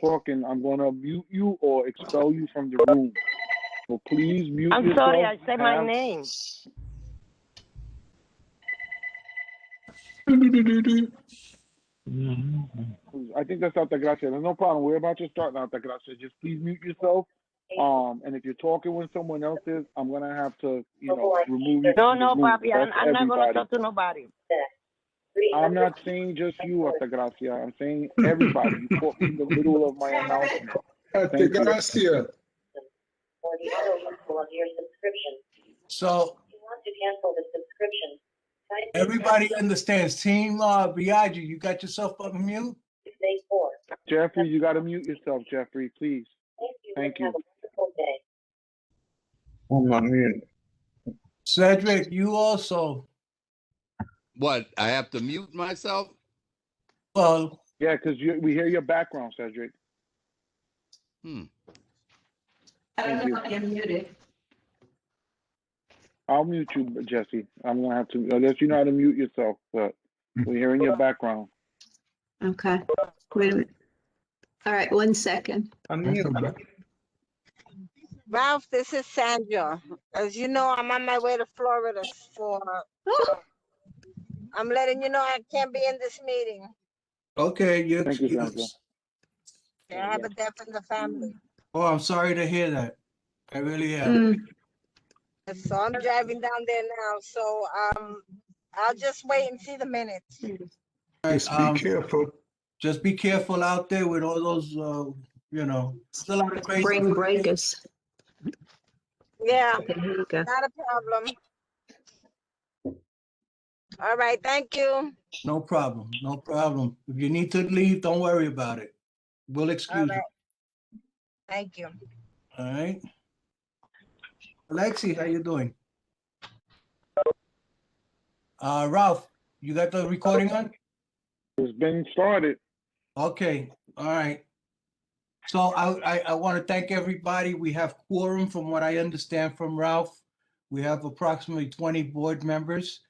talking, I'm gonna mute you or expel you from the room. So please mute I'm yourself. sorry, I said my name. I think that's Altagracia. There's no problem. We're about to start now, Altagracia. Just please mute yourself. And if you're talking when someone else is, I'm gonna have to, remove you. No, Papi, I'm not gonna talk to nobody. I'm not saying just you, Altagracia. I'm saying everybody. You caught me in the middle of my announcement. Altagracia. Or the auto renewal of your subscription. So If you want to cancel the subscription, everybody understands. Team Biaggi, you got yourself up mute? Day 4. Jeffrey, you gotta mute yourself, Jeffrey, please. Thank you. Have a wonderful day. I'm on mute. Cedric, you also. What? I have to mute myself? Well, Yeah, because we hear your background, Cedric. I don't know if you're muted. I'll mute you, Jesse. I'm gonna have to, unless you know how to mute yourself, but we're hearing your background. Okay, wait a minute. All right, 1 second. Ralph, this is Sandra. As you know, I'm on my way to Florida, so I'm letting you know I can't be in this meeting. okay, you're Thank you, Sandra. excused. I have a death in the family. Oh, I'm sorry to hear that. I really am. So I'm driving down there now. So I'll just wait and see the minutes. Just be careful. Just be careful out there with all those, there's a lot of crazy. Brain breakers. Yeah, Okay, here you go. not a problem. All right, thank you. No problem, no problem. If you need to leave, don't worry about it. We'll excuse you. Thank you. All right. Alexi, how you doing? Ralph, you got the recording on? It's been started. Okay, all right. So I want to thank everybody. We have quorum from what I understand from Ralph. We have approximately 20 board members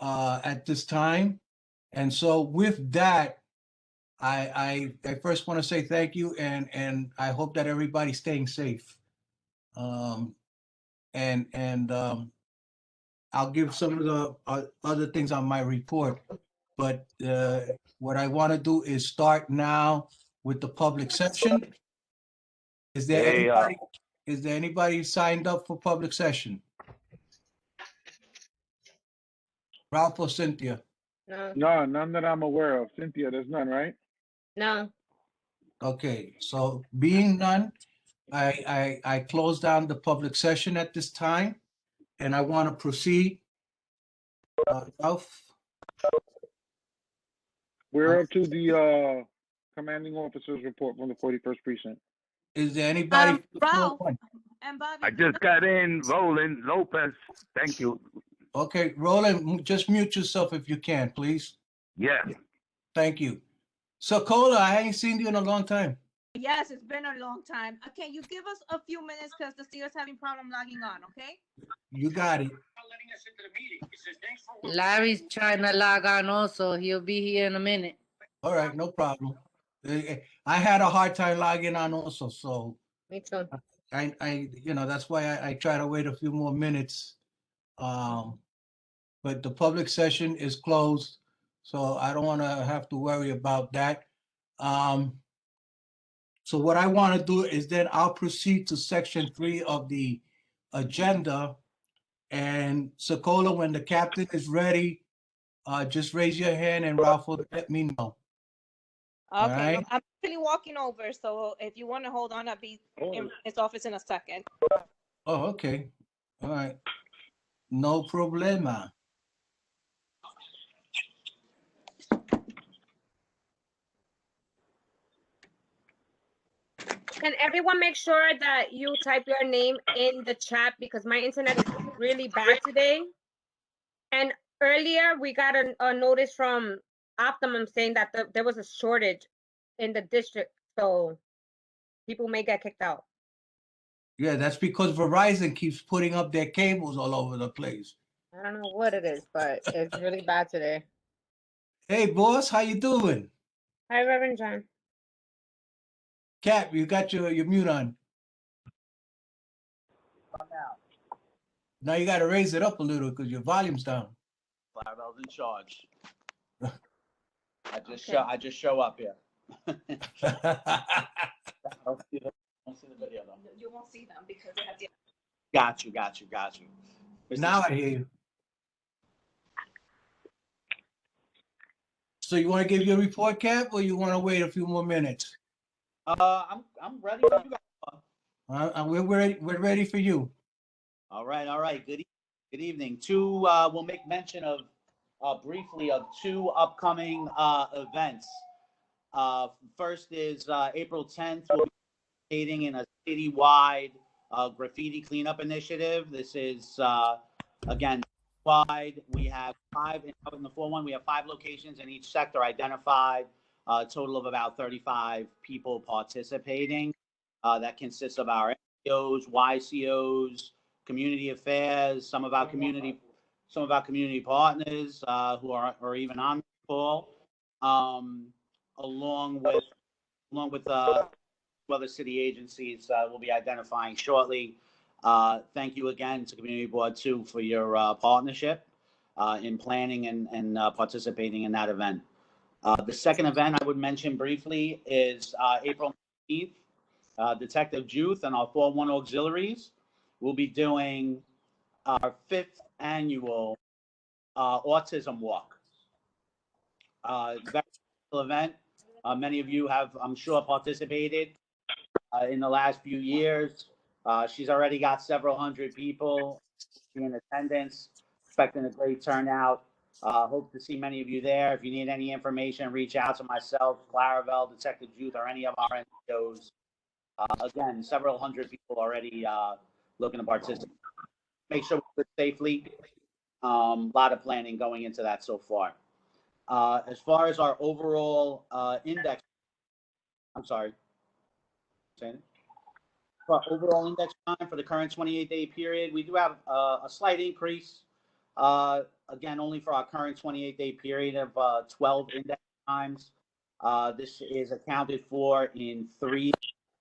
at this time. And so with that, I first want to say thank you and I hope that everybody's staying safe. I'll give some of the other things on my report, but what I want to do is start now with the public session. Is there anybody signed up for public session? Ralph or Cynthia? No, none that I'm aware of. Cynthia, there's none, right? no. Okay, so being none, I close down the public session at this time, and I want to proceed. Ralph? We're up to the commanding officer's report from the 41st precinct. Is there anybody? Ralph and Bobby. I just got in, Roland Lopez. Thank you. Okay, Roland, just mute yourself if you can, please. Yeah. Thank you. Sokola, I ain't seen you in a long time. Yes, it's been a long time. Can you give us a few minutes because the Steelers having problem logging on, okay? You got it. Larry's trying to log on also. He'll be here in a minute. All right, no problem. I had a hard time logging on also, so. Me too. That's why I try to wait a few more minutes. But the public session is closed, so I don't want to have to worry about that. So what I want to do is then I'll proceed to section 3 of the agenda. And Sokola, when the captain is ready, just raise your hand and Ralph will let me know. Okay, right. I'm actually walking over, so if you want to hold on, I'll be in his office in a second. Oh, okay. All right. No problema. Can everyone make sure that you type your name in the chat because my internet is really bad today? And earlier we got a notice from Optimum saying that there was a shortage in the district, so people may get kicked out. Yeah, that's because Verizon keeps putting up their cables all over the place. I don't know what it is, but it's really bad today. Hey, boss, how you doing? Hi, Reverend John. Cap, you got your mute on. Now you got to raise it up a little because your volume's down. Clarabelle's in charge. I just show up here. I don't see the video though. You won't see them because they have the. Got you. Mr. Now I hear you. So you want to give your report, Cap, or you want to wait a few more minutes? I'm ready. When you guys are. We're ready for you. All right. Good evening. We'll make mention of briefly of two upcoming events. First is April 10th. We'll be participating in a citywide graffiti cleanup initiative. This is again wide. We have five in the 4-1. We have 5 locations in each sector identified. A total of about 35 people participating. That consists of our NCOs, YCOs, community affairs, some of our community partners who are even on the call, along with other city agencies we'll be identifying shortly. Thank you again to Community Board 2 for your partnership in planning and participating in that event. The second event I would mention briefly is April 19th. Detective Juth and our 4-1 auxiliaries will be doing our 5th annual autism walk. Very cool event. Many of you have, I'm sure, participated in the last few years. She's already got several hundred people in attendance, expecting a great turnout. Hope to see many of you there. If you need any information, reach out to myself, Clarabelle, Detective Juth, or any of our NCOs. Again, several hundred people already looking to participate. Make sure we do it safely. A lot of planning going into that so far. As far as our overall index, I'm sorry. For overall index time for the current 28-day period, we do have a slight increase. Again, only for our current 28-day period of 12 index times. This is accounted for in 3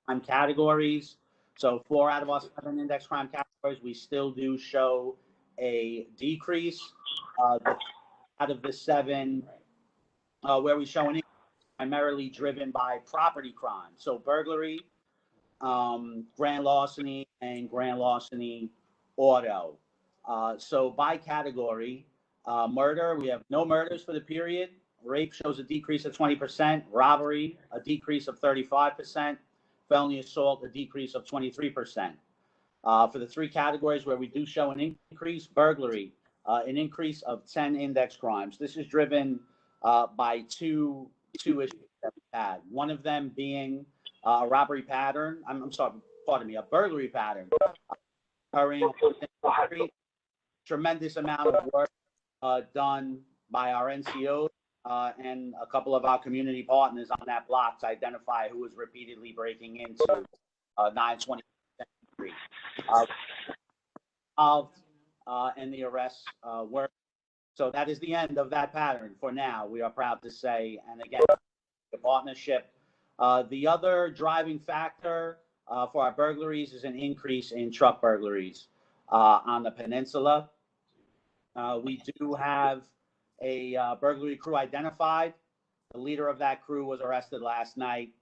crime categories. So 4 out of our 7 index crime categories, we still do show a decrease. Out of the 7, where we show an increase, primarily driven by property crime. So burglary, grand larceny, and grand larceny auto. So by category, murder, we have no murders for the period. Rape shows a decrease of 20%. Robbery, a decrease of 35%. Felony assault, a decrease of 23%. For the 3 categories where we do show an increase, burglary, an increase of 10 index crimes. This is driven by two issues that we had. One of them being a robbery pattern. I'm sorry, pardon me, a burglary pattern. Tremendous amount of work done by our NCOs and a couple of our community partners on that block to identify who was repeatedly breaking into 920 Street. And the arrests were. So that is the end of that pattern for now, we are proud to say. And again, the partnership. The other driving factor for our burglaries is an increase in truck burglaries on the peninsula. We do have a burglary crew identified. The leader of that crew was arrested last night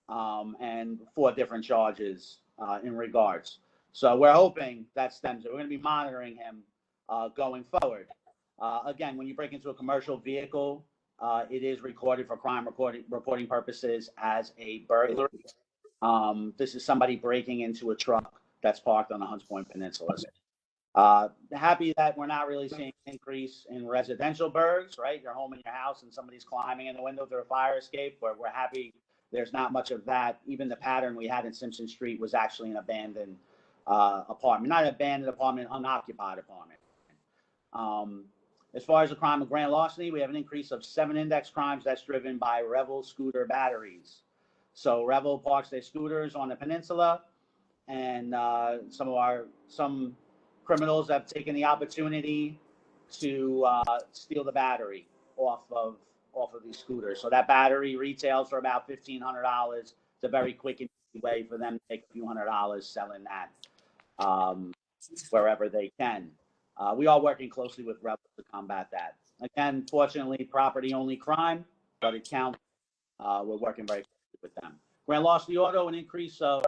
and 4 different charges in regards. So we're hoping that stems it. We're going to be monitoring him going forward. Again, when you break into a commercial vehicle, it is recorded for crime reporting purposes as a burglary. This is somebody breaking into a truck that's parked on the Hunts Point Peninsula. Happy that we're not really seeing an increase in residential burgs, right? You're home in your house and somebody's climbing in the window through a fire escape, but we're happy there's not much of that. Even the pattern we had in Simpson Street was actually an abandoned apartment. Not an abandoned apartment, unoccupied apartment. As far as the crime of grand larceny, we have an increase of 7 index crimes that's driven by Revel scooter batteries. So Revel parks their scooters on the peninsula, and some criminals have taken the opportunity to steal the battery off of these scooters. So that battery retails for about $1,500. it's a very quick and easy way for them to make a few $100 selling that wherever they can. We are working closely with Rebel to combat that. Again, fortunately, property-only crime, but it counts. We're working very closely with them. Grand Larceny Auto, an increase of,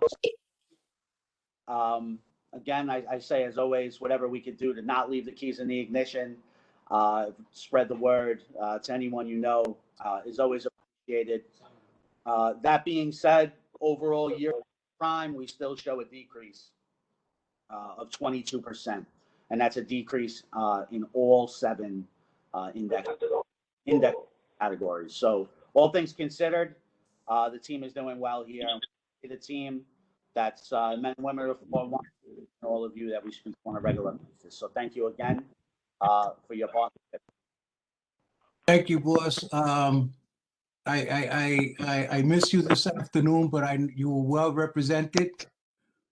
again, I say as always, whatever we could do to not leave the keys in the ignition, spread the word to anyone you know is always appreciated. That being said, overall year crime, we still show a decrease of 22%, and that's a decrease in all 7 index categories. So all things considered, the team is doing well here. The team that's men and women of 4-1, and all of you that we speak on a regular basis. So thank you again for your partnership. Thank you, boss. I missed you this afternoon, but you were well represented.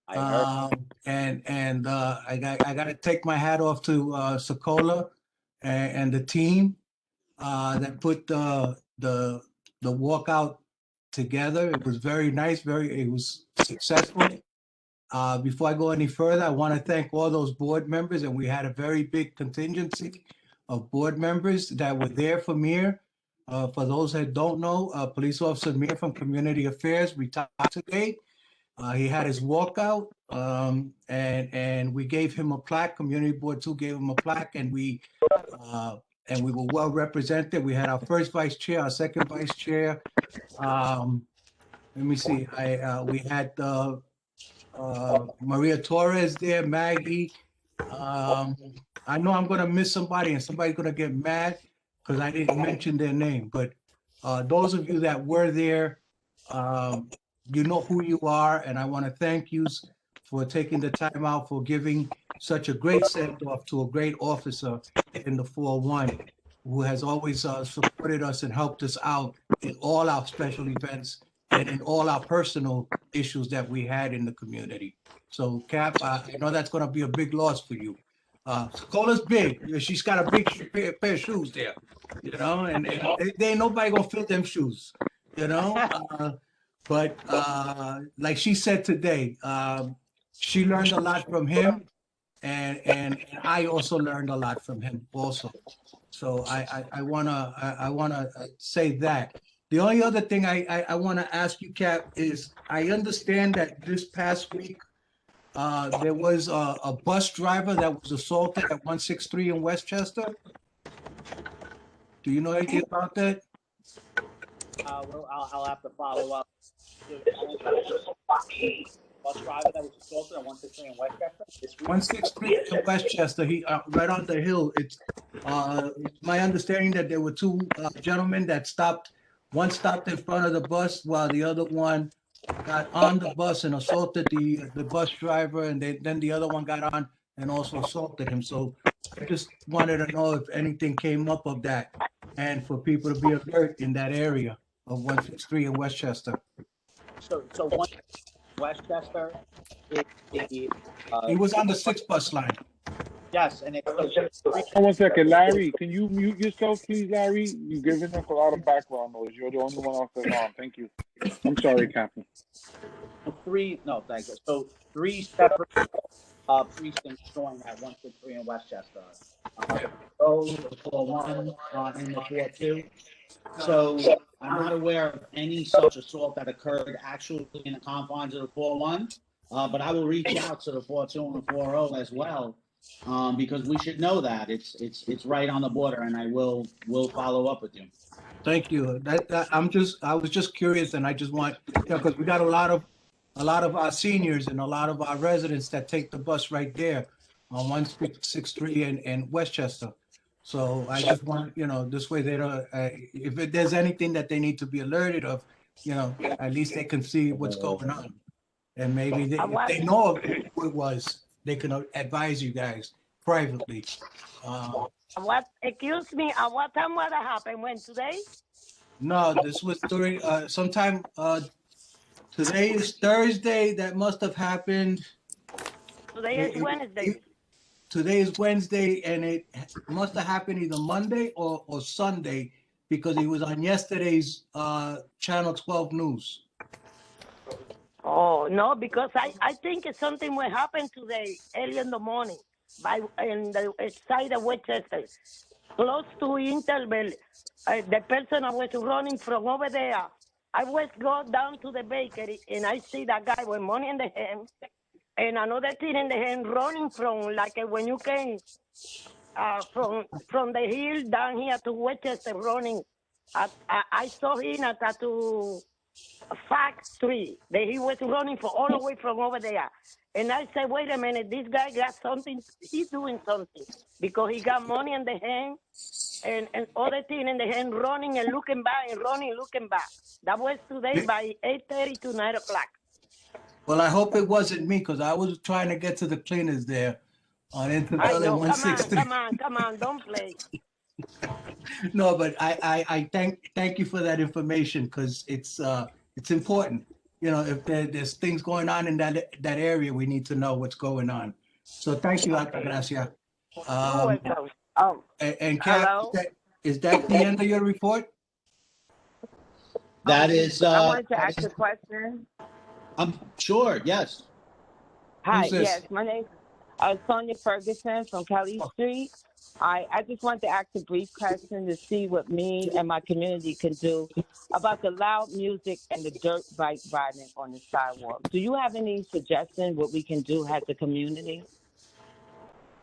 I heard. I got to take my hat off to Sokola and the team that put the walkout together. It was very nice. It was successful. Before I go any further, I want to thank all those board members, and we had a very big contingency of board members that were there for Mir. For those that don't know, Police Officer Mir from Community Affairs retired today. He had his walkout, and we gave him a plaque. Community Board 2 gave him a plaque, and we were well represented. We had our first vice chair, our second vice chair. Let me see. We had Maria Torres there, Maggie. I know I'm going to miss somebody, and somebody's going to get mad because I didn't mention their name. But those of you that were there, you know who you are, and I want to thank you for taking the time out for giving such a great send-off to a great officer in the 4-1 who has always supported us and helped us out in all our special events and in all our personal issues that we had in the community. So, Cap, I know that's going to be a big loss for you. Cola's big. She's got a big pair of shoes there, you know, and there ain't nobody going to fit them shoes, you know. But like she said today, she learned a lot from him, and I also learned a lot from him also. So I wanna say that. The only other thing I want to ask you, Cap, is I understand that this past week there was a bus driver that was assaulted at 163 in Westchester. Do you know anything about that? Well, I'll have to follow up. Bus driver that was assaulted at 163 in Westchester this week? 163 in Westchester. He right on the hill. It's my understanding that there were 2 gentlemen that stopped. One stopped in front of the bus while the other one got on the bus and assaulted the bus driver, and then the other one got on and also assaulted him. So I just wanted to know if anything came up of that, and for people to be alert in that area of 163 in Westchester. So one Westchester. He was on the 6 bus line. Yes, and it's. One second, Larry. Can you mute yourself, please, Larry? You're giving us a lot of background noise. You're the only one else that's on. Thank you. I'm sorry, Captain. 3. No, thank you. So 3 separate precincts joined at 163 in Westchester. Those the 4-1 and the 4-2. So I'm not aware of any such assault that occurred actually in the confines of the 4-1, but I will reach out to the 4-2 and the 4-0 as well, because we should know that it's right on the border, and I will follow up with you. Thank you. I was just curious, and I just want, because we got a lot of our seniors and a lot of our residents that take the bus right there on 163 and Westchester. So I just want, this way they don't, if there's anything that they need to be alerted of, at least they can see what's going on. And maybe if they know who it was, they can advise you guys privately. Excuse me, at what time would that happen? When, today? No, this was during sometime, today is Thursday. That must have happened. Today is Wednesday. Today is Wednesday, and it must have happened either Monday or Sunday, because he was on yesterday's Channel 12 News. Oh, no, because I think it's something will happen today, early in the morning, in the side of Westchester, close to Interville. The person I was running from over there, I was go down to the bakery, and I see that guy with money in the hand, and another thing in the hand, running from, like when you came from the hill down here to Westchester, running. I saw him at to factory that he was running for all the way from over there. And I said, wait a minute, this guy got something, he's doing something because he got money in the hand and other thing in the hand, running and looking back and running, looking back. That was today by 8:30 to 9 o'clock. Well, I hope it wasn't me because I was trying to get to the cleaners there on I Interville know, and come on, 163. come on, don't play. No, but I thank you for that information because it's important. You know, if there's things going on in that area, we need to know what's going on. So thank you, Altagracia. You're welcome. Oh, And Cap, hello? is that the end of your report? That is, I wanted to ask a question. I'm sure, yes. Hi, Who's this? yes, my name is Sonia Ferguson from Kelly Street. I just wanted to ask a brief question to see what me and my community can do about the loud music and the dirt bike riding on the sidewalk. Do you have any suggestions what we can do as a community?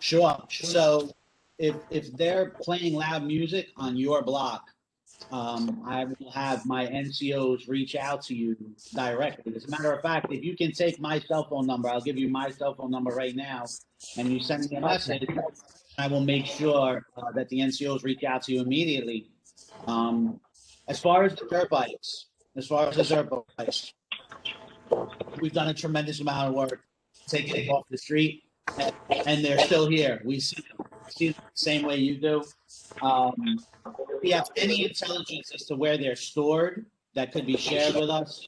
Sure. So if they're playing loud music on your block, I will have my NCOs reach out to you directly. As a matter of fact, if you can take my cell phone number, I'll give you my cell phone number right now, and you send me a message, I will make sure that the NCOs reach out to you immediately. As far as the dirt bikes, we've done a tremendous amount of work taking them off the street, and they're still here. We see them the same way you do. If you have any intelligence as to where they're stored that could be shared with us,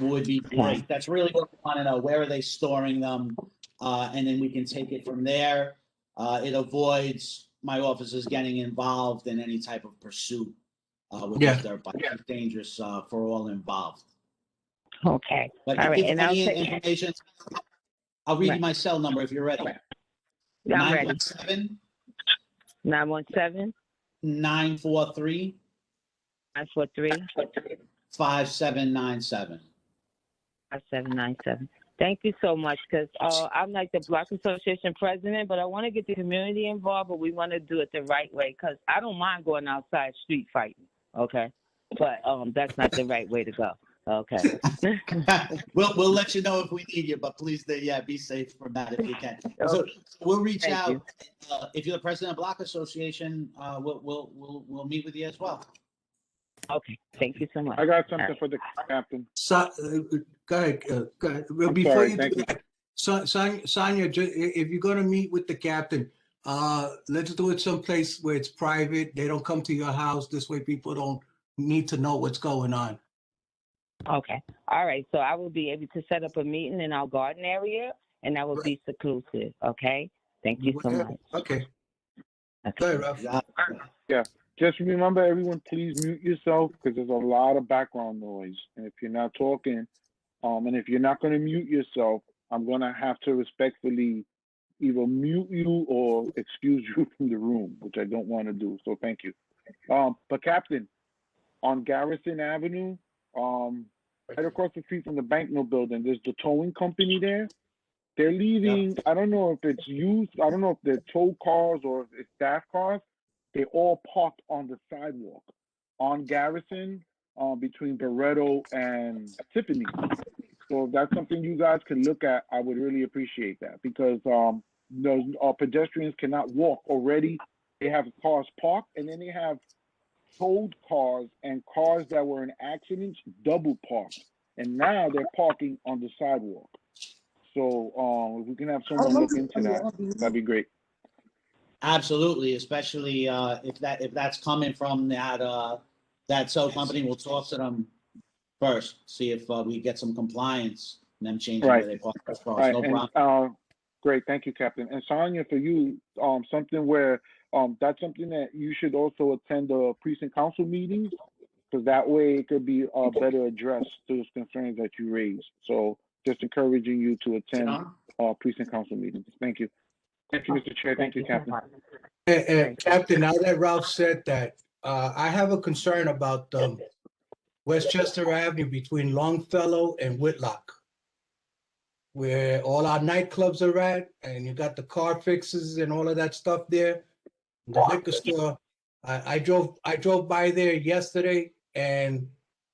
would be great. That's really what we want to know. Where are they storing them? And then we can take it from there. It avoids my officers getting involved in any type of pursuit with these dirt bikes. It's dangerous for all involved. Okay. But All right. if And any information, I'll read you my cell number if you're ready. Yeah, I'm ready. 917 917 943 5797. 5797. Thank you so much, because I'm like the Block Association president, but I want to get the community involved, but we want to do it the right way, because I don't mind going outside street fighting, okay? But that's not the right way to go, okay? We'll let you know if we need you, but please, be safe from that if you can. So we'll reach Thank out. you. If you're the president of Block Association, we'll meet with you as well. Okay, thank you so much. I got something for the captain. So, go ahead. Go ahead. Well, I'm before sorry, you thank do you. that, Sonia, if you're going to meet with the captain, let's do it someplace where it's private. They don't come to your house. This way, people don't need to know what's going on. Okay, all right, so I will be able to set up a meeting in our garden area, and that will be seclusive, okay? Thank you so much. Okay. Go ahead, Ralph. Yeah. Just remember, everyone, please mute yourself because there's a lot of background noise. And if you're not talking, and if you're not going to mute yourself, I'm going to have to respectfully either mute you or excuse you from the room, which I don't want to do. So thank you. But Captain, on Garrison Avenue, right across the street from the Banknote building, there's the towing company there. They're leaving, I don't know if it's used, I don't know if they're tow cars or if it's staff cars. They all parked on the sidewalk on Garrison, between Barretto and Tiffany. So if that's something you guys can look at, I would really appreciate that, because those pedestrians cannot walk already. They have cars parked, and then they have towed cars and cars that were in accidents double parked, and now they're parking on the sidewalk. So if we can have someone look into that, that'd be great. Absolutely, especially if that's coming from that tow company. We'll talk to them first, see if we get some compliance and them changing where they park their cars. Right. No And, problem. great, thank you, Captain. And Sonia, for you, something where that's something that you should also attend the precinct council meetings, because that way it could be better addressed those concerns that you raised. So just encouraging you to attend John? precinct council meetings. Thank you. Thank you, Mr. Chair. Thank you, Captain. Captain, now that Ralph said that, I have a concern about Westchester Avenue between Longfellow and Whitlock, where all our nightclubs are at, and you got the car fixes and all of that stuff there. The liquor store. I drove by there yesterday, and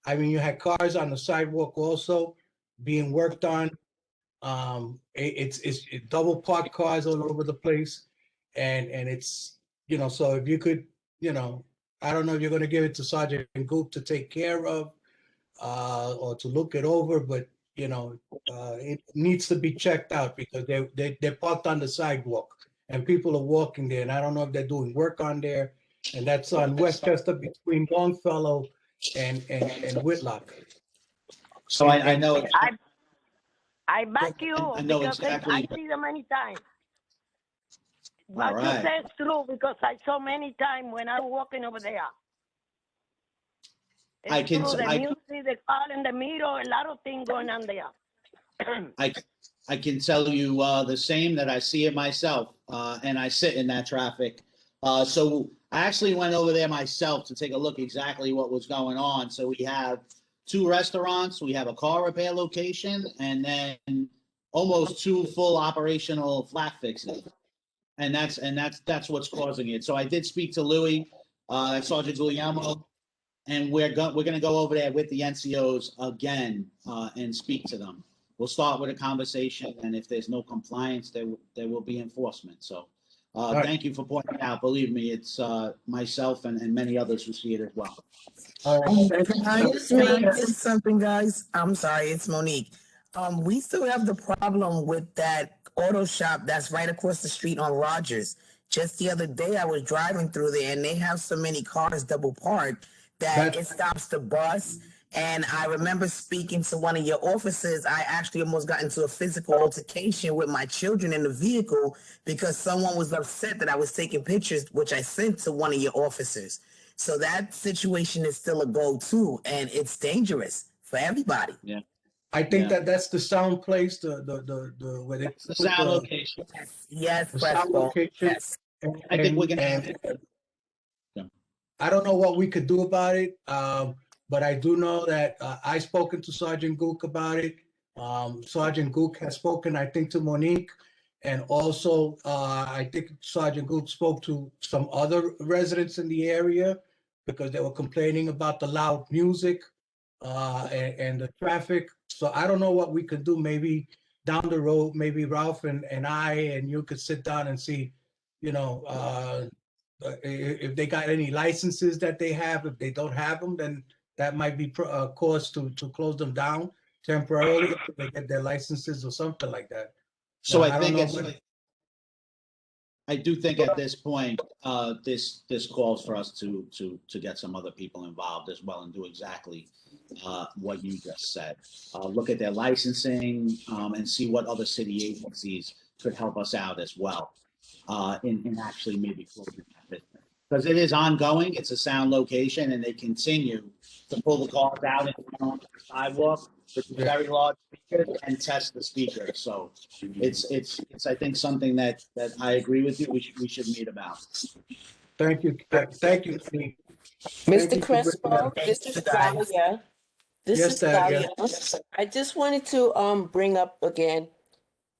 I mean, you had cars on the sidewalk also being worked on. It's double parked cars all over the place, and it's, you know, so if you could, you know, I don't know if you're going to give it to Sergeant Goop to take care of, or to look it over, but you know, it needs to be checked out because they're parked on the sidewalk and people are walking there, and I don't know if they're doing work on there, and that's on Westchester between Longfellow and Whitlock. So I know. I back you I know because exactly. I see them many times. All What you right. say is true because I saw many times when I was walking over there. It's I can- true, the I- music, the car in the middle, a lot of things going on there. I can tell you the same, that I see it myself, and I sit in that traffic. So I actually went over there myself to take a look exactly what was going on. So we have 2 restaurants, we have a car repair location, and then almost 2 full operational flat fixes. And that's what's causing it. So I did speak to Louis, Sergeant Guglielmo, and we're gonna go over there with the NCOs again and speak to them. We'll start with a conversation, and if there's no compliance, there will be enforcement. So right. thank you for pointing it out. Believe me, it's myself and many others who see it as well. All right. Can I say something, guys? I'm sorry, it's Monique. We still have the problem with that auto shop that's right across the street on Rogers. Just the other day, I was driving through there, and they have so many cars double parked that it stops the bus. And I remember speaking to one of your officers. I actually almost got into a physical altercation with my children in the vehicle because someone was upset that I was taking pictures, which I sent to one of your officers. So that situation is still a go-to, and it's dangerous for everybody. Yeah. I think Yeah. that's the sound place, the where they The sound location. Yes, the sound Fresco. location. Yes. I think we're gonna. And I don't know what we could do about it, but I do know that I've spoken to Sergeant Gook about it. Sergeant Gook has spoken, I think, to Monique, and also I think Sergeant Gook spoke to some other residents in the area because they were complaining about the loud music and the traffic. So I don't know what we could do. Maybe down the road, maybe Ralph and I and you could sit down and see, you know, if they got any licenses that they have. If they don't have them, then that might be a cause to close them down temporarily until they get their licenses or something like that. So Now, I don't think know it's. what- I do think at this point, this calls for us to get some other people involved as well and do exactly what you just said. Look at their licensing and see what other city agencies could help us out as well in actually maybe closing that business. Because it is ongoing, it's a sound location, and they continue to pull the cars out on the sidewalk with very large speakers and test the speakers. So it's I think something that I agree with you. We should meet about. Thank you. Thank you. Thank Mr. you for bringing Crespo, that up. this is Dahlia. This Yes, is Dahlia. Dahlia. I just wanted to bring up again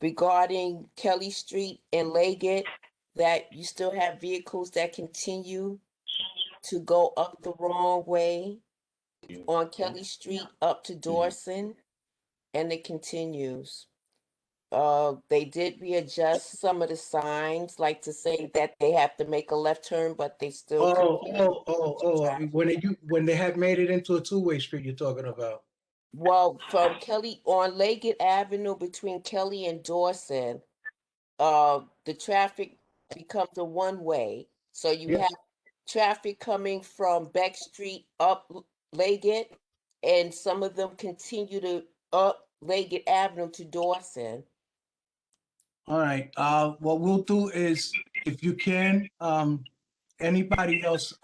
regarding Kelly Street and Leggett that you still have vehicles that continue to go up the wrong way on Kelly Street up to Dawson, and it continues. They did readjust some of the signs, like to say that they have to make a left turn, but they still. When they had made it into a two-way street, you're talking about. Well, from Kelly on Leggett Avenue between Kelly and Dawson, the traffic becomes a one-way. So you have traffic coming from Beck Street up Leggett, and some of them continue to up Leggett Avenue to Dawson. All right. What we'll do is, if you can, anybody else,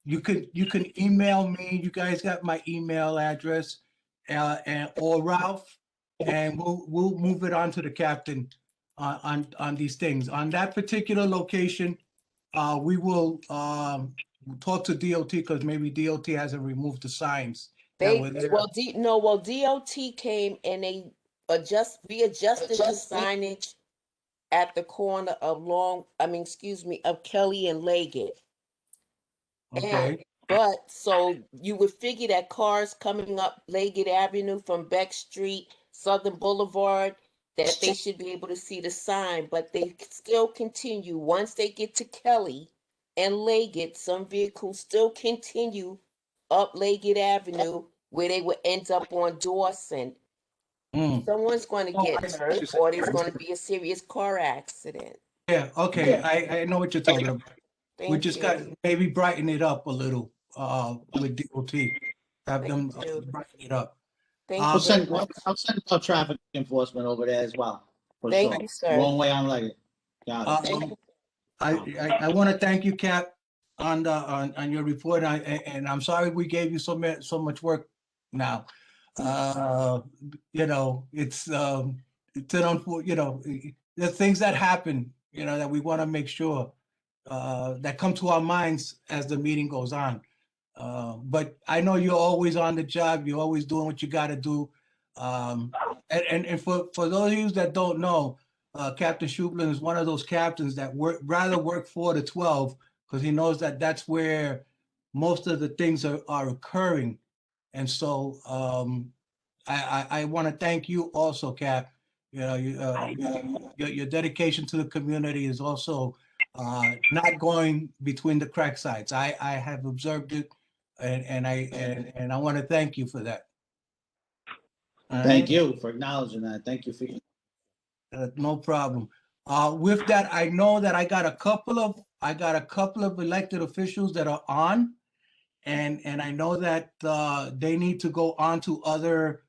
you can email me. You guys got my email address, or Ralph. and we'll move it on to the captain on these things. On that particular location, we will talk to DOT because maybe DOT hasn't removed the signs that were there. DOT came and they readjusted the signage at the corner of of Kelly and Leggett. Okay. But so you would figure that cars coming up Leggett Avenue from Beck Street, Southern Boulevard, that they should be able to see the sign, but they still continue. Once they get to Kelly and Leggett, some vehicles still continue up Leggett Avenue where they would end up on Dawson. Someone's going to get hurt or there's going to be a serious car accident. Yeah, okay, I know what you're talking about. We just got maybe brighten it up a little with DOT. Have them brighten it up. I'll send our traffic enforcement over there as well. Thank you, sir. Wrong way on Leggett. Got it. I want to thank you, Cap, on your report. And I'm sorry we gave you so much work now. You know, it's an unfortunate, you know, the things that happen, you know, that we want to make sure that come to our minds as the meeting goes on. But I know you're always on the job. You're always doing what you got to do. And for those of you that don't know, Captain Schublin is one of those captains that rather work 4 to 12 because he knows that that's where most of the things are occurring. And so I want to thank you also, Cap. You know, your dedication to the community is also not going between the crack sides. I have observed it, and I want to thank you for that. Thank you for acknowledging that. Thank you for no problem. With that, I know that I got a couple of elected officials that are on, and I know that they need to go on to other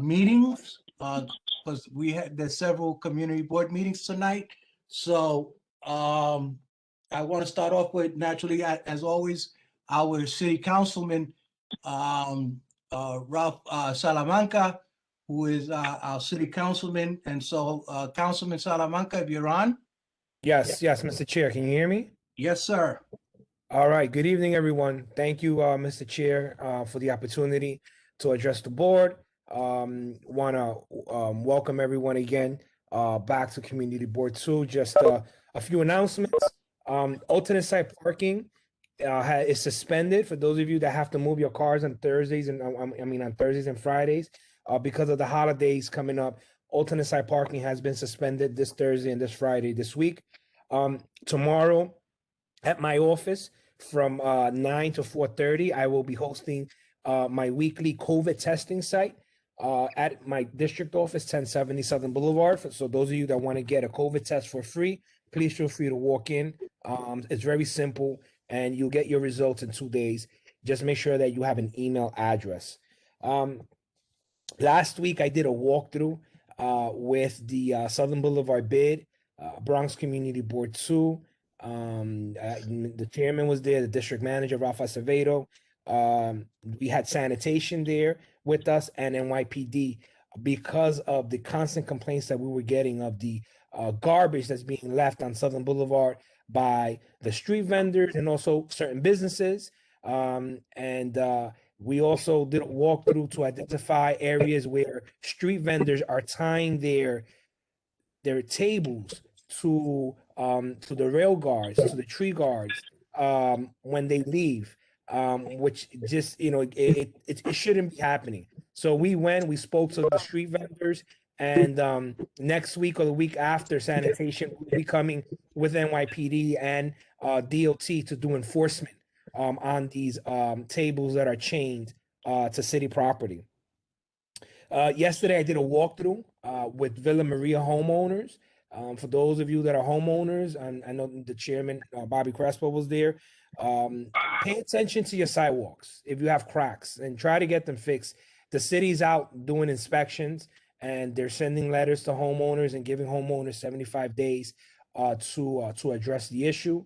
meetings because there's several community board meetings tonight. So I want to start off with, naturally, as always, our city councilman, Ralph Salamanca, who is our city councilman. And so, Councilman Salamanca, if you're on. Yes, Mr. Chair. Can you hear me? Yes, sir. All right. Good evening, everyone. Thank you, Mr. Chair, for the opportunity to address the board. Want to welcome everyone again back to Community Board 2. Just a few announcements. Alternate site parking is suspended for those of you that have to move your cars on Thursdays and on Thursdays and Fridays because of the holidays coming up. Alternate site parking has been suspended this Thursday and this Friday this week. Tomorrow at my office from 9 to 4:30, I will be hosting my weekly COVID testing site at my district office, 1070 Southern Boulevard. So those of you that want to get a COVID test for free, please feel free to walk in. It's very simple and you'll get your results in 2 days. Just make sure that you have an email address. Last week, I did a walkthrough with the Southern Boulevard bid, Bronx Community Board 2. The chairman was there, the district manager, Rafa Acevedo. We had sanitation there with us and NYPD because of the constant complaints that we were getting of the garbage that's being left on Southern Boulevard by the street vendors and also certain businesses. We also did a walkthrough to identify areas where street vendors are tying their tables to the rail guards, to the tree guards when they leave, which just, you know, it shouldn't be happening. So we spoke to the street vendors, and next week or the week after, sanitation will be coming with NYPD and DOT to do enforcement on these tables that are chained to city property. Yesterday, I did a walkthrough with Villa Maria homeowners. For those of you that are homeowners, and I know the chairman, Bobby Crespo, was there, pay attention to your sidewalks if you have cracks and try to get them fixed. The city's out doing inspections and they're sending letters to homeowners and giving homeowners 75 days to address the issue.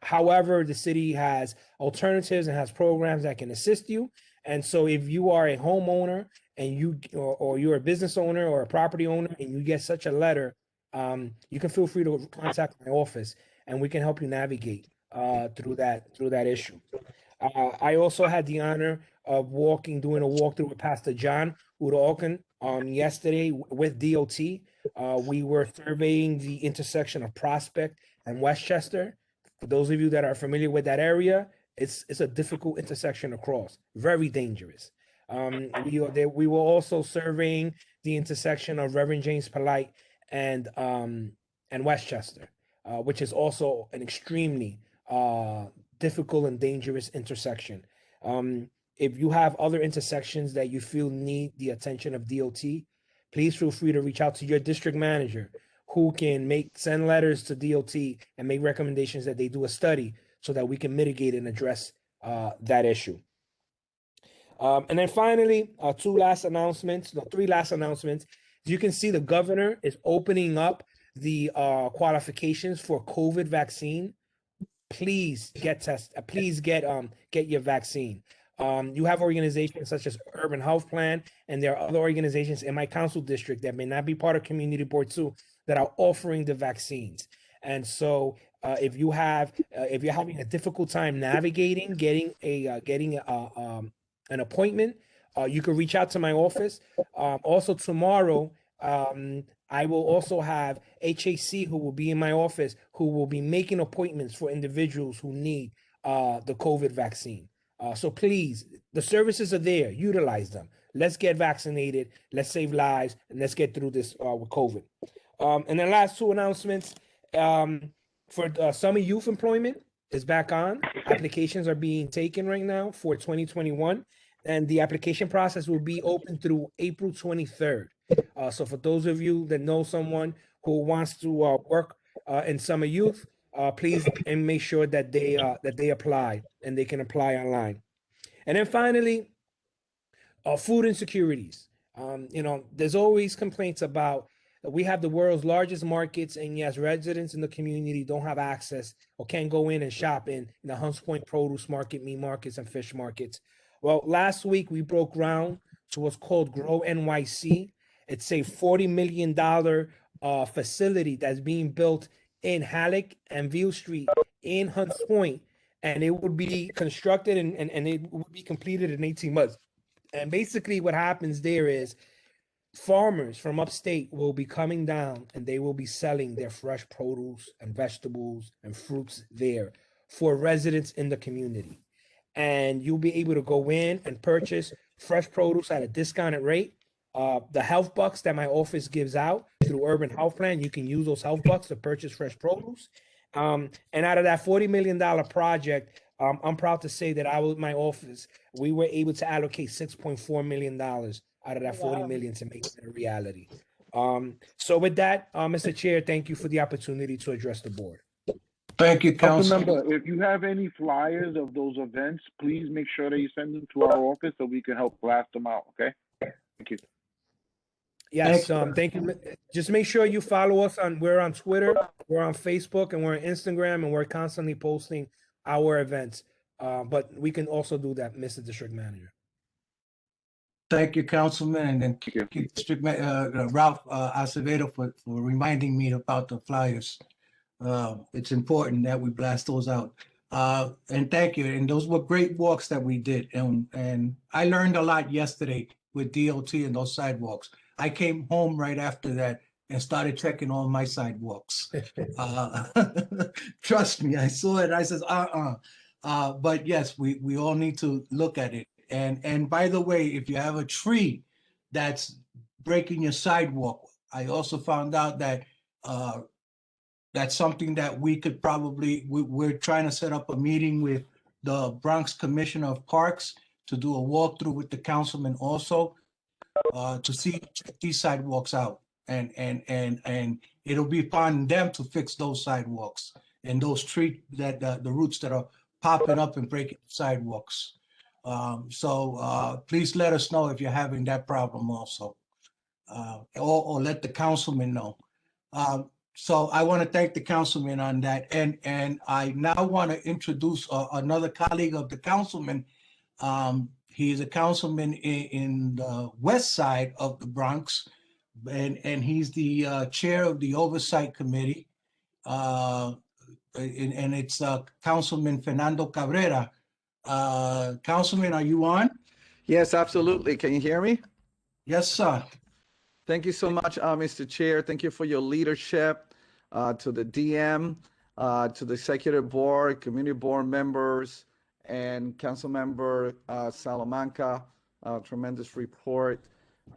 However, the city has alternatives and has programs that can assist you. And so if you are a homeowner and or you're a business owner or a property owner and you get such a letter, you can feel free to contact my office and we can help you navigate through that issue. I also had the honor of doing a walkthrough with Pastor John Udalkin yesterday with DOT. We were surveying the intersection of Prospect and Westchester. For those of you that are familiar with that area, it's a difficult intersection to cross, very dangerous. We were also surveying the intersection of Reverend James Polite and Westchester, which is also an extremely difficult and dangerous intersection. If you have other intersections that you feel need the attention of DOT, please feel free to reach out to your district manager, who can send letters to DOT and make recommendations that they do a study so that we can mitigate and address that issue. And then finally, three last announcements. As you can see, the governor is opening up the qualifications for COVID vaccine. Please get tested. Please get your vaccine. You have organizations such as Urban Health Plan, and there are other organizations in my council district that may not be part of Community Board 2 that are offering the vaccines. And so if you're having a difficult time navigating getting an appointment, you can reach out to my office. Also tomorrow, I will also have HAC who will be in my office, who will be making appointments for individuals who need the COVID vaccine. So please, the services are there. Utilize them. Let's get vaccinated. Let's save lives, and let's get through this with COVID. And then last two announcements. For summer youth employment is back on. Applications are being taken right now for 2021, and the application process will be open through April 23rd. So for those of you that know someone who wants to work in summer youth, please and make sure that they apply, and they can apply online. And then finally, food insecurities. There's always complaints about we have the world's largest markets, and yes, residents in the community don't have access or can't go in and shop in the Hunts Point produce market, meat markets, and fish markets. Well, last week we broke ground to what's called Grow NYC. It's a $40 million facility that's being built in Halleck and Veal Street in Hunts Point, and it would be constructed and it would be completed in 18 months. And basically what happens there is farmers from upstate will be coming down and they will be selling their fresh produce and vegetables and fruits there for residents in the community. And you'll be able to go in and purchase fresh produce at a discounted rate. The health bucks that my office gives out through Urban Health Plan, you can use those health bucks to purchase fresh produce. And out of that $40 million project, I'm proud to say that my office, we were able to allocate $6.4 million out of that 40 million to make it a reality. So with that, Mr. Chair, thank you for the opportunity to address the board. Thank you, Council. Councilmember, if you have any flyers of those events, please make sure that you send them to our office so we can help blast them out, okay? Thank you. Yes, thank you. Just make sure you follow us we're on Twitter, we're on Facebook, and we're on Instagram, and we're constantly posting our events. But we can also do that, Mr. District Manager. Thank you, Councilman, and thank you, District Ralph Acevedo for reminding me about the flyers. It's important that we blast those out. And thank you. And those were great walks that we did. And I learned a lot yesterday with DOT and those sidewalks. I came home right after that and started checking all my sidewalks. Trust me, I saw it. I said, but yes, we all need to look at it. And by the way, if you have a tree that's breaking your sidewalk, I also found out that that's something that we could we're trying to set up a meeting with the Bronx Commissioner of Parks to do a walkthrough with the councilman also to check these sidewalks out. And it'll be upon them to fix those sidewalks and those the roots that are popping up and breaking sidewalks. So please let us know if you're having that problem also, or let the councilman know. So I want to thank the councilman on that. And I now want to introduce another colleague of the councilman. He's a councilman in the west side of the Bronx, and he's the chair of the Oversight Committee. And it's Councilman Fernando Cabrera. Councilman, are you on? Yes, absolutely. Can you hear me? Yes, sir. Thank you so much, Mr. Chair. Thank you for your leadership, to the DM, to the Executive Board, Community Board members, and Councilmember Salamanca. Tremendous report.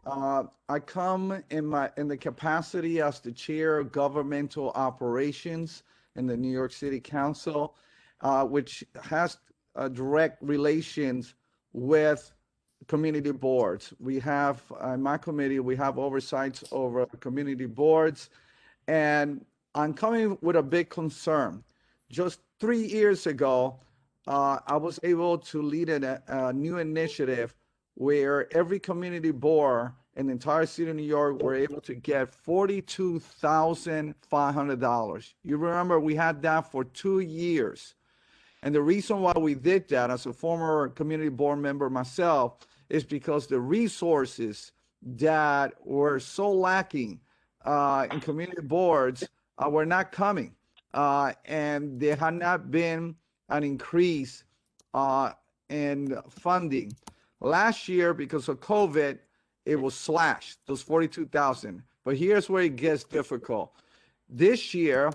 I come in the capacity as the Chair of Governmental Operations in the New York City Council, which has direct relations with community boards. We have, in my committee, we have oversights over community boards, and I'm coming with a big concern. Just 3 years ago, I was able to lead a new initiative where every community board in the entire city of New York were able to get $42,500. You remember we had that for 2 years. And the reason why we did that, as a former community board member myself, is because the resources that were so lacking in community boards were not coming. And there had not been an increase in funding. Last year, because of COVID, it was slashed, those 42,000. But here's where it gets difficult. This year,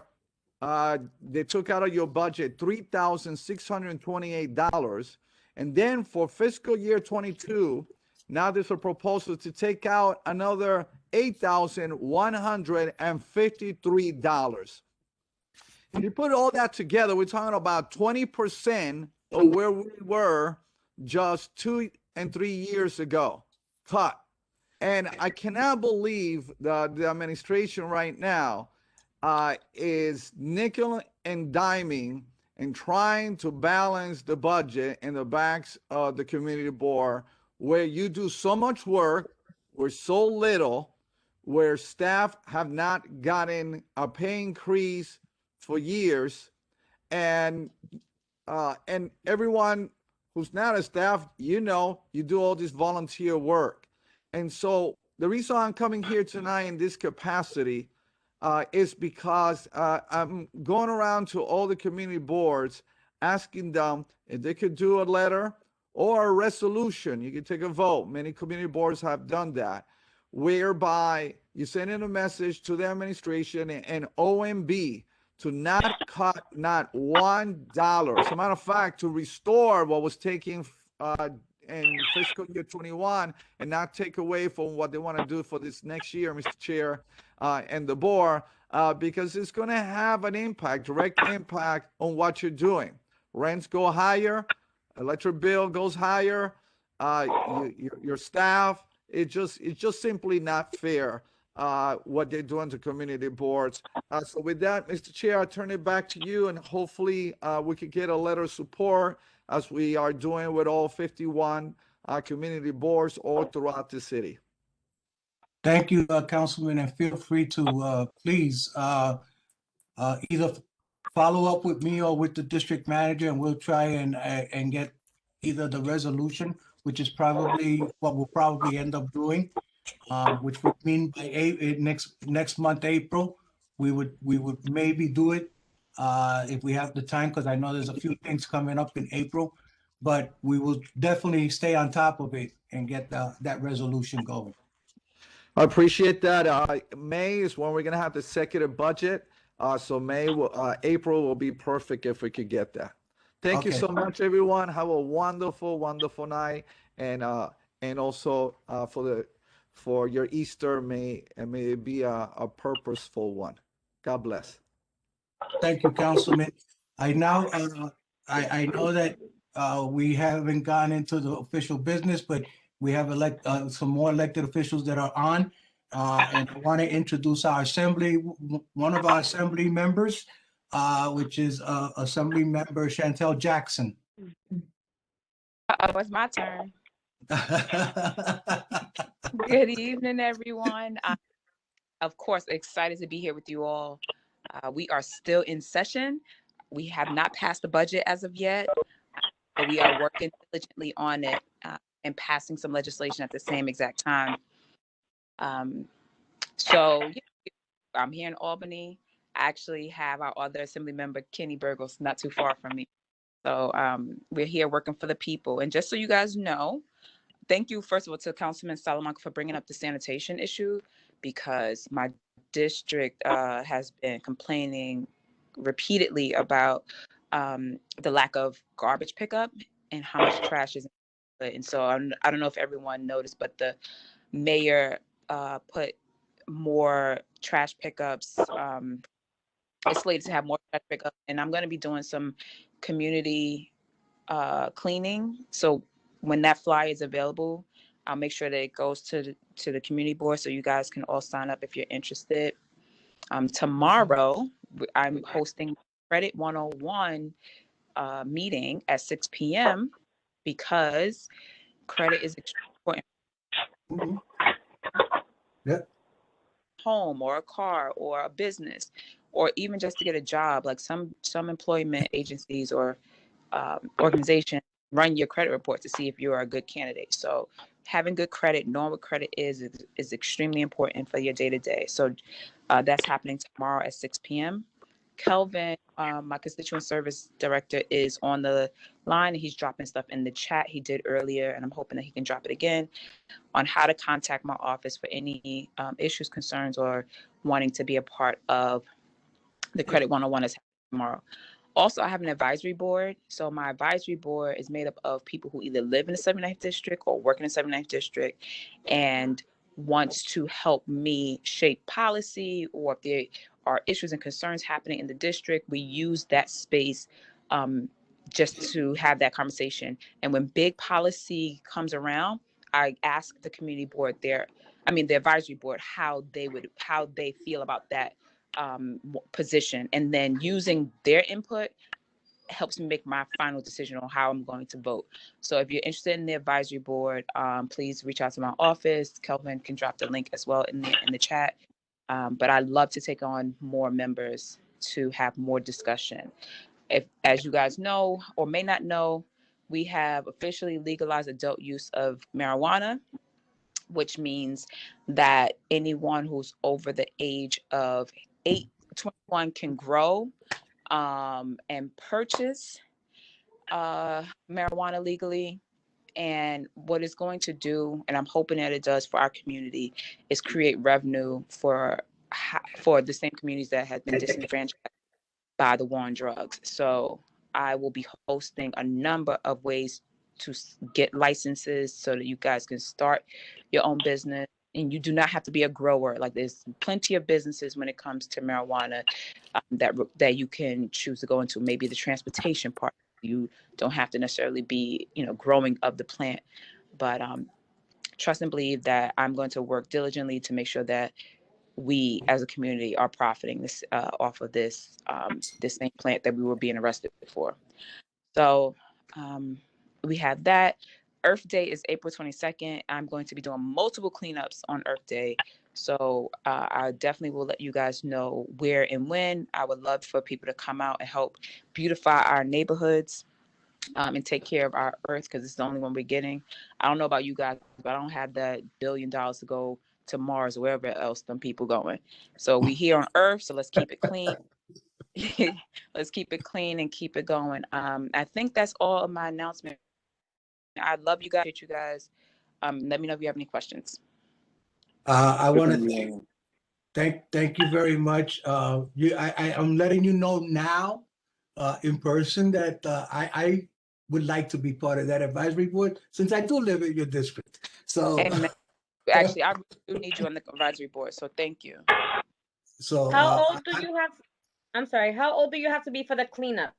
they took out of your budget $3,628. And then for fiscal year 22, now there's a proposal to take out another $8,153. If you put all that together, we're talking about 20% of where we were just 2 and 3 years ago, cut. And I cannot believe that the administration right now is nickel and diming and trying to balance the budget in the backs of the community board, where you do so much work, where so little, where staff have not gotten a pay increase for years, and everyone who's not a staff, you do all this volunteer work. And so the reason I'm coming here tonight in this capacity is because I'm going around to all the community boards asking them if they could do a letter or a resolution. You can take a vote. Many community boards have done that, whereby you send in a message to the administration and OMB to not cut not $1. As a matter of fact, to restore what was taken in fiscal year 21 and not take away from what they want to do for this next year, Mr. Chair, and the board, because it's going to have an impact, direct impact on what you're doing. Rents go higher, electric bill goes higher, your staff, it's just simply not fair what they're doing to community boards. So with that, Mr. Chair, I turn it back to you, and hopefully we could get a letter of support as we are doing with all 51 community boards all throughout the city. Thank you, Councilman, and feel free to please either follow up with me or with the district manager, and we'll try and get either the resolution, which is probably what we'll probably end up doing, which would mean by next month, April, we would maybe do it if we have the time, because I know there's a few things coming up in April, but we will definitely stay on top of it and get that resolution going. I appreciate that. May is when we're going to have the executive budget. So April will be perfect if we could get that. Thank you so much, everyone. Have a wonderful, wonderful night. And also for your Easter, may it be a purposeful one. God bless. Thank you, Councilman. I know that we haven't gone into the official business, but we have some more elected officials that are on. And I want to introduce our assembly, one of our assembly members, which is Assembly Member Chantel Jackson. Uh-oh, it's my turn. Good evening, everyone. I'm, of course, excited to be here with you all. We are still in session. We have not passed the budget as of yet, but we are working diligently on it. and passing some legislation at the same exact time. So yeah, I'm here in Albany. I actually have our other assembly member, Kenny Burgos, not too far from me. So we're here working for the people. And just so you guys know, thank you, first of all, to Councilman Salamanca for bringing up the sanitation issue, because my district has been complaining repeatedly about the lack of garbage pickup and how much trash is. And so I don't know if everyone noticed, but the mayor put more trash pickups. It's slated to have more trash pickup, and I'm going to be doing some community cleaning. So when that flyer is available, I'll make sure that it goes to the community board, so you guys can all sign up if you're interested. Tomorrow, I'm hosting Credit 101 meeting at 6 p.m. because credit is extremely important. Yeah. Home or a car or a business, or even just to get a job. Like some employment agencies or organizations run your credit report to see if you're a good candidate. So having good credit, knowing what credit is extremely important for your day-to-day. So that's happening tomorrow at 6 p.m. Kelvin, my constituent service director, is on the line, and he's dropping stuff in the chat he did earlier, and I'm hoping that he can drop it again on how to contact my office for any issues, concerns, or wanting to be a part of the Credit 101 is happening tomorrow. Also, I have an advisory board. So my advisory board is made up of people who either live in the 79th district or work in the 79th district and wants to help me shape policy, or if there are issues and concerns happening in the district, we use that space just to have that conversation. And when big policy comes around, I ask the community board the advisory board, how they feel about that position, and then using their input helps me make my final decision on how I'm going to vote. So if you're interested in the advisory board, please reach out to my office. Kelvin can drop the link as well in the chat. But I'd love to take on more members to have more discussion. If, as you guys know or may not know, we have officially legalized adult use of marijuana, which means that anyone who's over the age of 21 can grow and purchase marijuana legally. And what it's going to do, and I'm hoping that it does for our community, is create revenue for the same communities that have been disenfranchised by the war on drugs. So I will be hosting a number of ways to get licenses so that you guys can start your own business. And you do not have to be a grower. Like, there's plenty of businesses when it comes to marijuana that you can choose to go into. Maybe the transportation part. You don't have to necessarily be, growing of the plant. But trust and believe that I'm going to work diligently to make sure that we as a community are profiting this off of this same plant that we were being arrested for. So we have that. Earth Day is April 22nd. I'm going to be doing multiple cleanups on Earth Day. So I definitely will let you guys know where and when. I would love for people to come out and help beautify our neighborhoods and take care of our Earth, because it's the only one we're getting. I don't know about you guys, but I don't have that $1 billion to go to Mars or wherever else them people going. So we here on Earth, so let's keep it clean. Let's keep it clean and keep it going. I think that's all of my announcement. I love you guys. Let me know if you have any questions. I want to thank you very much. I'm letting you know now in person that I would like to be part of that advisory board, since I do live in your district. So actually, I really do need you on the advisory board. So thank you. So how old do you have? I'm sorry. How old do you have to be for the cleanup?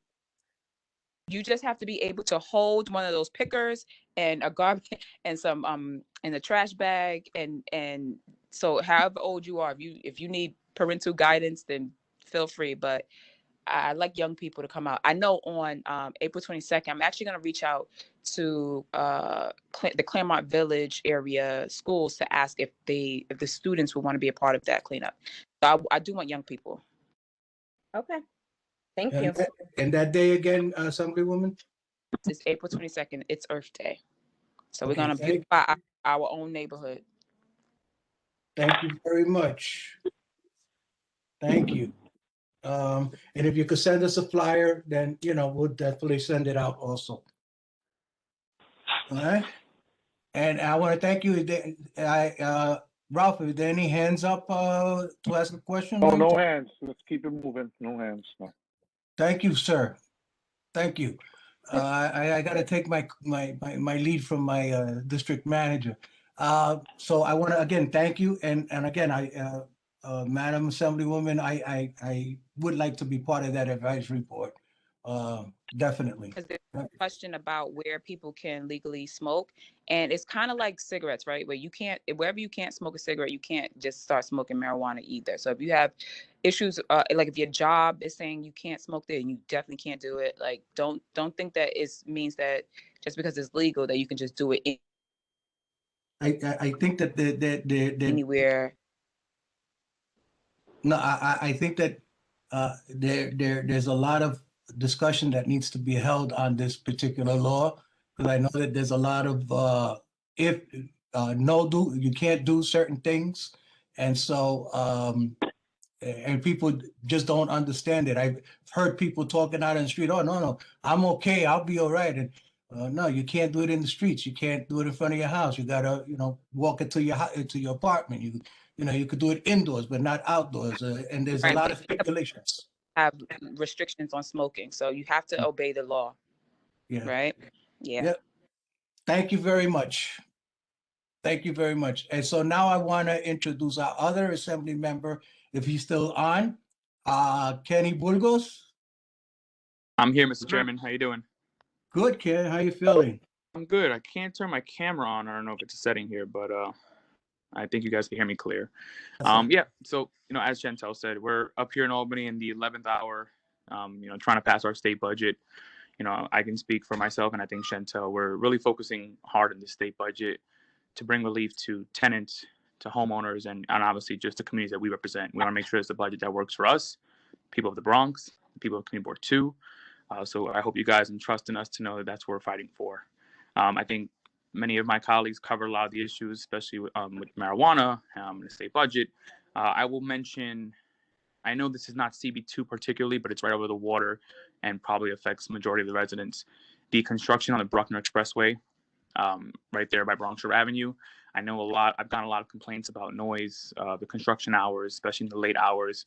You just have to be able to hold one of those pickers and a garbage and some and a trash bag, and so however old you are, if you need parental guidance, then feel free. But I like young people to come out. I know on April 22nd, I'm actually going to reach out to the Claremont Village area schools to ask if the students would want to be a part of that cleanup. So I do want young people. Okay. Thank you. And that day again, Assemblywoman? It's April 22nd. It's Earth Day. So we're Okay, gonna beautify our own neighborhood. Thank you very much. Thank you. And if you could send us a flyer, then, we'll definitely send it out also. All right. And I want to thank you. Ralph, is there any hands up to ask a question? No, no hands. Let's keep it moving. No hands. No. Thank you, sir. Thank you. I got to take my lead from my district manager. So I want to again thank you, and again, Madam Assemblywoman, I would like to be part of that advisory board. Definitely. Because there's a question about where people can legally smoke, and it's kind of like cigarettes, right? Where you can't, wherever you can't smoke a cigarette, you can't just start smoking marijuana either. So if you have issues, like if your job is saying you can't smoke there, you definitely can't do it. Like don't think that it means that just because it's legal that you can just do it. I think that the anywhere. No, I think that there's a lot of discussion that needs to be held on this particular law, because I know that there's a lot of you can't do certain things, and so and people just don't understand it. I've heard people talking out in the street. Oh no, I'm okay, I'll be all right. And no, you can't do it in the streets. You can't do it in front of your house. You gotta walk into your apartment. You could do it indoors, but not outdoors. And there's a lot of stipulations. Have restrictions on smoking, so you have to obey the law. Yeah. Right. Yeah. Yep. Thank you very much. Thank you very much. And so now I want to introduce our other assembly member, if he's still on, Kenny Burgos. I'm here, Mr. Chairman. How you doing? Good, Ken. How you feeling? I'm good. I can't turn my camera on. I don't know if it's a setting here, but I think you guys can hear me clear. Yeah. So, as Chantel said, we're up here in Albany in the 11th hour, trying to pass our state budget. I can speak for myself, and I think Chantel, we're really focusing hard in the state budget to bring relief to tenants, to homeowners, and obviously just the communities that we represent. We want to make sure it's a budget that works for us, people of the Bronx, people of Community Board 2. So I hope you guys entrust in us to know that that's what we're fighting for. I think many of my colleagues cover a lot of the issues, especially with marijuana and the state budget. I will mention, I know this is not CB2 particularly, but it's right over the water and probably affects the majority of the residents. The construction on the Bruckner Expressway, right there by Bronx River Avenue. I know I've gotten a lot of complaints about noise, the construction hours, especially in the late hours,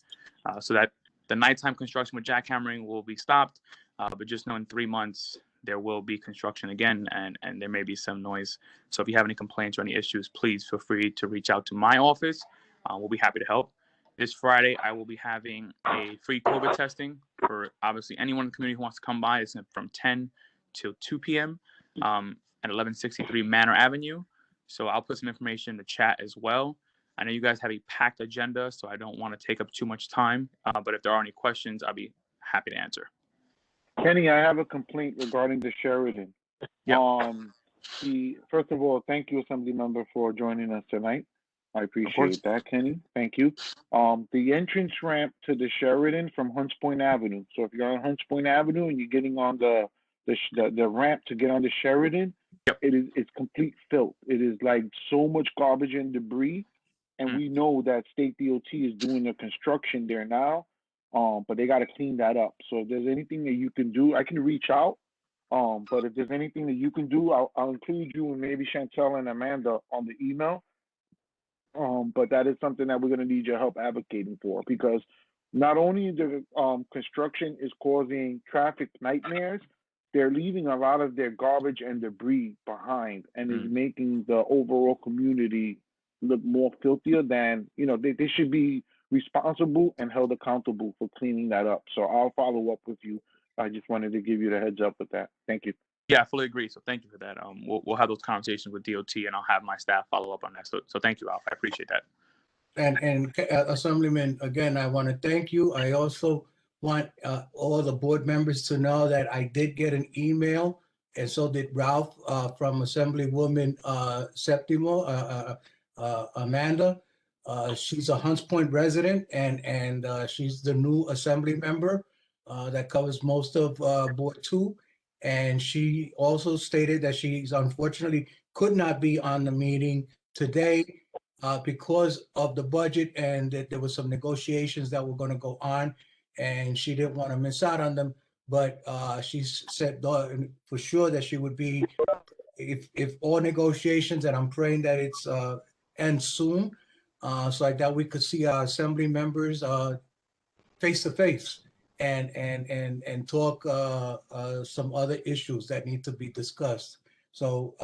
so that the nighttime construction with jackhammering will be stopped, but just know in 3 months, there will be construction again, and there may be some noise. So if you have any complaints or any issues, please feel free to reach out to my office. We'll be happy to help. This Friday, I will be having a free COVID testing for obviously anyone in the community who wants to come by. It's from 10 till 2 p.m. At 1163 Manor Avenue. So I'll put some information in the chat as well. I know you guys have a packed agenda, so I don't want to take up too much time. But if there are any questions, I'll be happy to answer. Kenny, I have a complaint regarding the Sheridan. Yep. First of all, thank you, Assembly Member, for joining us tonight. I appreciate that, Kenny. Thank you. The entrance ramp to the Sheridan from Hunts Point Avenue. So if you're on Hunts Point Avenue and you're getting on the ramp to get on the Sheridan, it's complete filth. It is like so much garbage and debris, and we know that State DOT is doing the construction there now, but they got to clean that up. So if there's anything that you can do, I can reach out. But if there's anything that you can do, I'll include you and maybe Chantel and Amanda on the email. But that is something that we're going to need your help advocating for, because not only the construction is causing traffic nightmares, they're leaving a lot of their garbage and debris behind, and is making the overall community look more filthier than, they should be responsible and held accountable for cleaning that up. So I'll follow up with you. I just wanted to give you the heads up with that. Thank you. Yeah, I fully agree. So thank you for that. We'll have those conversations with DOT, and I'll have my staff follow up on that. So thank you, Alf. I appreciate that. And Assemblyman, again, I want to thank you. I also want all the board members to know that I did get an email, and so did Ralph from Assemblywoman Septimo, Amanda. She's a Hunts Point resident, and she's the new assembly member that covers most of Board 2. And she also stated that she's unfortunately could not be on the meeting today because of the budget and that there was some negotiations that were going to go on, and she didn't want to miss out on them. But she said for sure that she would be, if all negotiations, and I'm praying that it's end soon, so that we could see our assembly members face to face and talk some other issues that need to be discussed. So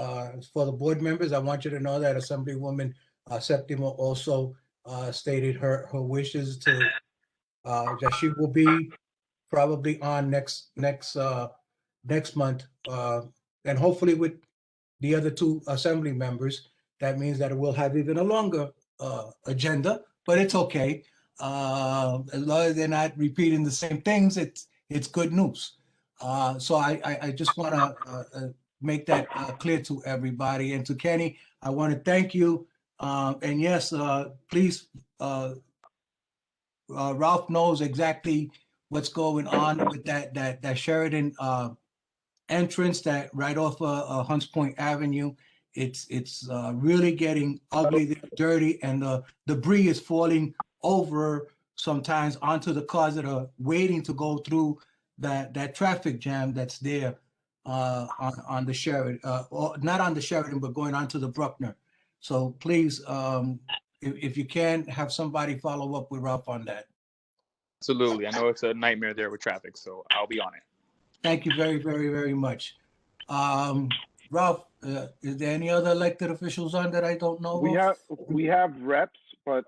for the board members, I want you to know that Assemblywoman Septima also stated her wishes to that she will be probably on next month, and hopefully with the other two assembly members. That means that we'll have even a longer agenda, but it's okay. As long as they're not repeating the same things, it's good news. So I just want to make that clear to everybody. And to Kenny, I want to thank you. And yes, please, Ralph knows exactly what's going on with that Sheridan entrance, that right off Hunts Point Avenue. It's really getting ugly, dirty, and the debris is falling over sometimes onto the cars that are waiting to go through that traffic jam that's there on the Sheridan, or not on the Sheridan, but going onto the Bruckner. So please, if you can, have somebody follow up with Ralph on that. Absolutely. I know it's a nightmare there with traffic, so I'll be on it. Thank you very, very, very much. Ralph, is there any other elected officials on that I don't know of? We have reps, but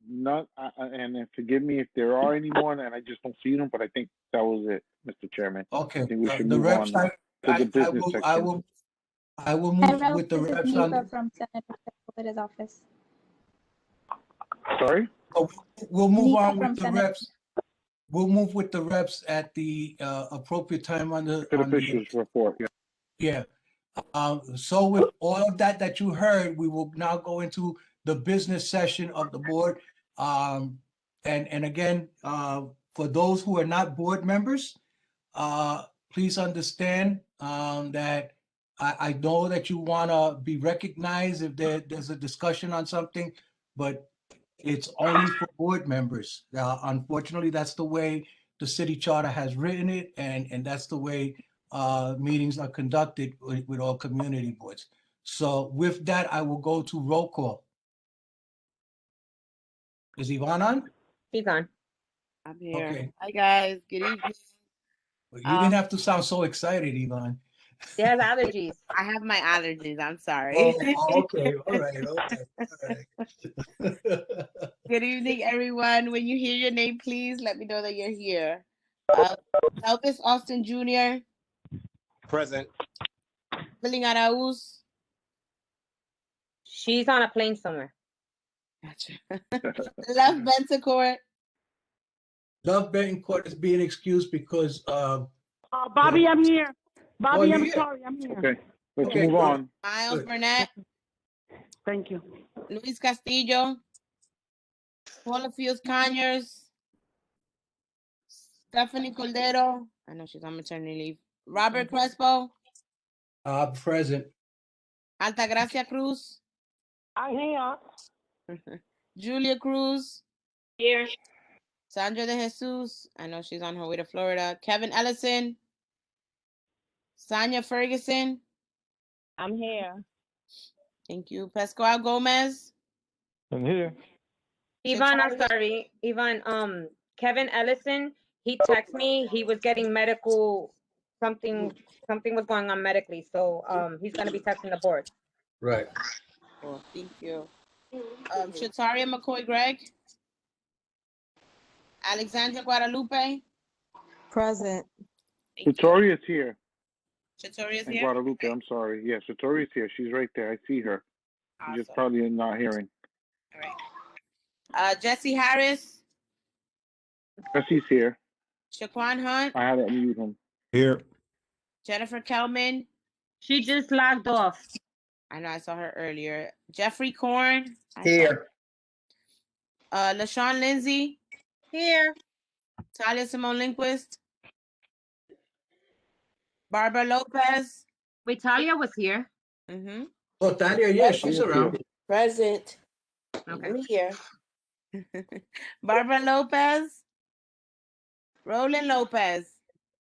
not. And forgive me if there are any more, and I just don't see them. But I think that was it, Mr. Chairman. Okay. I think we should The move reps, on to the business section. I will move with the reps on. From Senator Sepulveda's office. Sorry? We'll move Nika on from with the Senator. reps. We'll move with the reps at the appropriate time on the officials report. Yeah. So with all of that you heard, we will now go into the business session of the board. And again, for those who are not board members, please understand that I know that you want to be recognized if there's a discussion on something, but it's only for board members. Unfortunately, that's the way the city charter has written it, and that's the way meetings are conducted with all community boards. So with that, I will go to roll call. Is Yvonne on? He's on. I'm here. Okay. Hi, guys. Good evening. You didn't have to sound so excited, Yvonne. She has allergies. I have my allergies. I'm sorry. Okay. All right. Good evening, everyone. When you hear your name, please let me know that you're here. Elvis Austin Jr. Present. Evelyn Arauz. She's on a plane somewhere. Gotcha. Love Bentecourt. Love Bentecourt is being excused because Bobby, I'm here. Bobby, I'm yeah. sorry, I'm here. Okay, let's move on. Miles Burnett. Thank you. Luis Castillo. Paula Fields Conyers. Stephanie Cordero. I know she's on maternity leave. Robert Crespo. Present. Altagracia Cruz. I'm here. Julia Cruz. Here. Sandra De Jesus. I know she's on her way to Florida. Kevin Ellison. Sonia Ferguson. I'm here. Thank you. Pascual Gomez. I'm here. Yvonne, I'm sorry. Yvonne, Kevin Ellison, he texted me. He was getting medical, something was going on medically. So he's going to be texting the board. Right. Cool. Thank you. Shataria McCoy Gregg. Alexandra Guadalupe. Present. Victoria's here. Shatoria's And here. Guadalupe, I'm sorry. Yeah, Victoria's here. She's right there. I see her. She's just probably not hearing. All right. Jesse Harris. Jesse's here. Shaquan Hunt. I had to unmute him. Here. Jennifer Kelman. She just logged off. I know I saw her earlier. Jeffrey Korn. Here. LaShawn Lindsay. Here. Talia Simone Lindquist. Barbara Lopez. Wait, Talia was here. Mm-hmm. Oh, Talia, yeah, she's around. Present. Okay. I'm here. Barbara Lopez. Roland Lopez.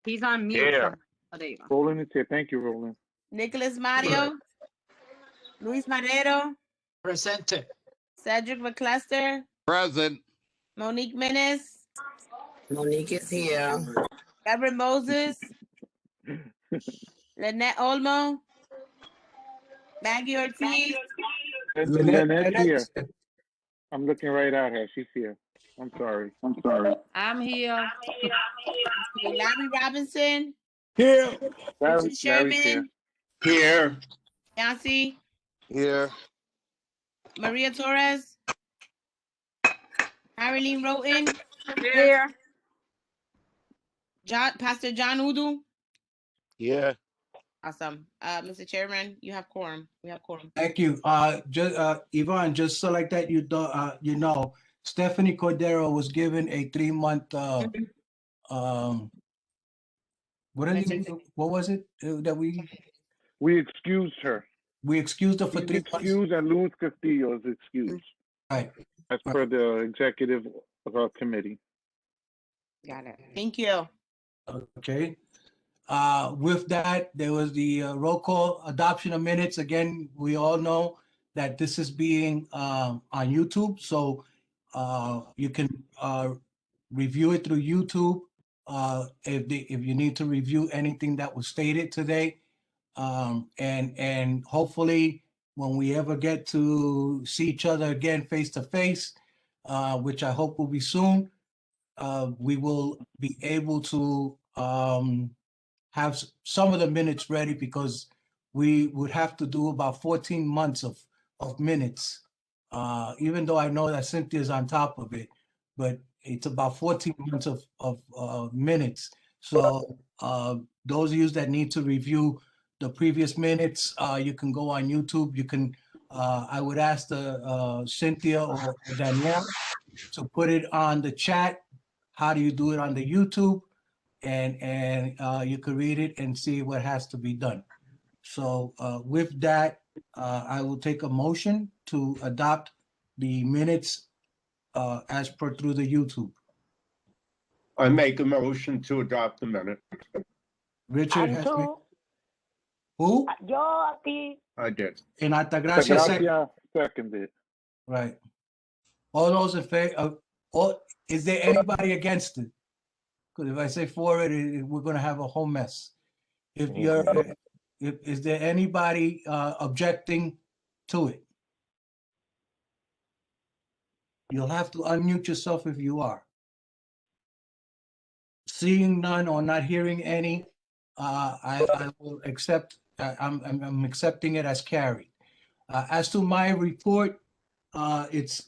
He's on mute. Here. So- oh, there you go. Roland is here. Thank you, Roland. Nicholas Mario. Luis Madero. Presente. Cedric McCluster. Present. Monique Menace. Monique is here. Reverend Moses. Lynette Olmo. Maggie Ortiz. Lynette's here. I'm looking right at her. She's here. I'm sorry. I'm here. Larry Robinson. Here. Larry, Richard Sherman. Here. Yancy. Here. Maria Torres. Caroline Roten. Here. Pastor John Udu. Yeah. Awesome. Mr. Chairman, you have quorum. We have quorum. Thank you. Yvonne, just so like that, you know, Stephanie Cordero was given a 3-month, what was it that we excused her. We excused her for 3 months. Excused and Luis Castillo is excused. Right. As per the executive committee. Got it. Thank you. Okay. With that, there was the roll call adoption of minutes. Again, we all know that this is being on YouTube, so you can review it through YouTube if you need to review anything that was stated today. And hopefully when we ever get to see each other again face to face, which I hope will be soon, we will be able to have some of the minutes ready, because we would have to do about 14 months of minutes. Even though I know that Cynthia's on top of it, but it's about 14 months of minutes. So those of you that need to review the previous minutes, you can go on YouTube. You can, I would ask Cynthia or Danielle to put it on the chat. How do you do it on the YouTube? And you could read it and see what has to be done. So with that, I will take a motion to adopt the minutes as per through the YouTube. I make a motion to adopt the minute. Richard has made. Who? Yo aquí. I did. And Altagracia seconded. Right. All those in favor? Is there anybody against it? Because if I say for it, we're going to have a whole mess. If you're, is there anybody objecting to it? You'll have to unmute yourself if you are. Seeing none or not hearing any, I will accept. I'm accepting it as carried. As to my report, it's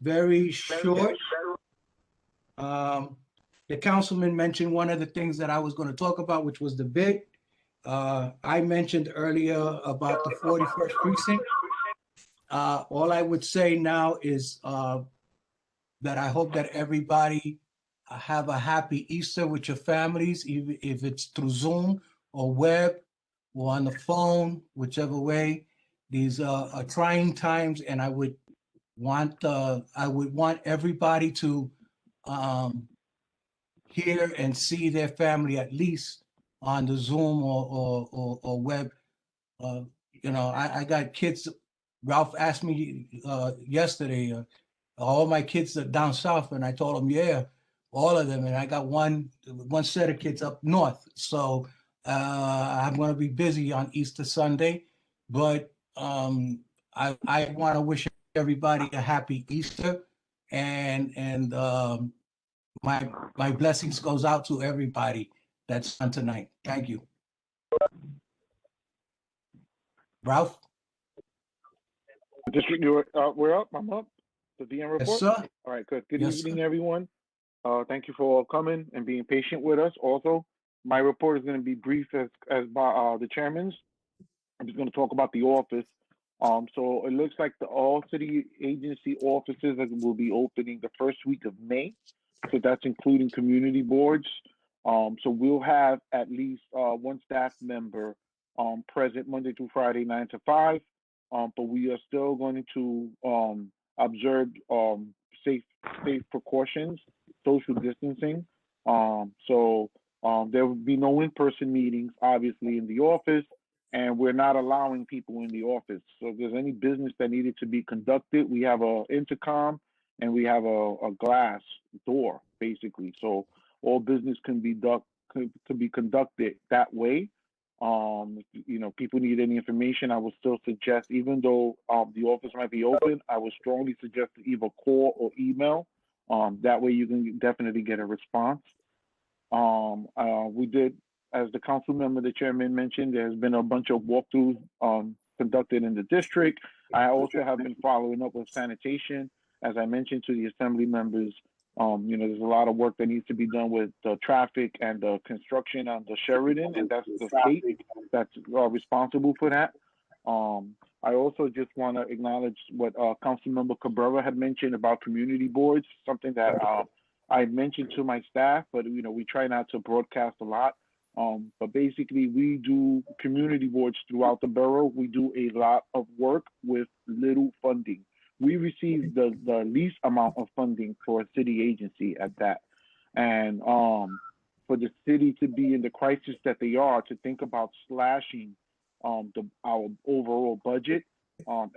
very short. The councilman mentioned one of the things that I was going to talk about, which was the bid. I mentioned earlier about the 41st precinct. All I would say now is that I hope that everybody have a happy Easter with your families, even if it's through Zoom or web or on the phone, whichever way. These are trying times, and I would want everybody to hear and see their family at least on the Zoom or web. You know, I got kids. Ralph asked me yesterday, all my kids are down south, and I told him, yeah, all of them. And I got one set of kids up north. So I'm going to be busy on Easter Sunday, but I want to wish everybody a happy Easter, and my blessings goes out to everybody that's on tonight. Thank you. Ralph? We're up. I'm up. The DM report. Yes, sir. All right, good. Good Yes, evening, sir. everyone. Thank you for all coming and being patient with us. Also, my report is going to be brief as by the chairman's. I'm just going to talk about the office. So it looks like all city agency offices will be opening the first week of May. So that's including community boards. So we'll have at least one staff member present Monday through Friday, 9 to 5. But we are still going to observe safe precautions, social distancing. So there will be no in-person meetings, obviously, in the office, and we're not allowing people in the office. So if there's any business that needed to be conducted, we have a intercom and we have a glass door, basically. So all business can be conducted that way. You know, people need any information, I would still suggest, even though the office might be open, I would strongly suggest to either call or email. That way you can definitely get a response. We did, as the council member, the chairman mentioned, there's been a bunch of walkthroughs conducted in the district. I also have been following up with sanitation. As I mentioned to the assembly members, you know, there's a lot of work that needs to be done with the traffic and the construction on the Sheridan, and that's the state that's responsible for that. I also just want to acknowledge what Councilmember Cabrera had mentioned about community boards, something that I mentioned to my staff, but you know, we try not to broadcast a lot. But basically, we do community boards throughout the borough. We do a lot of work with little funding. We receive the least amount of funding for a city agency at that. And for the city to be in the crisis that they are, to think about slashing our overall budget,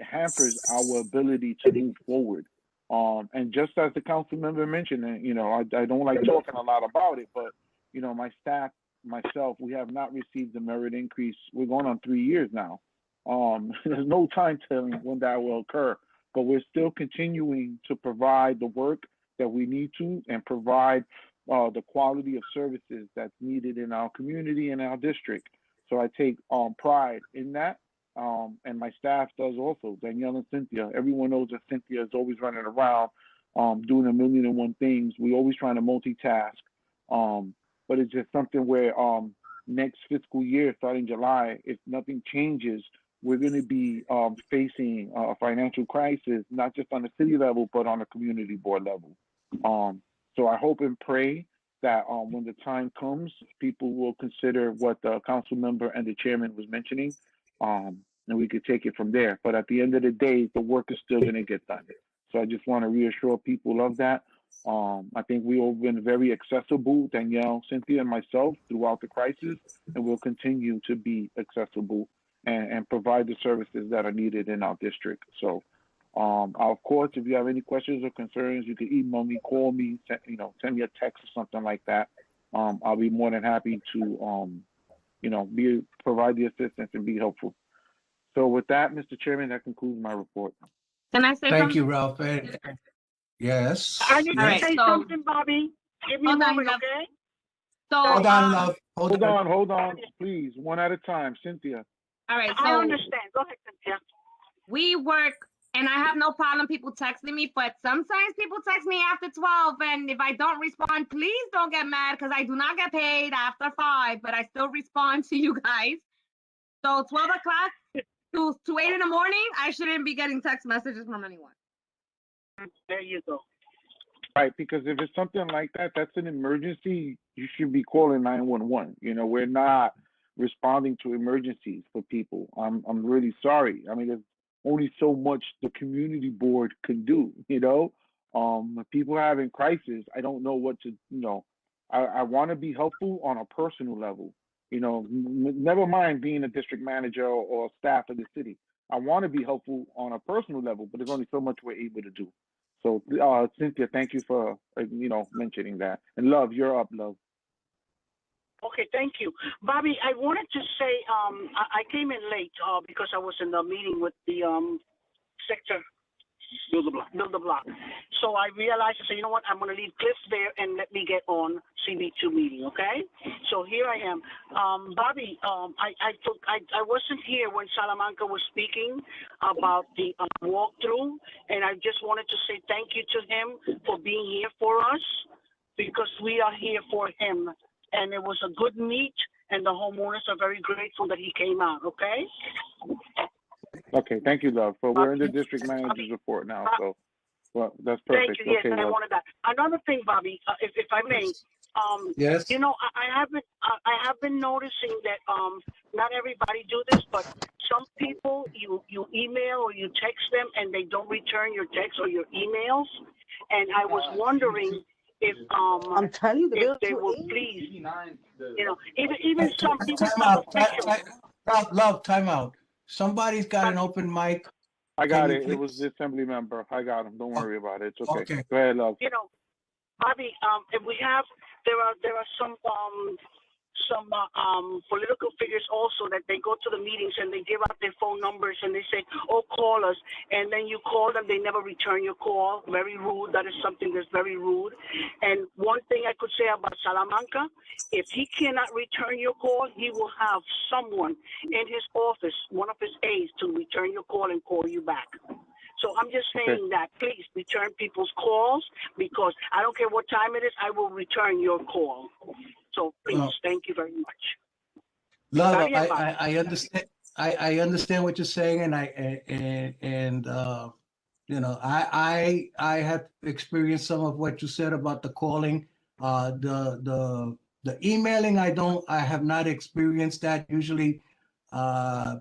hampers our ability to move forward. And just as the council member mentioned, and you know, I don't like talking a lot about it, but you know, my staff, myself, we have not received the merit increase. We're going on 3 years now. There's no time telling when that will occur, but we're still continuing to provide the work that we need to and provide the quality of services that's needed in our community and our district. So I take pride in that. And my staff does also, Danielle and Cynthia. Everyone knows that Cynthia is always running around doing 1,000,001 things. We always trying to multitask. But it's just something where next fiscal year, starting July, if nothing changes, we're going to be facing a financial crisis, not just on the city level, but on the community board level. So I hope and pray that when the time comes, people will consider what the council member and the chairman was mentioning, and we could take it from there. But at the end of the day, the work is still going to get done. So I just want to reassure people of that. I think we have been very accessible, Danielle, Cynthia, and myself, throughout the crisis, and we'll continue to be accessible and provide the services that are needed in our district. So, of course, if you have any questions or concerns, you can email me, call me, send me a text or something like that. I'll be more than happy to, provide the assistance and be helpful. So with that, Mr. Chairman, that concludes my report. Can I say Thank something? you, Ralph. Yes. I need to yes. say something, Bobby. Give me a Hold on, moment, love. okay? So, Hold on, love. Hold on, please, one at a time. Cynthia. All right, I so understand. Go ahead, Cynthia. we work, and I have no problem people texting me, but sometimes people text me after 12, and if I don't respond, please don't get mad, because I do not get paid after 5, but I still respond to you guys. So 12 o'clock to 8 in the morning, I shouldn't be getting text messages from anyone. There you go. Right, because if it's something like that, that's an emergency, you should be calling 911. You know, we're not responding to emergencies for people. I'm really sorry. I mean, there's only so much the community board can do, you know? If people are having crisis, I don't know what to, I want to be helpful on a personal level. You know, never mind being a district manager or staff of the city. I want to be helpful on a personal level, but there's only so much we're able to do. So, Cynthia, thank you for, mentioning that. And Love, you're up, Love. Okay, thank you. Bobby, I wanted to say, I came in late because I was in the meeting with the sector, Build the Block. So I realized, I said, you know what, I'm going to leave Cliff there and let me get on CB2 meeting, okay? So here I am. Bobby, I wasn't here when Salamanca was speaking about the walkthrough, and I just wanted to say thank you to him for being here for us, because we are here for him. And it was a good meet, and the homeowners are very grateful that he came out, okay? Okay, thank you, Love. So we're in the district manager's report now, so well, that's perfect. Thank you. Yes, okay, I Love. wanted that. Another thing, Bobby, if I may, Yes. You know, I have been noticing that not everybody do this, but some people you email or you text them and they don't return your text or your emails, and I was wondering if I'm telling you, the if bill they to would please, you know, even some Time out. officials. Love, time out. Somebody's got an open mic. I Can got you it. It was please- the assembly member. I got him. Don't worry about it. It's okay. Okay. Go ahead, love. You know, Bobby, if we have, there are some political figures also that they go to the meetings and they give out their phone numbers and they say, oh, call us. And then you call them, they never return your call. Very rude. That is something that's very rude. And one thing I could say about Salamanca, if he cannot return your call, he will have someone in his office, one of his aides, to return your call and call you back. So I'm just saying that please return people's calls, because I don't care what time it is, I will return your call. So please, thank you very much. Love, Está bien, Bobby. I understand. I understand what you're saying, and you know, I have experienced some of what you said about the calling. The emailing, I have not experienced that. Usually,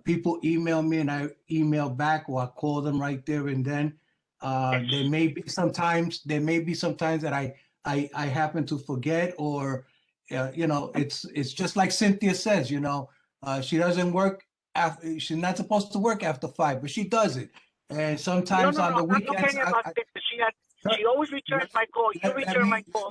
people email me and I email back, or I call them right there and then. There may be sometimes that I happen to forget, or you know, it's just like Cynthia says, you know, she doesn't work after, she's not supposed to work after 5, but she does it. And sometimes on the I'm not weekends, complaining about this. She always returns my call. You return my call.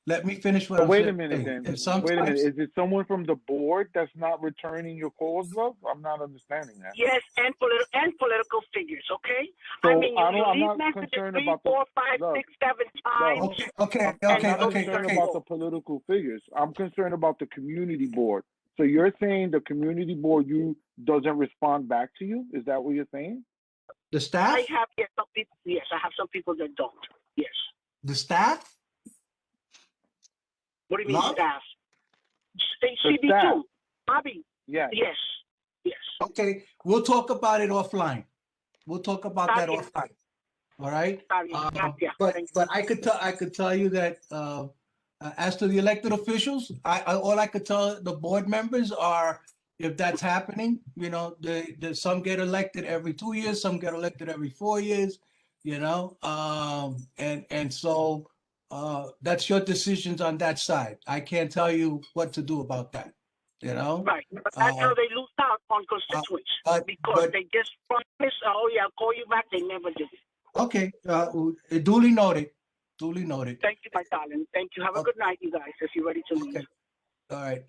let me finish what But I'm wait saying. a minute then. And Wait a minute. sometimes, Is it someone from the board that's not returning your calls, love? I'm not understanding that. Yes, and political figures. Okay. So I mean, you I'm leave not messages concerned 3, about 4, 5, love. 6, 7 times. I'm not concerned about the political figures. I'm concerned about the community board. So you're saying the community board doesn't respond back to you? Is that what you're saying? The staff? I have some people. Yes, I have some people that don't. Yes. The staff? What do you mean Love? staff? The CB2. staff. Bobby. Yes. Yes. Yes. Okay, we'll talk about it offline. We'll talk about that offline. All right. But I could tell you that as to the elected officials, all I could tell the board members are, if that's happening, you know, some get elected every 2 years, some get elected every 4 years, you know, and so that's your decisions on that side. I can't tell you what to do about that, you know. Right. But that's how they lose out on constituents, because they just promise, oh yeah, I'll call you back. They never do. Okay, duly noted. Duly noted. Thank you, my darling. Thank you. Have a good night, you guys, if you're ready to leave. All right.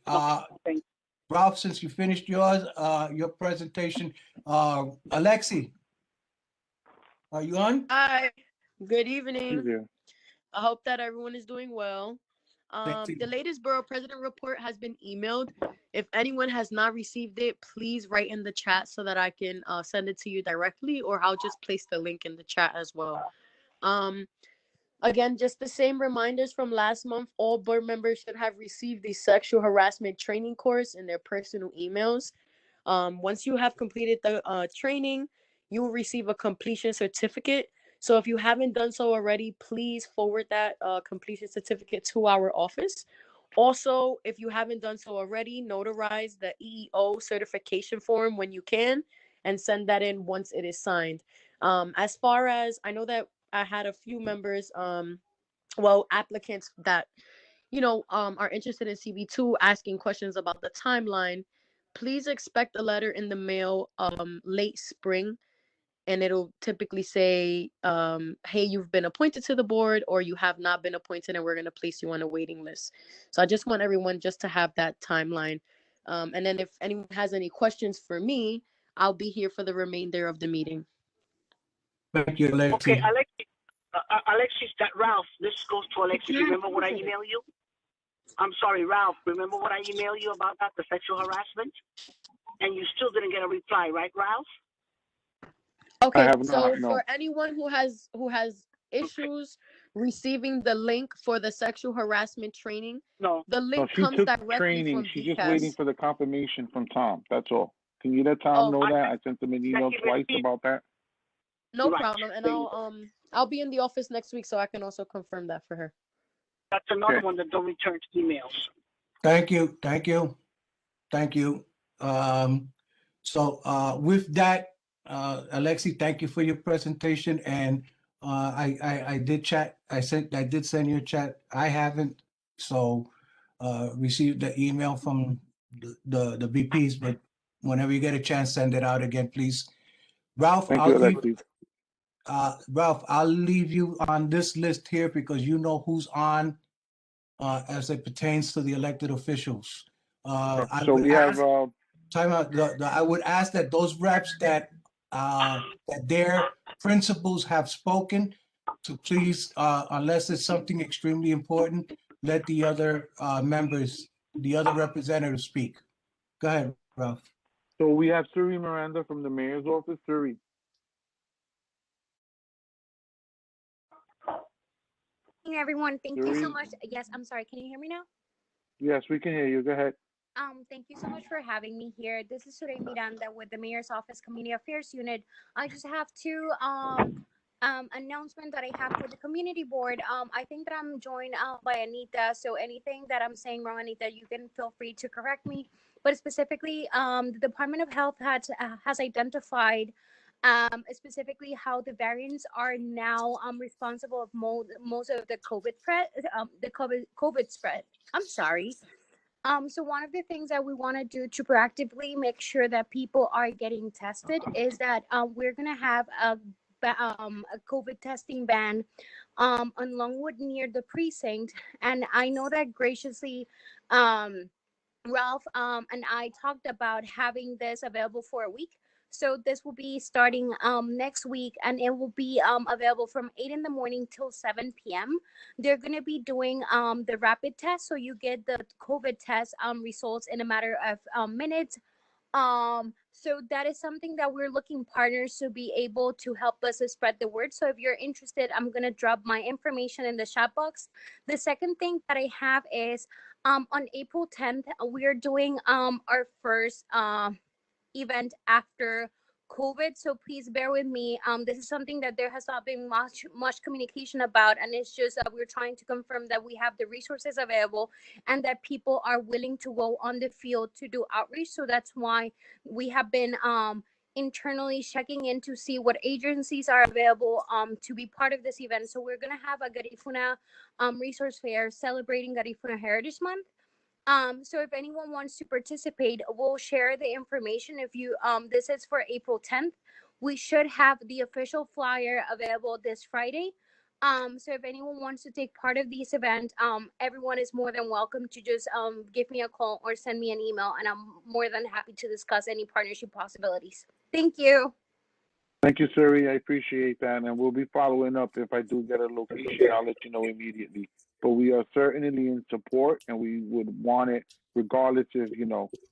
Thank you. Ralph, since you finished yours, your presentation, Alexi, are you on? Hi, good evening. Yeah. I hope that everyone is doing well. Thank you. The latest Borough President report has been emailed. If anyone has not received it, please write in the chat so that I can send it to you directly, or I'll just place the link in the chat as well. Again, just the same reminders from last month. All board members should have received the sexual harassment training course in their personal emails. Once you have completed the training, you will receive a completion certificate. So if you haven't done so already, please forward that completion certificate to our office. Also, if you haven't done so already, notarize the EEO certification form when you can and send that in once it is signed. As far as I know that I had a few members, applicants that, you know, are interested in CB2 asking questions about the timeline. Please expect a letter in the mail late spring, and it'll typically say, hey, you've been appointed to the board, or you have not been appointed, and we're going to place you on a waiting list. So I just want everyone just to have that timeline. And then if anyone has any questions for me, I'll be here for the remainder of the meeting. Thank you, Alexi. Okay, Alexis, that Ralph, this goes to Alexis. Remember what I emailed you? I'm sorry, Ralph. Remember what I emailed you about that, the sexual harassment? And you still didn't get a reply, right, Ralph? Okay, so for anyone who has issues receiving the link for the sexual harassment training, the link she comes took directly training. from She's just waiting for the confirmation from Tom. That's all. Can you let Tom know that? I sent him an email twice about that. No problem, and I'll be in the office next week, so I can also confirm that for her. That's another Okay. one that don't return emails. Thank you, thank you, thank you. With that, Alexi, thank you for your presentation, and I did chat, I did send you a chat. I haven't, received the email from the VPs, but whenever you get a chance, send it out again, please. Ralph, Thank you, Alexi. Ralph, I'll leave you on this list here because you know who's on as it pertains to the elected officials. I So would we have, ask- time out. I would ask that those reps that their principals have spoken to please, unless it's something extremely important, let the other members, the other representatives speak. Go ahead, Ralph. so we have Suri Miranda from the mayor's office. Suri. Everyone, thank you so Suri? much. Yes, I'm sorry. Can you hear me now? Yes, we can hear you. Go ahead. Thank you so much for having me here. This is Surey Miranda with the Mayor's Office Community Affairs Unit. I just have two announcement that I have for the community board. I think that I'm joined by Anita, so anything that I'm saying wrong, Anita, you can feel free to correct me. But specifically, the Department of Health has identified specifically how the variants are now responsible of most of the COVID spread. I'm sorry. So one of the things that we want to do to proactively make sure that people are getting tested is that we're gonna have a COVID testing ban on Longwood near the precinct, and I know that graciously, Ralph and I talked about having this available for a week. So this will be starting next week, and it will be available from 8 in the morning till 7 p.m. They're going to be doing the rapid test, so you get the COVID test results in a matter of minutes. So that is something that we're looking partners to be able to help us to spread the word. So if you're interested, I'm going to drop my information in the chat box. The second thing that I have is on April 10th, we are doing our first event after COVID. So please bear with me. This is something that there has not been much communication about, and it's just we're trying to confirm that we have the resources available and that people are willing to go on the field to do outreach. So that's why we have been internally checking in to see what agencies are available to be part of this event. So we're gonna have a Garifuna resource fair celebrating Garifuna Heritage Month. So if anyone wants to participate, we'll share the information. If you this is for April 10th. We should have the official flyer available this Friday. So if anyone wants to take part of this event, everyone is more than welcome to just give me a call or send me an email, and I'm more than happy to discuss any partnership possibilities. Thank you. Thank you, Suri. I appreciate that, and we'll be following up. If I do get a location, I'll let you know immediately. But we are certainly in support, and we would want it regardless if,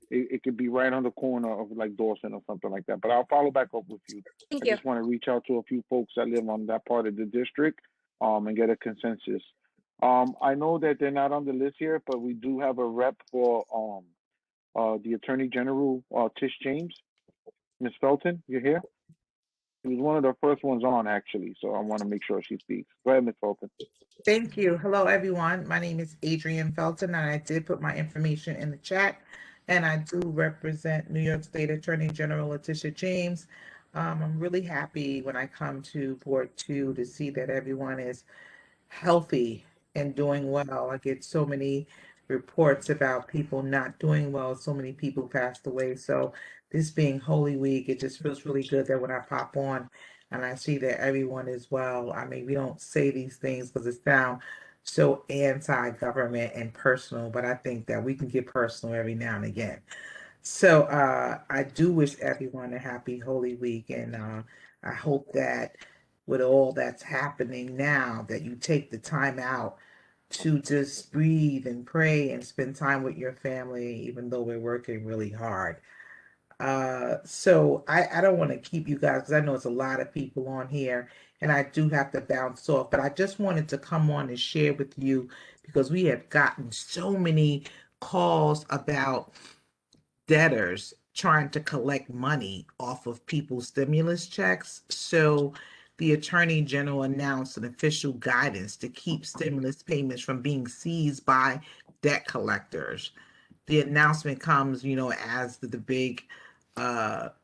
it could be right on the corner of like Dawson or something like that. But I'll follow back up with you. Thank I you. just want to reach out to a few folks that live on that part of the district and get a consensus. I know that they're not on the list here, but we do have a rep for the Attorney General, Tish James. Ms. Felton, you're here? She was one of the first ones on, actually, so I want to make sure she speaks. Go ahead, Ms. Fulton. Thank you. Hello, everyone. My name is Adrienne Felton, and I did put my information in the chat, and I do represent New York State Attorney General Letitia James. I'm really happy when I come to Board 2 to see that everyone is healthy and doing well. I get so many reports about people not doing well. So many people passed away. So this being Holy Week, it just feels really good that when I pop on and I see that everyone is well. I mean, we don't say these things because it sounds so anti-government and personal, but I think that we can get personal every now and again. So I do wish everyone a happy Holy Week, and I hope that with all that's happening now, that you take the time out to just breathe and pray and spend time with your family, even though we're working really hard. So I don't want to keep you guys because I know it's a lot of people on here and I do have to bounce off, but I just wanted to come on and share with you because we have gotten so many calls about debtors trying to collect money off of people's stimulus checks. So the Attorney General announced an official guidance to keep stimulus payments from being seized by debt collectors. The announcement comes, as the big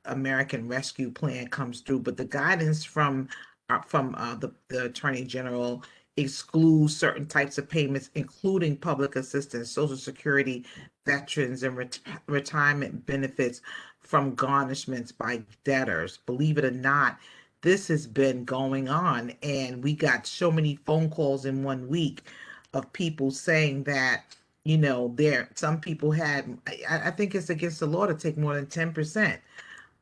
American Rescue Plan comes through, but the guidance from the Attorney General excludes certain types of payments, including public assistance, Social Security, veterans, and retirement benefits from garnishments by debtors. Believe it or not, this has been going on, and we got so many phone calls in 1 week of people saying that, some people had, I think it's against the law to take more than 10%,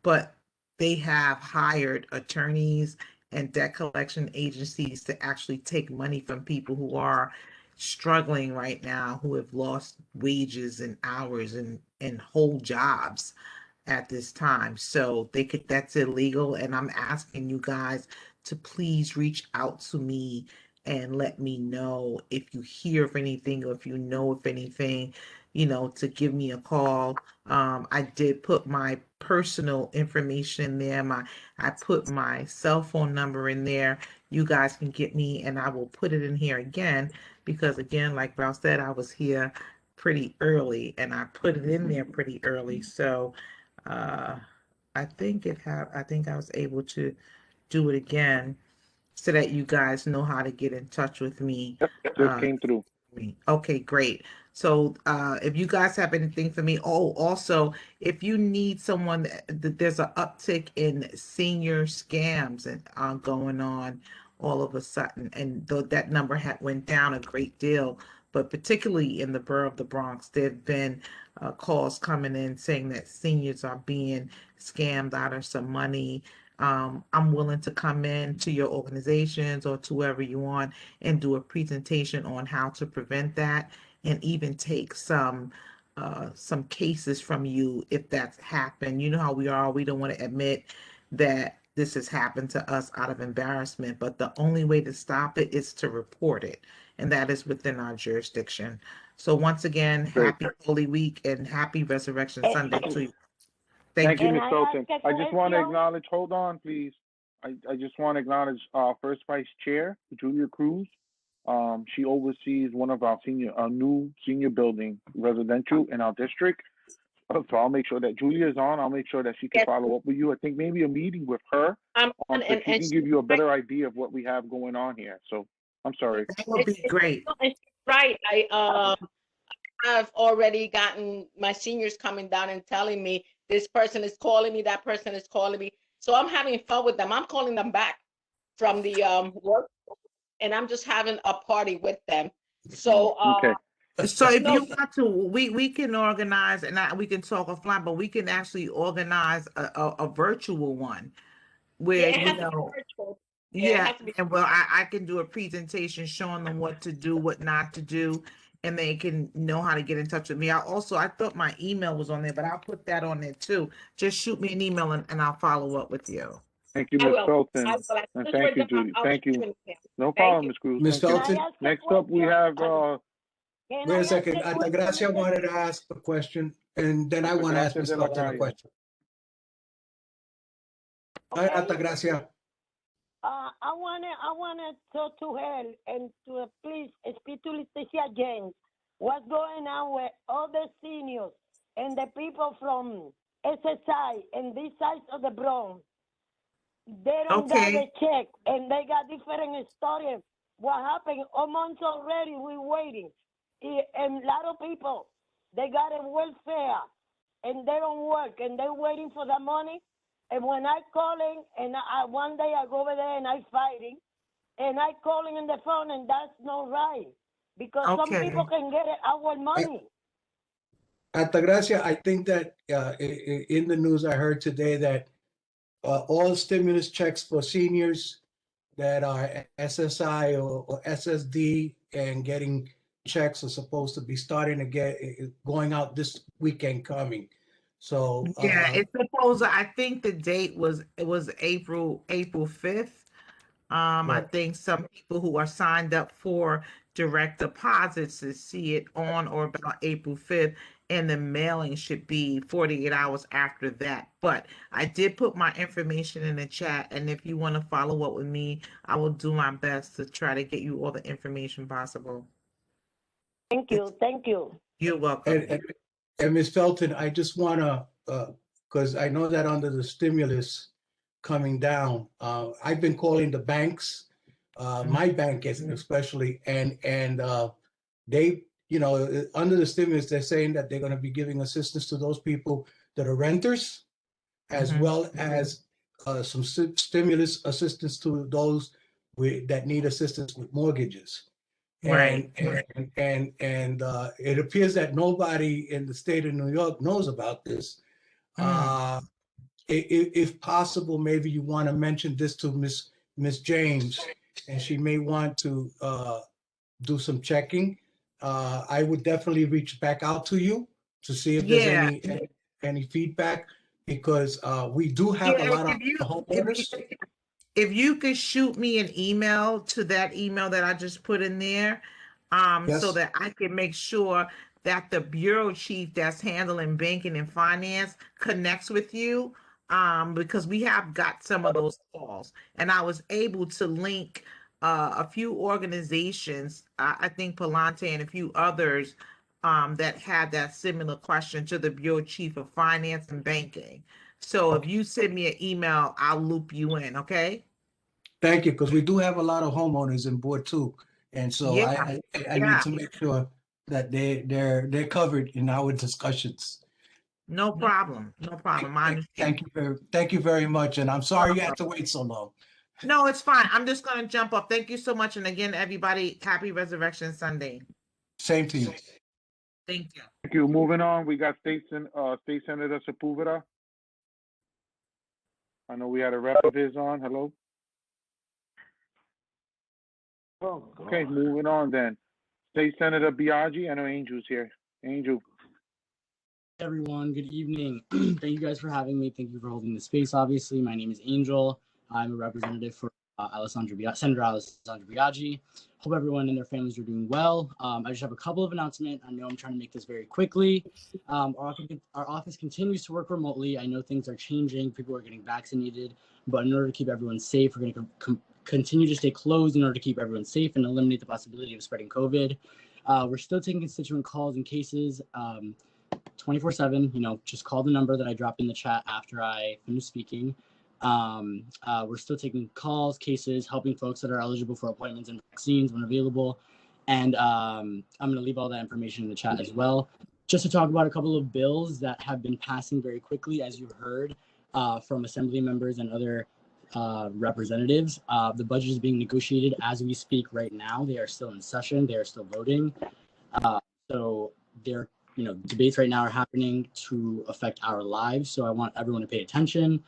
but they have hired attorneys and debt collection agencies to actually take money from people who are struggling right now, who have lost wages and hours and whole jobs at this time. So that's illegal. And I'm asking you guys to please reach out to me and let me know if you hear of anything or if you know of anything, to give me a call. I did put my personal information in there. I put my cell phone number in there. You guys can get me, and I will put it in here again, because again, like Ralph said, I was here pretty early and I put it in there pretty early. So I think I was able to do it again so that you guys know how to get in touch with me. Just came through. Okay, great. So if you guys have anything for me, also, if you need someone, there's an uptick in senior scams and going on all of a sudden, and though that number went down a great deal, but particularly in the borough of the Bronx, there have been calls coming in saying that seniors are being scammed out of some money. I'm willing to come in to your organizations or to whoever you want and do a presentation on how to prevent that, and even take some cases from you if that's happened. You know how we are. We don't want to admit that this has happened to us out of embarrassment, but the only way to stop it is to report it, and that is within our jurisdiction. So once again, happy Holy Week and happy Resurrection Sunday to you. Thank you, Ms. I Felton. ask a I just want to question? acknowledge, hold on, please. I just want to acknowledge First Vice Chair, Julia Cruz. She oversees one of our new senior building residential in our district. So I'll make sure that Julia is on. I'll make sure that she can follow up with you. I think maybe a meeting with her, so she can give you a better idea of what we have going on here. So I'm sorry. That would be great. Right. I have already gotten my seniors coming down and telling me this person is calling me, that person is calling me. So I'm having fun with them. I'm calling them back from the work, and I'm just having a party with them. So okay. So if you want to, we can organize, and we can talk offline, but we can actually organize a virtual one where, it has to be virtual. yeah, and well, I can do a presentation showing them what to do, what not to do, and they can know how to get in touch with me. I thought my email was on there, but I'll put that on there too. Just shoot me an email and I'll follow up with you. Thank you, Ms. Felton. And thank you, Judy. Thank you. No problem, Ms. Cruz. Ms. Thank you. Felton? Next up, we have, wait a second. Altagracia wanted to ask a question, and then I want to ask Ms. Felton a question. Hi, Altagracia. I wanna talk to her and to please speak to Leticia James. What's going on with all the seniors and the people from SSI and this side of the Bronx? They don't Okay. got a check and they got different stories. What happened? A month already, we're waiting. And a lot of people, they got a welfare and they don't work and they're waiting for the money. And when I calling, and one day I go over there and I fighting, and I calling on the phone, and that's not right, because some Okay. people can get our money. Altagracia, I think that in the news I heard today that all stimulus checks for seniors that are SSI or SSD and getting checks are supposed to be starting to going out this weekend coming. So Yeah, it's supposed. I think the date was April 5th. I Right. think some people who are signed up for direct deposits to see it on or about April 5th, and the mailing should be 48 hours after that. But I did put my information in the chat, and if you want to follow up with me, I will do my best to try to get you all the information possible. Thank you. Thank you. You're welcome. And Ms. Felton, I just want to, because I know that under the stimulus coming down, I've been calling the banks, my bank especially, and they, under the stimulus, they're saying that they're going to be giving assistance to those people that are renters, as well as some stimulus assistance to those that need assistance with mortgages. Right. And it appears that nobody in the state of New York knows about this. If possible, maybe you want to mention this to Miss James, and she may want to do some checking. I would definitely reach back out to you to see if there's any feedback, because we do have a lot of homeowners. If you could shoot me an email to that email that I just put in there, so that I can make sure that the bureau chief that's handling banking and finance connects with you, because we have got some of those calls, and I was able to link a few organizations, I think Palante and a few others, that had that similar question to the bureau chief of finance and banking. So if you send me an email, I'll loop you in, okay? Thank you, because we do have a lot of homeowners in board too, and so I need to make sure that they're covered in our discussions. No problem. No problem. I understand. Thank you very much, and I'm sorry you had to wait so long. No, it's fine. I'm just gonna jump up. Thank you so much, and again, everybody, happy Resurrection Sunday. Same to you. Thank you. Thank you. Moving on, we got State Senator Sepulveda. I know we had a rep of his on. Hello. Okay, moving on then. State Senator Biaggi. I know Angel's here. Angel. Everyone, good evening. Thank you guys for having me. Thank you for holding the space. Obviously, my name is Angel. I'm a representative for Senator Alessandra Biaggi. Hope everyone and their families are doing well. I just have a couple of announcements. I know I'm trying to make this very quickly. Our office continues to work remotely. I know things are changing. People are getting vaccinated, but in order to keep everyone safe, we're going to continue to stay closed in order to keep everyone safe and eliminate the possibility of spreading COVID. We're still taking constituent calls and cases 24/7. Just call the number that I dropped in the chat after I finish speaking. We're still taking calls, cases, helping folks that are eligible for appointments and vaccines when available. And I'm going to leave all that information in the chat as well. Just to talk about a couple of bills that have been passing very quickly, as you heard from assembly members and other representatives. The budget is being negotiated as we speak right now. They are still in session. They are still voting. So their debates right now are happening to affect our lives. So I want everyone to pay attention.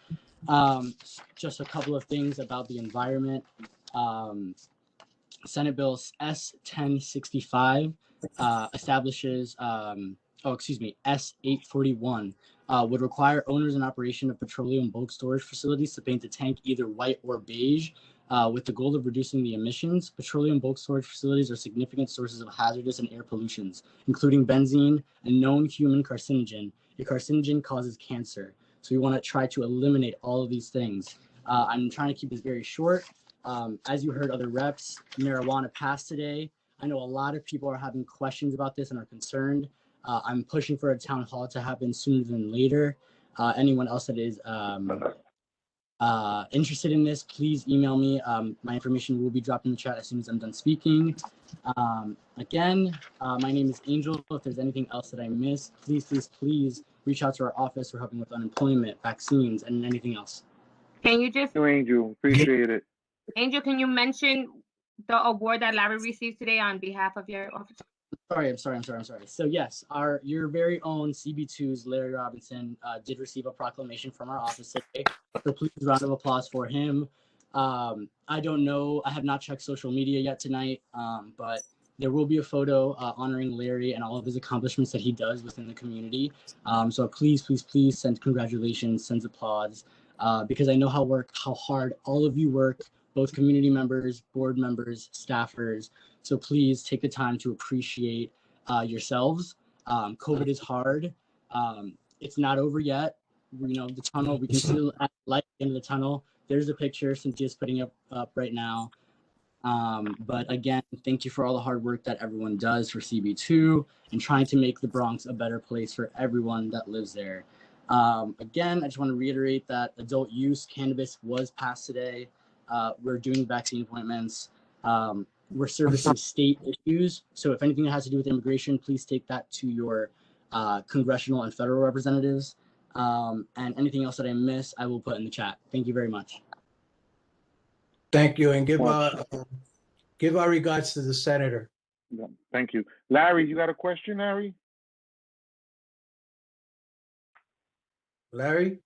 Just a couple of things about the environment. Senate Bill S1065 establishes, S841 would require owners and operation of petroleum bulk storage facilities to paint the tank either white or beige with the goal of reducing the emissions. Petroleum bulk storage facilities are significant sources of hazardous and air pollutions, including benzene, a known human carcinogen. A carcinogen causes cancer. So we want to try to eliminate all of these things. I'm trying to keep this very short. As you heard other reps, marijuana passed today. I know a lot of people are having questions about this and are concerned. I'm pushing for a town hall to happen sooner than later. Anyone else that is interested in this, please email me. My information will be dropped in the chat as soon as I'm done speaking. Again, my name is Angel. If there's anything else that I missed, please reach out to our office. We're helping with unemployment, vaccines, and anything else. Can you just, Angel, appreciate it. Angel, can you mention the award that Larry received today on behalf of your office? I'm sorry. So yes, your very own CB2's Larry Robinson did receive a proclamation from our office today. So please, round of applause for him. I don't know, I have not checked social media yet tonight, but there will be a photo honoring Larry and all of his accomplishments that he does within the community. So please send congratulations, send applause, because I know how hard all of you work both community members, board members, staffers. So please take the time to appreciate yourselves. COVID is hard. It's not over yet. You know, the tunnel, we can see the light at the end of the tunnel. There's a picture Cynthia's putting up right now. But again, thank you for all the hard work that everyone does for CB2 and trying to make the Bronx a better place for everyone that lives there. Again, I just want to reiterate that adult use cannabis was passed today. We're doing vaccine appointments. We're servicing state issues. So if anything that has to do with immigration, please take that to your congressional and federal representatives. And anything else that I miss, I will put in the chat. Thank you very much. Thank you, and give our regards to the senator. Yeah, thank you. Larry, you got a question, Larry? Larry?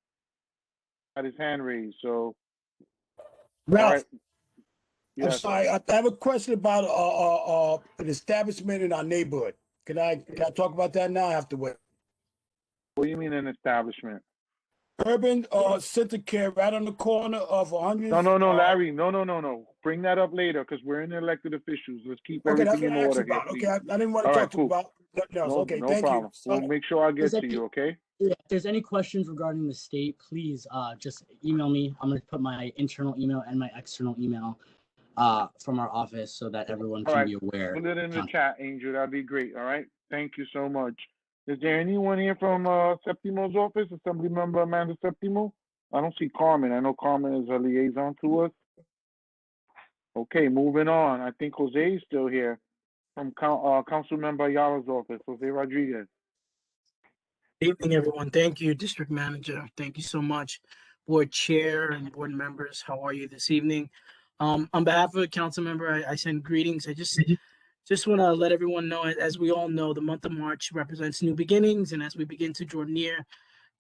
Got his hand raised, so. Ralph, All right. I'm Yes. sorry. I have a question about an establishment in our neighborhood. Can I talk about that now? I have to wait. What do you mean an establishment? Urban Center Care, right on the corner of 100. No, Larry. No. Bring that up later because we're in elected officials. Let's keep Okay, that's everything what in I asked order here. about. Okay, please. I didn't want to All talk right, to you cool. about nothing else. No, Okay, no thank problem. you. We'll make sure I get to you, okay? Yeah, if there's any questions regarding the state, please just email me. I'm going to put my internal email and my external email from our office so that everyone All can right. be aware. Put it in the chat, Angel. That'd be great. All right. Thank you so much. Is there anyone here from Septimo's office? Assembly Member Amanda Septimo? I don't see Carmen. I know Carmen is a liaison to us. Okay, moving on. I think Jose is still here from Council Member Ayala's office. Jose Rodriguez. Evening, everyone. Thank you, District Manager. Thank you so much, Board Chair and Board members. How are you this evening? On behalf of the Council Member, I send greetings. I just want to let everyone know, as we all know, the month of March represents new beginnings, and as we begin to draw near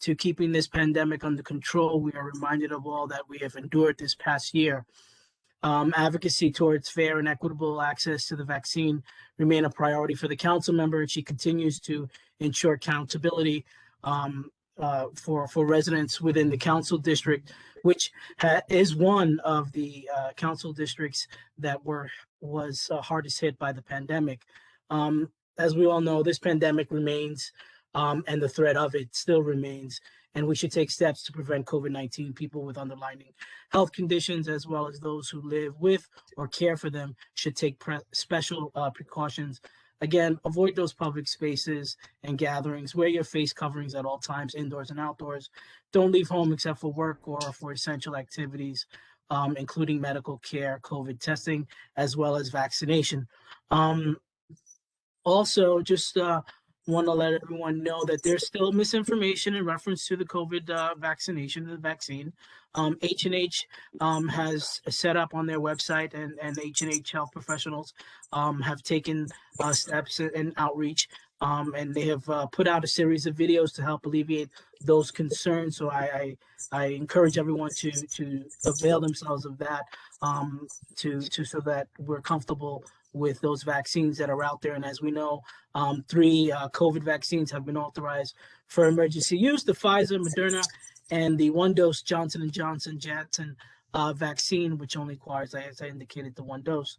to keeping this pandemic under control, we are reminded of all that we have endured this past year. Advocacy towards fair and equitable access to the vaccine remain a priority for the council member, and she continues to ensure accountability for residents within the council district, which is one of the council districts that was hardest hit by the pandemic. As we all know, this pandemic remains, and the threat of it still remains. And we should take steps to prevent COVID-19. People with underlying health conditions, as well as those who live with or care for them, should take special precautions. Again, avoid those public spaces and gatherings. Wear your face coverings at all times, indoors and outdoors. Don't leave home except for work or for essential activities, including medical care, COVID testing, as well as vaccination. Also, just want to let everyone know that there's still misinformation in reference to the COVID vaccination, the vaccine. H&H has set up on their website, and H&H health professionals have taken steps in outreach, and they have put out a series of videos to help alleviate those concerns. So I encourage everyone to avail themselves of that, so that we're comfortable with those vaccines that are out there. And as we know, 3 COVID vaccines have been authorized for emergency use: the Pfizer, Moderna, and the 1-dose Johnson & Johnson Janssen vaccine, which only requires, as I indicated, the 1 dose.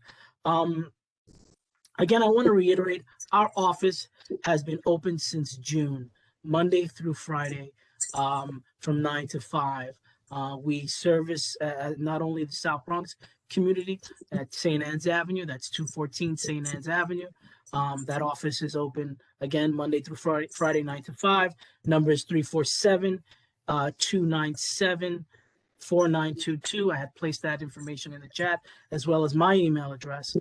Again, I want to reiterate, our office has been open since June, Monday through Friday, from 9 to 5. We service not only the South Bronx community at St. Anne's Avenue, that's 214 St. Anne's Avenue. That office is open again Monday through Friday 9 to 5. Number is 347-297-4922. I had placed that information in the chat, as well as my email address.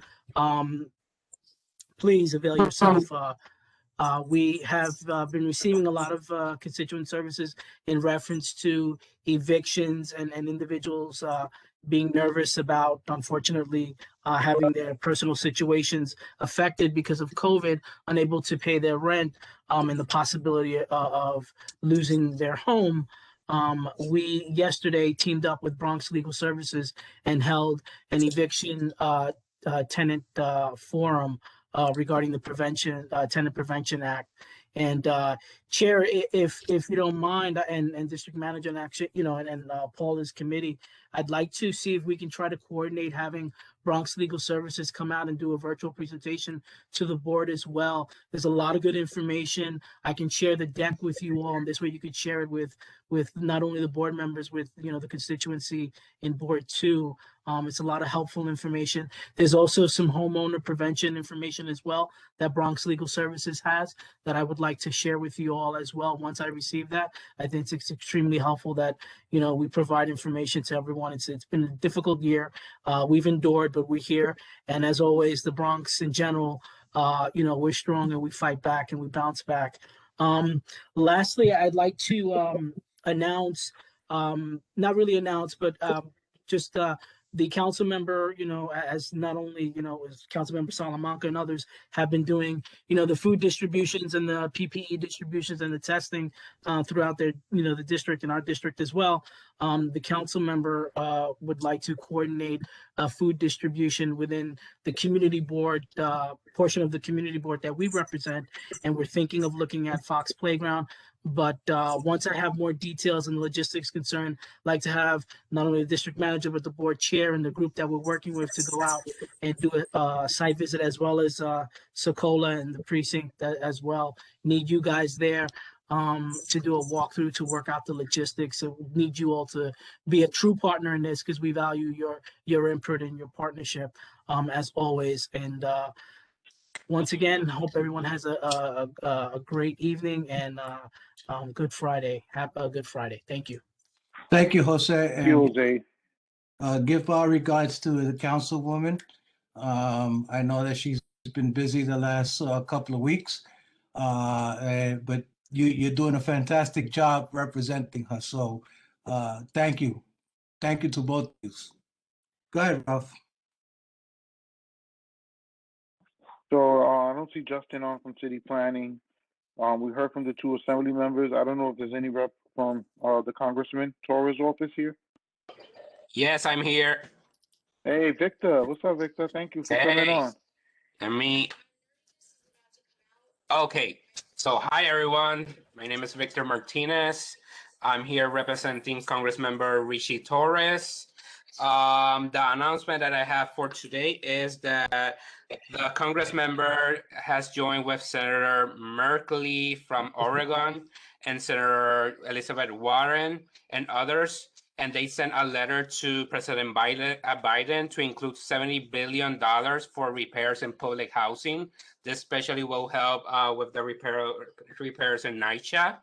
Please avail yourself. We have been receiving a lot of constituent services in reference to evictions and individuals being nervous about, unfortunately, having their personal situations affected because of COVID, unable to pay their rent, and the possibility of losing their home. We yesterday teamed up with Bronx Legal Services and held an eviction tenant forum regarding the Tenant Prevention Act. And Chair, if you don't mind, and District Manager, and actually, and Paul is committee, I'd like to see if we can try to coordinate having Bronx Legal Services come out and do a virtual presentation to the board as well. There's a lot of good information. I can share the deck with you all, and this way you could share it with not only the board members, with the constituency in board too. It's a lot of helpful information. There's also some homeowner prevention information as well that Bronx Legal Services has that I would like to share with you all as well. Once I receive that, I think it's extremely helpful that we provide information to everyone. It's been a difficult year. We've endured, but we're here. And as always, the Bronx in general, we're strong and we fight back and we bounce back. Lastly, I'd like to announce, not really announce, but just the council member, as not only, as Councilmember Salamanca and others have been doing, the food distributions and the PPE distributions and the testing throughout their, the district and our district as well. The council member would like to coordinate a food distribution within the community board, portion of the community board that we represent. And we're thinking of looking at Fox Playground. But once I have more details and logistics concerned, I'd like to have not only the district manager, but the board chair and the group that we're working with to go out and do a site visit, as well as Sokola and the precinct as well. Need you guys there to do a walkthrough to work out the logistics. So we need you all to be a true partner in this, because we value your input and your partnership as always. And once again, hope everyone has a great evening and good Friday. Have a good Friday. Thank you. Thank you, Jose. Thank you, Jose. Give our regards to the councilwoman. I know that she's been busy the last couple of weeks, but you're doing a fantastic job representing her. So thank you. Thank you to both of you. Go ahead, Ralph. So I don't see Justin on from city planning. We heard from the two assembly members. I don't know if there's any rep from the Congressman Torres' office here. Yes, I'm here. Hey, Victor. What's up, Victor? Thank you for coming on. Okay, so hi everyone. My name is Victor Martinez. I'm here representing Congressmember Richie Torres. The announcement that I have for today is that the Congress member has joined with Senator Merkley from Oregon and Senator Elizabeth Warren and others, and they sent a letter to President Biden to include $70 billion for repairs in public housing. This especially will help with the repairs in NYCHA.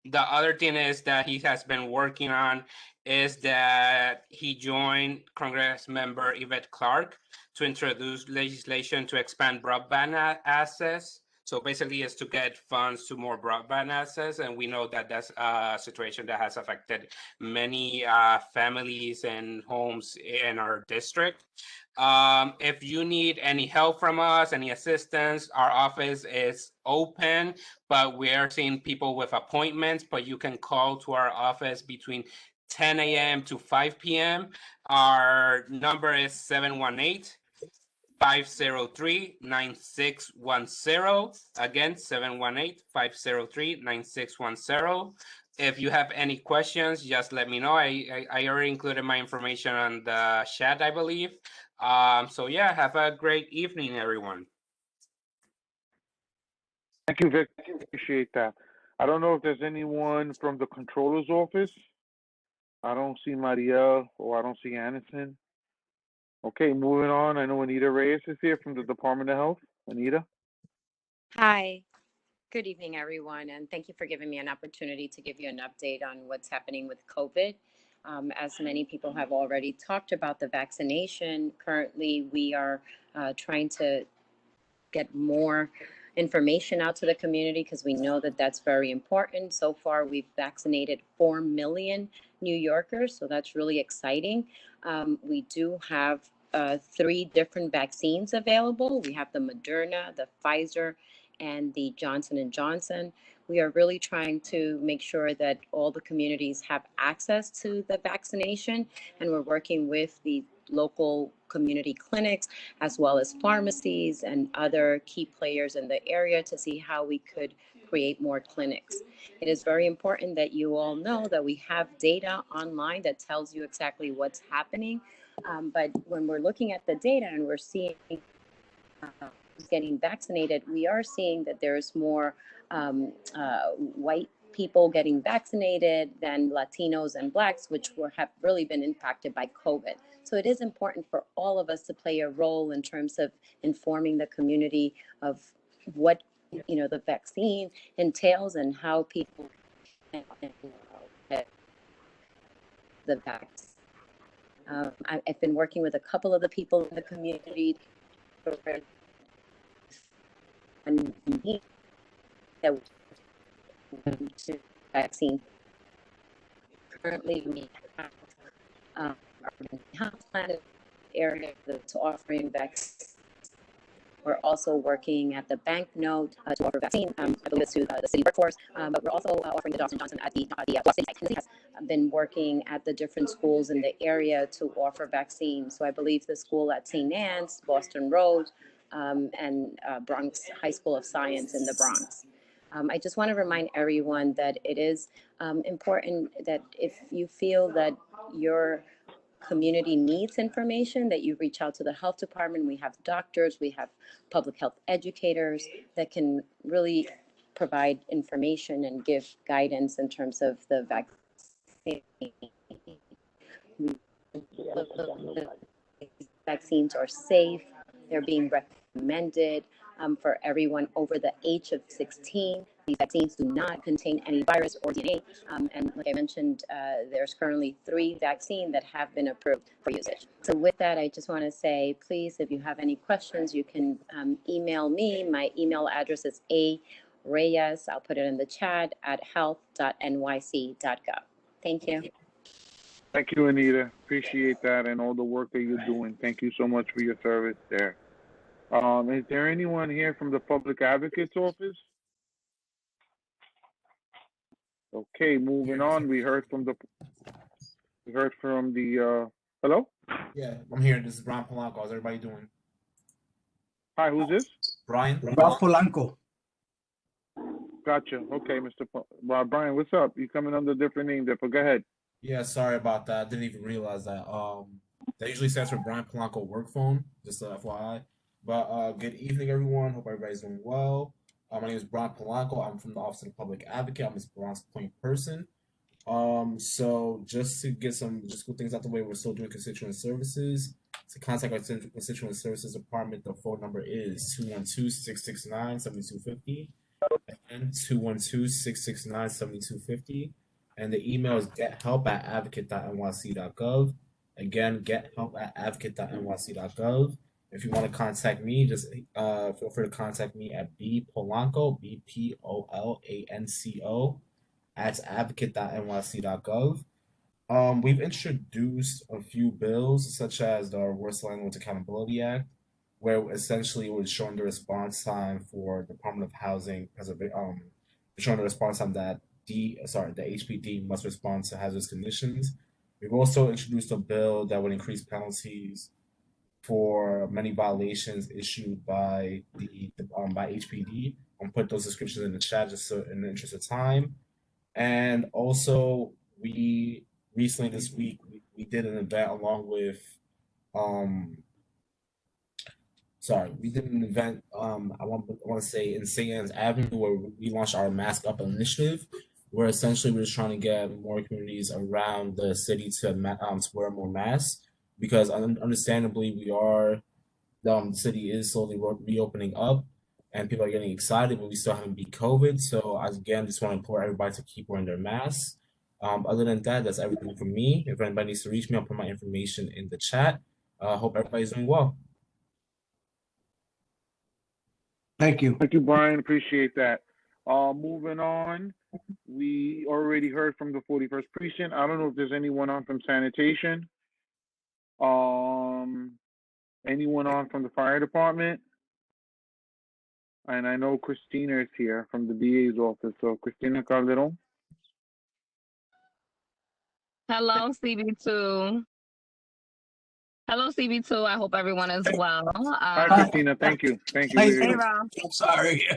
The other thing is that he has been working on is that he joined Congress member Yvette Clarke to introduce legislation to expand broadband access. So basically it's to get funds to more broadband access. And we know that that's a situation that has affected many families and homes in our district. If you need any help from us, any assistance, our office is open, but we are seeing people with appointments, but you can call to our office between 10 a.m. to 5 p.m. Our number is 718-503-9610. Again, 718-503-9610. If you have any questions, just let me know. I already included my information on the chat, I believe. So yeah, have a great evening, everyone. Thank you, Vic. Appreciate that. I don't know if there's anyone from the controller's office. I don't see Marielle or I don't see Anderson. Okay, moving on. I know Anita Reyes is here from the Department of Health. Anita? Hi. Good evening, everyone, and thank you for giving me an opportunity to give you an update on what's happening with COVID. As many people have already talked about the vaccination, currently we are trying to get more information out to the community because we know that that's very important. So far, we've vaccinated 4 million New Yorkers, so that's really exciting. We do have 3 different vaccines available. We have the Moderna, the Pfizer, and the Johnson & Johnson. We are really trying to make sure that all the communities have access to the vaccination, and we're working with the local community clinics as well as pharmacies and other key players in the area to see how we could create more clinics. It is very important that you all know that we have data online that tells you exactly what's happening. But when we're looking at the data and we're seeing getting vaccinated, we are seeing that there's more white people getting vaccinated than Latinos and Blacks, which have really been impacted by COVID. So it is important for all of us to play a role in terms of informing the community of what the vaccine entails and how people get the vaccine. I've been working with a couple of the people in the community and that to vaccine. Currently, we have our health plan area that's offering vaccines. We're also working at the banknote to offer vaccine, I believe to the city workforce, but we're also offering the Johnson & Johnson at the Washington City has been working at the different schools in the area to offer vaccines. So I believe the school at St. Anne's, Boston Road, and Bronx High School of Science in the Bronx. I just want to remind everyone that it is important that if you feel that your community needs information, that you reach out to the health department. We have doctors, we have public health educators that can really provide information and give guidance in terms of the vaccine. Vaccines are safe, they're being recommended for everyone over the age of 16. These vaccines do not contain any virus or DNA. And like I mentioned, there's currently 3 vaccines that have been approved for usage. So with that, I just want to say, please, if you have any questions, you can email me. My email address is areyes, I'll put it in the chat, at health.nyc.gov. Thank you. Thank you, Anita. Appreciate that and all the work that you're doing. Thank you so much for your service there. Is there anyone here from the Public Advocate's Office? Okay, moving on. We heard from the hello? Yeah, I'm here. This is Brian Polanco. How's everybody doing? Hi, who's this? Brian. Ralph Polanco. Gotcha. Okay, Brian, what's up? You coming under a different name there, but go ahead. Yeah, sorry about that. I didn't even realize that. That usually stands for Brian Polanco work phone, just FYI. But good evening, everyone. Hope everybody's doing well. My name is Brian Polanco. I'm from the Office of the Public Advocate. I'm his Bronx point person. So just to get some cool things out the way, we're still doing constituent services. To contact our constituent services department, the phone number is 212-669-7250 and 212-669-7250. And the email is gethelp@advocate.nyc.gov. Again, gethelp@advocate.nyc.gov. If you want to contact me, just feel free to contact me at bpolanco, BPOLANCO, @advocate.nyc.gov. We've introduced a few bills, such as the Worst Landlords Accountability Act, where essentially we're showing the response time for Department of Housing showing the response time that the HPD must respond to hazardous conditions. We've also introduced a bill that would increase penalties for many violations issued by by HPD. I'll put those descriptions in the chat just so in the interest of time. And also, we recently this week we did an event along with we did an event I want to say in St. Anne's Avenue, where we launched our Mask Up initiative, where essentially we're just trying to get more communities around the city to wear more masks, because understandably the city is slowly reopening up and people are getting excited, but we still haven't beat COVID. So again, just want to implore everybody to keep wearing their masks. Other than that, that's everything from me. If anybody needs to reach me, I'll put my information in the chat. Hope everybody's doing well. Thank you. Thank you, Brian. Appreciate that. Moving on, we already heard from the 41st Precinct. I don't know if there's anyone on from sanitation. Anyone on from the fire department? And I know Christina is here from the DA's office. So Christina Calderon. Hello, CB2. Hello, CB2. I hope everyone is well. Hi, Christina. Thank you. Thank you. Hey, Ralph. I'm sorry.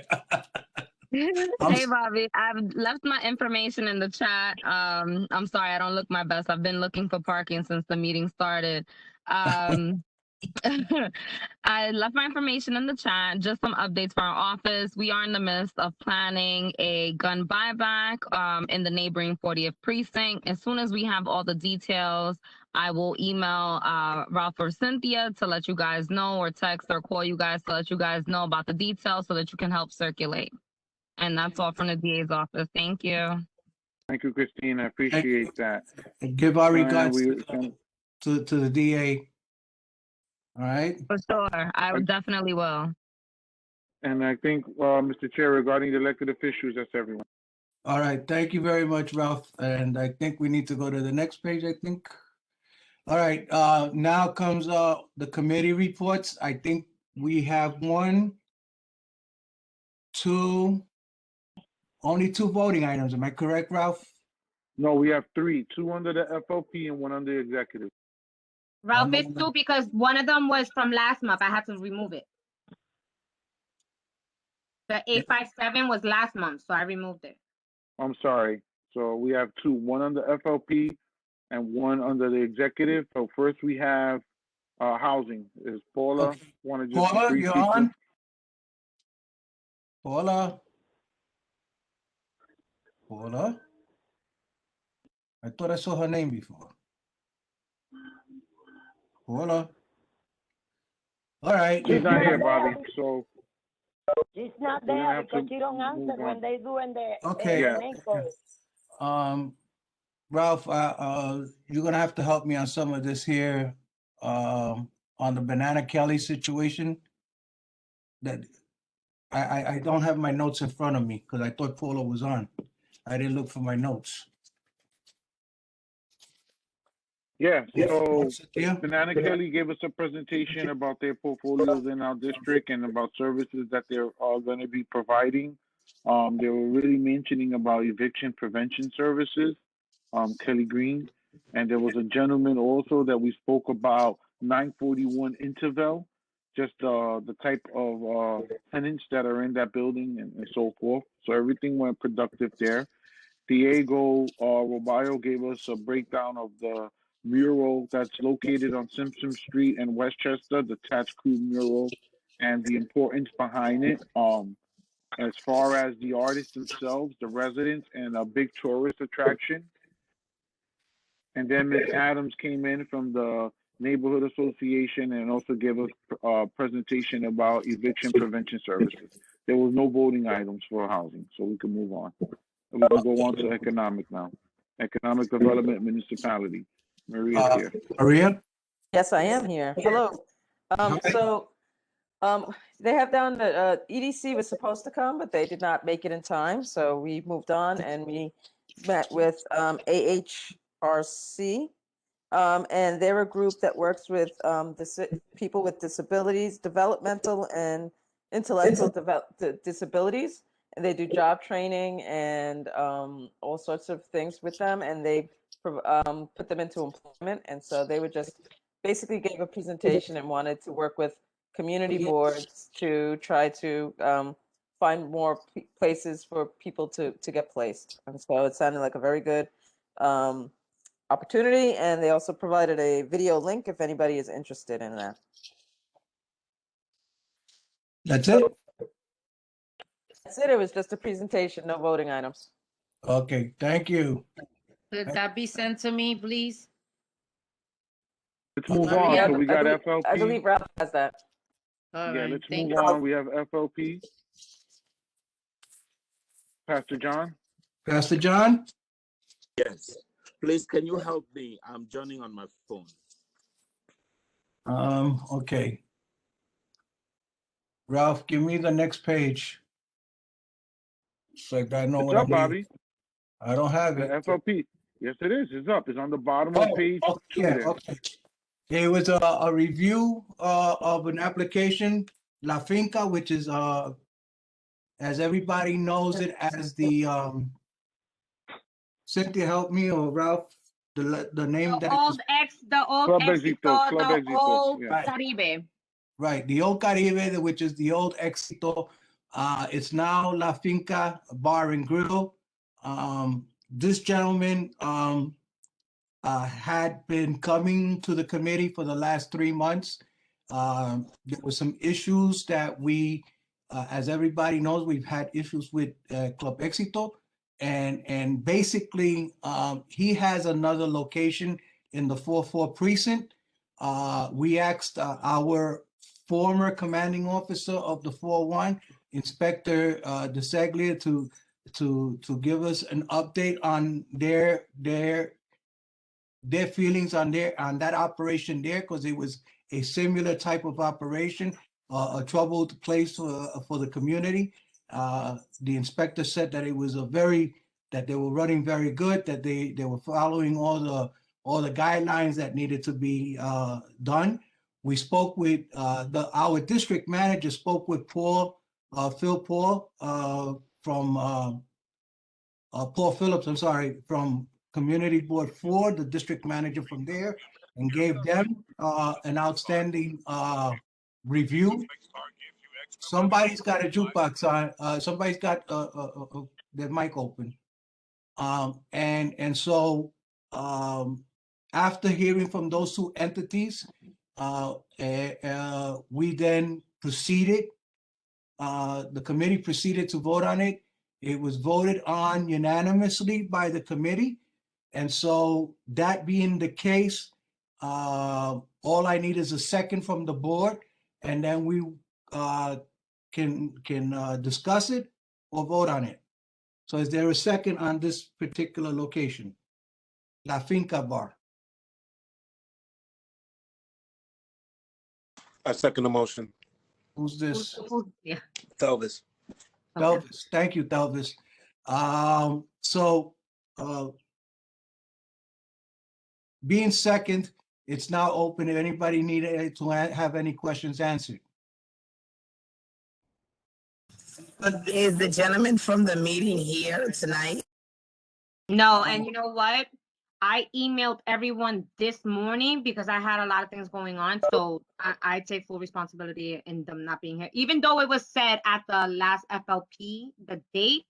Hey Bobby, I've left my information in the chat. I'm sorry, I don't look my best. I've been looking for parking since the meeting started. I left my information in the chat, just some updates for our office. We are in the midst of planning a gun buyback in the neighboring 40th precinct. As soon as we have all the details, I will email Ralph or Cynthia to let you guys know, or text or call you guys to let you guys know about the details so that you can help circulate. And that's all from the DA's office. Thank you. Thank you, Christine. I appreciate that. And give our And regards we- to the DA. All right. For sure. I would definitely will. And I think, Mr. Chair, regarding the elected officials, that's everyone. All right. Thank you very much, Ralph. And I think we need to go to the next page, I think. All right. Now comes the committee reports. I think we have only two voting items. Am I correct, Ralph? No, we have three, two under the FOP and one under the executive. Ralph, it's two because one of them was from last month. I had to remove it. The 857 was last month, so I removed it. I'm sorry. So we have two, one under FLP and one under the executive. So first we have housing. Is Paula want to just Paula, brief you're people? on? Paula? Paula? I thought I saw her name before. Paula? All right. She's not here, Bobby. So She's not we're gonna there have because to she don't answer move when on. they do in the Okay. main call. Ralph, you're gonna have to help me on some of this here, on the Banana Kelly situation. That I don't have my notes in front of me because I thought Paula was on. I didn't look for my notes. Yeah, so Yeah. Banana Kelly gave us a presentation about their portfolios in our district and about services that they're going to be providing. They were really mentioning about eviction prevention services, Kelly Green. And there was a gentleman also that we spoke about 941 Interval, just the type of tenants that are in that building and so forth. So everything went productive there. Diego Robayo gave us a breakdown of the mural that's located on Simpson Street in Westchester, the Tats Crew mural, and the importance behind it. As far as the artists themselves, the residents, and a big tourist attraction. And then Ms. Adams came in from the Neighborhood Association and also gave us a presentation about eviction prevention services. There was no voting items for housing, so we can move on. We can go on to economic now. Economic Development Municipality. Maria's here. Maria? Yes, I am here. Hello. They have down that EDC was supposed to come, but they did not make it in time. So we moved on and we met with AHRC. And they're a group that works with people with disabilities, developmental and intellectual disabilities. And they do job training and all sorts of things with them. And they put them into employment. And so they would just basically gave a presentation and wanted to work with community boards to try to find more places for people to get placed. And so it sounded like a very good opportunity. And they also provided a video link if anybody is interested in that. That's it? That's it. It was just a presentation, no voting items. Okay, thank you. Could that be sent to me, please? Let's move on. So we got FLP. I believe Ralph has that. All Yeah, right, let's thank move you. on. We have FLP. Pastor John? Pastor John? Yes. Please, can you help me? I'm joining on my phone. Okay. Ralph, give me the next page. So I know It's what up, I'm Bobby. I don't have The it. FLP. Yes, it is. It's up. It's on the bottom of page 2 Yeah, there. okay. It was a review of an application, La Finca, which is as everybody knows it as the Cynthia, help me, or Ralph, the name The that old Club Éxito, Club the Éxito, old yeah. Caribe. right, the old Caribe, which is the old Éxito, It's now La Finca Bar and Grill. This gentleman had been coming to the committee for the last 3 months. There were some issues that we, as everybody knows, we've had issues with Club Éxito. And basically, he has another location in the 4-4 precinct. We asked our former commanding officer of the 4-1, Inspector DeSeglia, to give us an update on their feelings on that operation there, because it was a similar type of operation, a troubled place for the community. The inspector said that it was that they were running very good, that they were following all the guidelines that needed to be done. We spoke with our district manager spoke with Phil Paul from Paul Phillips, I'm sorry, from Community Board 4, the district manager from there, and gave them an outstanding review. Somebody's got a jukebox on. Somebody's got their mic open. And so after hearing from those two entities, we then proceeded. The committee proceeded to vote on it. It was voted on unanimously by the committee. And so that being the case, all I need is a second from the board, and then we can discuss it or vote on it. So is there a second on this particular location? La Finca Bar. I second the motion. Who's this? Yeah. Telvis. Telvis. Thank you, Telvis. Being second, it's now open if anybody needed to have any questions answered. Is the gentleman from the meeting here tonight? No, and you know what? I emailed everyone this morning because I had a lot of things going on. So I take full responsibility in them not being here, even though it was said at the last FLP, the date,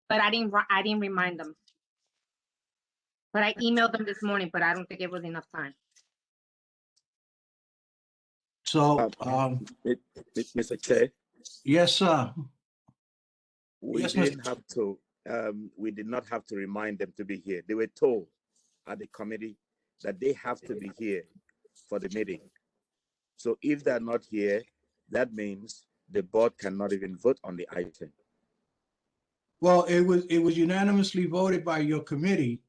but I didn't remind them. But I emailed them this morning, but I don't think it was enough time. So, Mr. Chair, yes, sir. we Yes, didn't have to. We did not have to remind them to be here. They were told at the committee that they have to be here for the meeting. So if they're not here, that means the board cannot even vote on the item. Well, it was unanimously voted by your committee,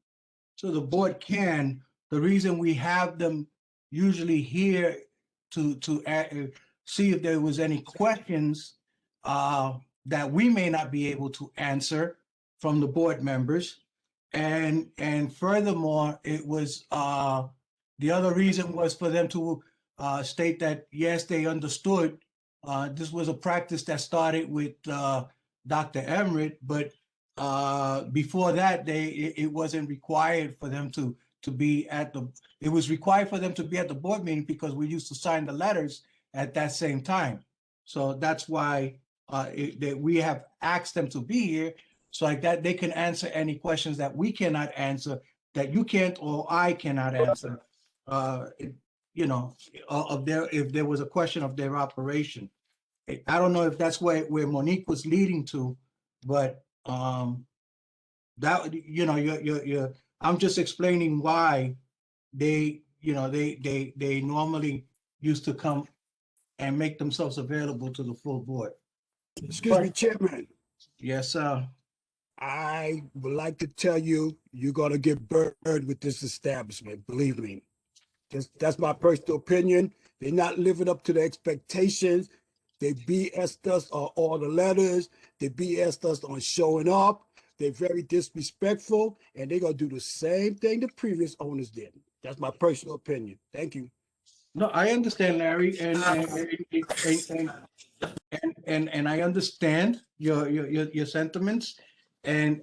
so the board can. The reason we have them usually here to see if there was any questions that we may not be able to answer from the board members, and furthermore, it was the other reason was for them to state that yes, they understood this was a practice that started with Dr. Emrit, but before that, it wasn't required for them to be at the. It was required for them to be at the board meeting because we used to sign the letters at that same time. So that's why that we have asked them to be here, so like that they can answer any questions that we cannot answer, that you can't or I cannot answer. You know, if there was a question of their operation. I don't know if that's where Monique was leading to, but that, you know, I'm just explaining why they, you know, they normally used to come and make themselves available to the full board. Excuse me, Chairman. Yes, sir. I would like to tell you, you're gonna get burned with this establishment, believe me. That's my personal opinion. They're not living up to the expectations. They BS'd us on all the letters. They BS'd us on showing up. They're very disrespectful, and they're gonna do the same thing the previous owners did. That's my personal opinion. Thank you. No, I understand, Larry, and I understand your sentiments, and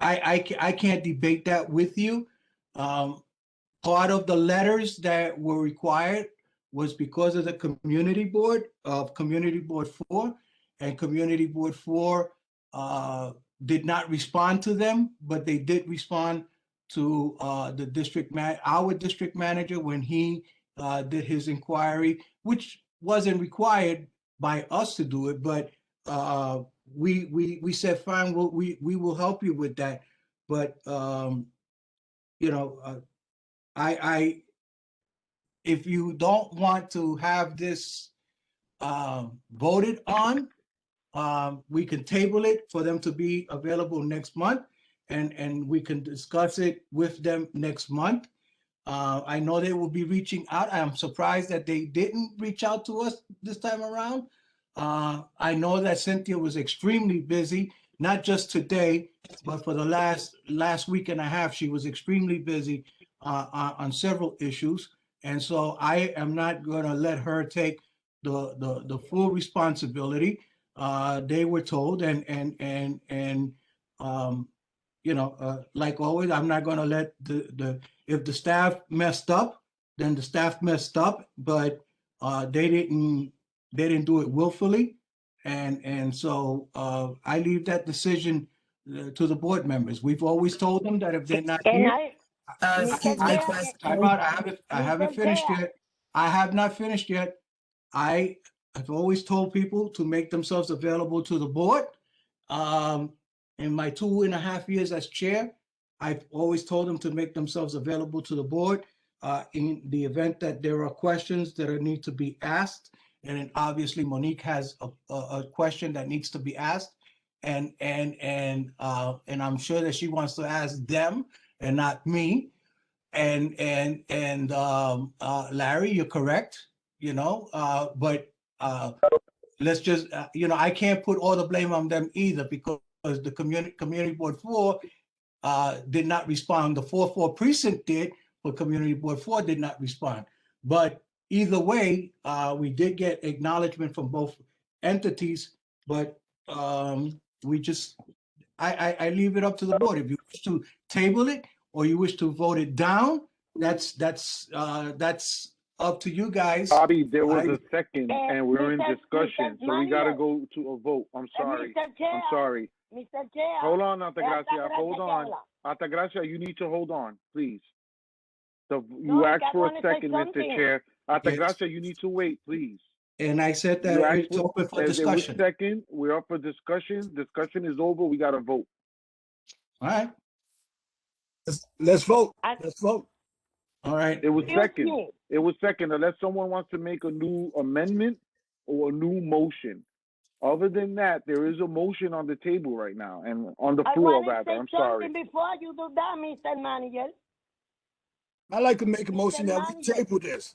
I can't debate that with you. Part of the letters that were required was because of the community board of Community Board 4, and Community Board 4 did not respond to them, but they did respond to our district manager when he did his inquiry, which wasn't required by us to do it, but we said, fine, we will help you with that. But you know, if you don't want to have this voted on, we can table it for them to be available next month, and we can discuss it with them next month. I know they will be reaching out. I'm surprised that they didn't reach out to us this time around. I know that Cynthia was extremely busy, not just today, but for the last week and a half, she was extremely busy on several issues. And so I am not going to let her take the full responsibility. They were told, and you know, like always, I'm not going to let if the staff messed up, then the staff messed up, but they didn't do it willfully. And so I leave that decision to the board members. We've always told them that if they're not here, I haven't finished yet. I have not finished yet. I've always told people to make themselves available to the board. In my 2.5 years as chair, I've always told them to make themselves available to the board in the event that there are questions that need to be asked. And then obviously Monique has a question that needs to be asked, and I'm sure that she wants to ask them and not me. And Larry, you're correct. You know, but let's just you know, I can't put all the blame on them either, because the community board 4 did not respond. The 4-4 precinct did, but community board 4 did not respond. But either way, we did get acknowledgement from both entities, but we just, I leave it up to the board. If you wish to table it or you wish to vote it down, that's up to you guys. Bobby, there was a second and we're in discussion, so we got to go to a vote. I'm sorry. I'm sorry. Mr. Chair. Hold on, Altagracia. Hold on. Altagracia, you need to hold on, please. You asked for a second, Mr. Chair. Altagracia, you need to wait, please. And I said that it's open for discussion. Second, we're up for discussion. Discussion is over. We got to vote. All right. Let's vote. Let's vote. All right. It was second. It was second, unless someone wants to make a new amendment or a new motion. Other than that, there is a motion on the table right now, and on the floor, rather. I'm sorry. Before you do that, Mr. Manager. I'd like to make a motion that we table this.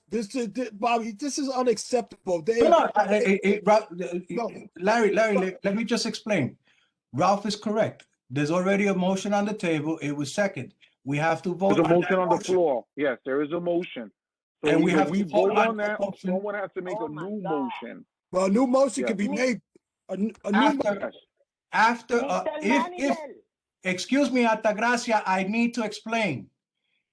Bobby, this is unacceptable. Larry, let me just explain. Ralph is correct. There's already a motion on the table. It was second. We have to vote. There's a motion on the floor. Yes, there is a motion. So and we have to vote on that. Someone has to make a new motion. Well, a new motion can be made. If excuse me, Altagracia, I need to explain.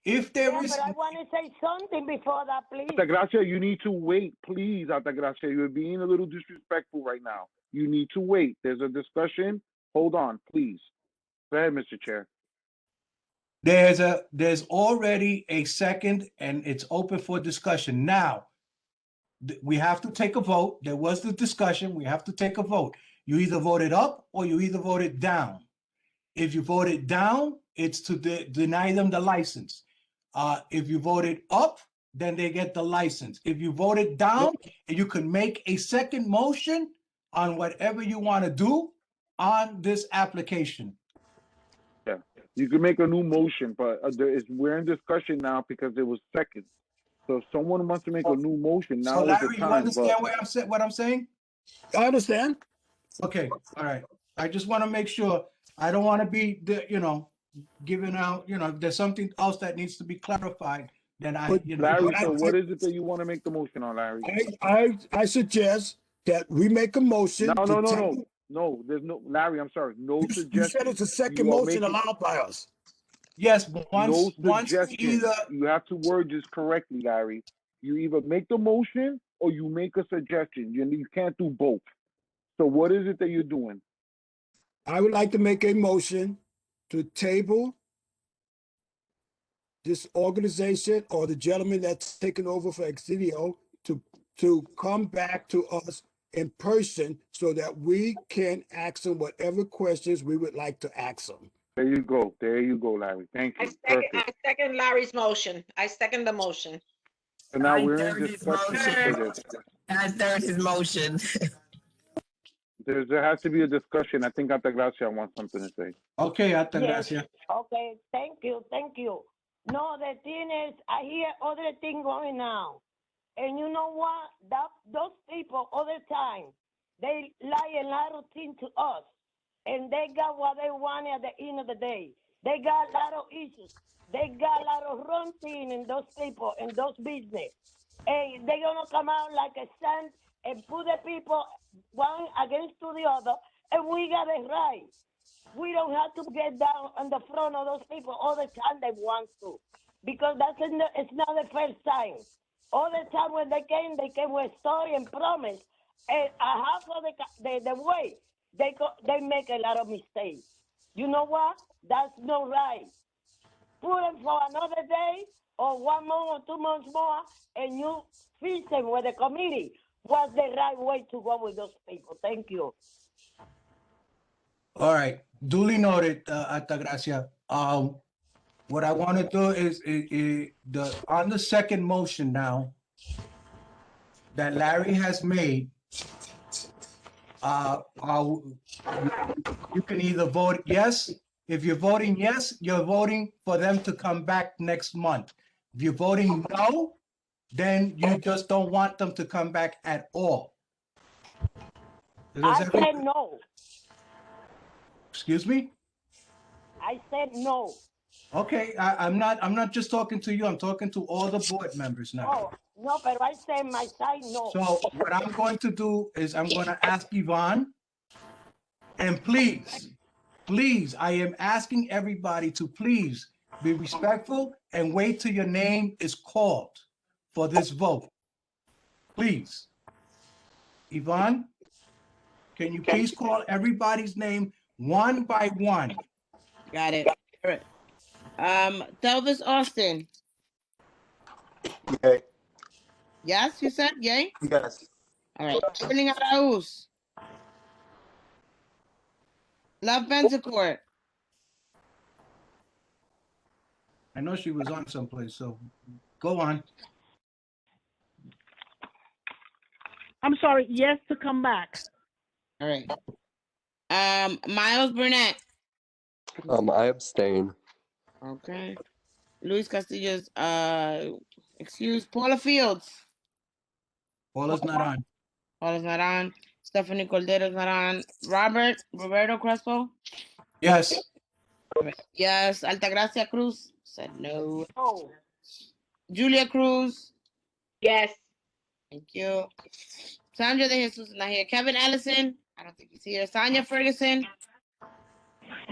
If there is, but I want to say something before that, please. Altagracia, you need to wait, please. Altagracia, you're being a little disrespectful right now. You need to wait. There's a discussion. Hold on, please. Go ahead, Mr. Chair. There's already a second, and it's open for discussion. Now, we have to take a vote. There was the discussion. We have to take a vote. You either voted up or you either voted down. If you voted down, it's to deny them the license. If you voted up, then they get the license. If you voted down, you can make a second motion on whatever you want to do on this application. Yeah, you can make a new motion, but we're in discussion now because it was second. So if someone wants to make a new motion, now So is Larry, the time. you understand what I'm saying? I understand. Okay, all right. I just want to make sure. I don't want to be, giving out, if there's something else that needs to be clarified, then Larry, so what is it that you want to make the motion on, Larry? I suggest that we make a motion. No, there's no, Larry, I'm sorry. No suggestion. You said it's a second motion allowed by us. Yes, but once you have to word this correctly, Larry. You either make the motion or you make a suggestion. You can't do both. So what is it that you're doing? I would like to make a motion to table this organization or the gentleman that's taken over for Exidio to come back to us in person so that we can ask them whatever questions we would like to ask them. There you go. There you go, Larry. Thank you. I Perfect. second Larry's motion. I second the motion. So now I we're in third his discussion for motion. this. I third his motion. There has to be a discussion. I think Altagracia wants something to say. Okay, Yes. Altagracia. Okay, thank you. No, the thing is, I hear other thing going on. And you know what? Those people all the time, they lie a lot of things to us. And they got what they want at the end of the day. They got a lot of issues. They got a lot of wrong thing in those people, in those business. And they're going to come out like a sun and put the people one against to the other. And we got it right. We don't have to get down on the front of those people all the time they want to. Because it's not the first time. All the time when they came with story and promise. And a half of the way, they make a lot of mistakes. You know what? That's not right. Put them for another day or 1 month or 2 months more, and you fix them with the committee. What's the right way to go with those people? Thank you. All right, duly noted, Altagracia. What I want to do is on the second motion now that Larry has made, you can either vote yes. If you're voting yes, you're voting for them to come back next month. If you're voting no, then you just don't want them to come back at all. I said no. Excuse me? I said no. Okay, I'm not just talking to you, I'm talking to all the board members now. No, but I said my side no. So what I'm going to do is I'm going to ask Yvonne, and please, I am asking everybody to please be respectful and wait till your name is called for this vote. Please. Yvonne, can you please call everybody's name one by one? Got it. All right. Delvis Austin. Yay. Yes, you said yay? Yes. All right. Evelyn Arauz. Love Benzacourt. I know she was on someplace, so go on. I'm sorry, yes to come back. All right. Miles Burnett. I abstain. Okay. Luis Castillo's excuse. Paula Fields. Paula's not on. Paula's not on. Stephanie Cordero's not on. Roberto Crespo. Yes. Yes. Altagracia Cruz said no. Julia Cruz. Yes. Thank you. Sandra De Jesus is not here. Kevin Ellison. I don't think he's here. Sonia Ferguson.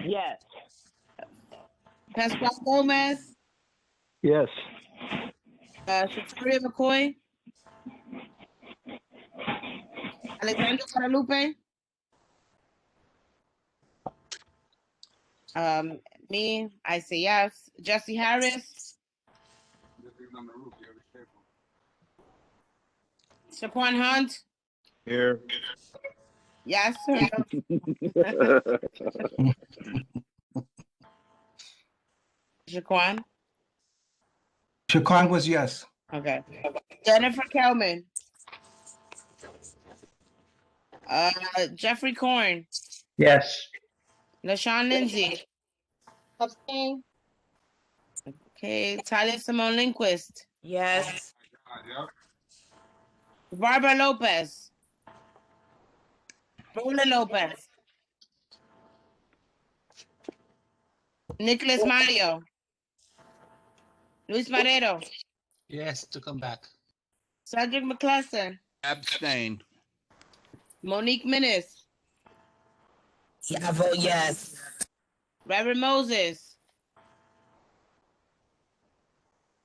Yes. Pascual Gomez. Yes. Shatoria McCoy. Alexandra Guadalupe. Me, I say yes. Jesse Harris. Shaquan Hunt. Here. Yes, sir. Shaquan. Shaquan was yes. Okay. Jennifer Kelman. Jeffrey Korn. Yes. LaShawn Lindsay. Abstain. Okay. Talia Simone Lindquist. Yes. Barbara Lopez. Paula Lopez. Nicholas Mario. Luis Marrero. Yes, to come back. Cedric McClellan. Abstain. Monique Minnis. I vote yes. Reverend Moses.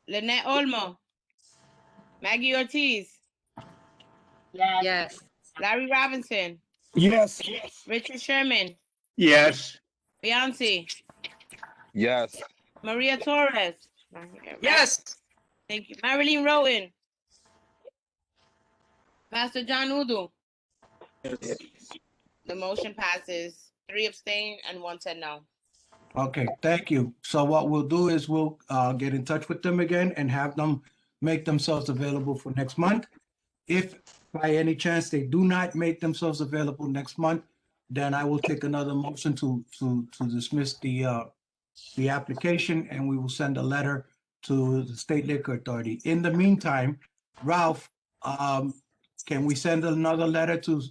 Lynette Olmo. Maggie Ortiz, Yes. Larry Robinson, Yes. Richard Sherman, Yes. Beyonce, Yes. Maria Torres. Not here. Yes. Thank you. Marilyn Rowan, Pastor John Udo. The motion passes. 3 abstain and 1 said no. Okay, thank you. So what we'll do is we'll get in touch with them again and have them make themselves available for next month. If by any chance they do not make themselves available next month, then I will take another motion to dismiss the application, and we will send a letter to the State Liquor Authority. In the meantime, Ralph, can we send another letter to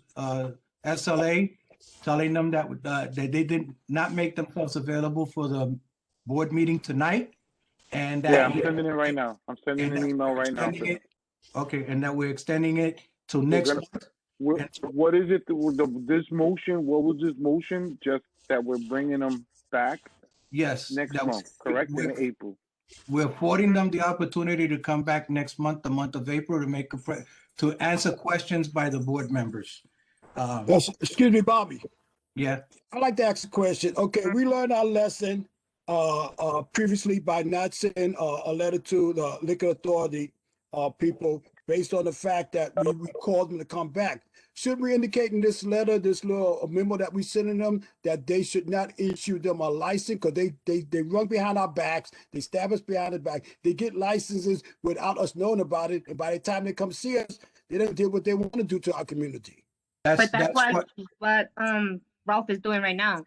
SLA telling them that they did not make themselves available for the board meeting tonight? And that Yeah, I'm sending it right now. I'm sending an email right now. Okay, and that we're extending it till next month. What is it? This motion? What was this motion? Just that we're bringing them back? Yes. Next month, correct? In April. We're affording them the opportunity to come back next month, the month of April, to answer questions by the board members. Excuse me, Bobby. Yeah. I'd like to ask a question. Okay, we learned our lesson previously by not sending a letter to the liquor authority people based on the fact that we called them to come back. Should we indicate in this letter, this little memo that we sending them, that they should not issue them a license because they run behind our backs, they stab us behind the back, they get licenses without us knowing about it, and by the time they come see us, they don't do what they want to do to our community. But that's what Ralph is doing right now.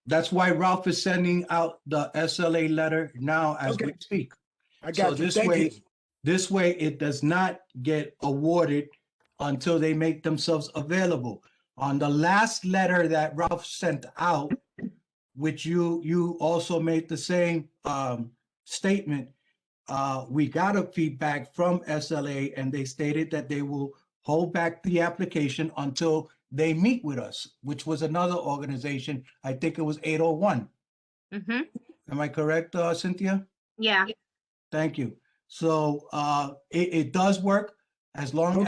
That's why Ralph is sending out the SLA letter now as we speak. I got you. Thank you. This way it does not get awarded until they make themselves available. On the last letter that Ralph sent out, which you also made the same statement, we got a feedback from SLA, and they stated that they will hold back the application until they meet with us, which was another organization. I think it was 801. Mm-hmm. Am I correct, Cynthia? Yeah. Thank you. So it does work as long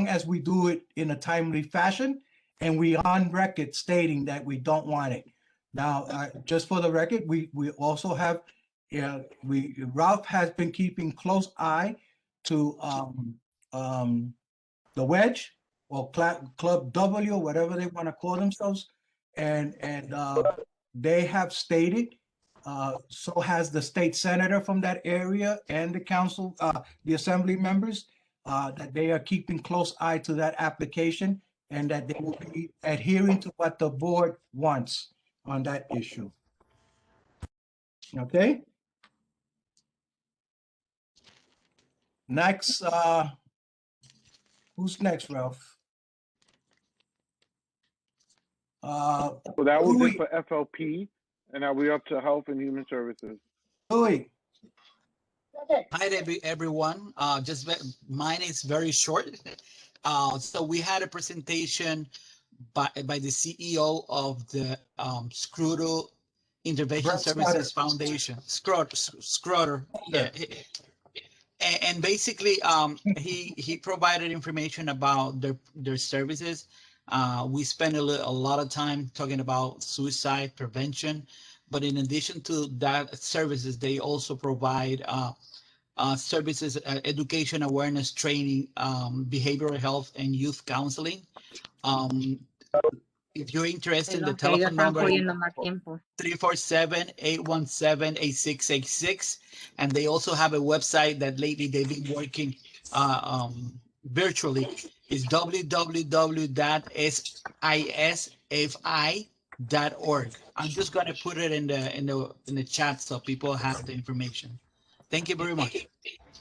as we do it in a timely fashion, and we on record stating that we don't want it. Now, just for the record, we also have Ralph has been keeping close eye to the Wedge or Club W, or whatever they want to call themselves, and they have stated. So has the state senator from that area and the council, the assembly members, that they are keeping close eye to that application, and that they will be adhering to what the board wants on that issue. Okay. Next, who's next, Ralph? So that was it for FLP. And now we're up to Health and Human Services. Louis. Hi there, everyone. Mine is very short. So we had a presentation by the CEO of the Scrotal Intervention Services Foundation. Scrotter. Yeah. And basically, he provided information about their services. We spend a lot of time talking about suicide prevention, but in addition to that services, they also provide services, education, awareness, training, behavioral health, and youth counseling. If you're interested, the telephone number is 347-817-8686. And they also have a website that lately they've been working virtually. Is www.sisfi.org. I'm just going to put it in the chat so people have the information. Thank you very much.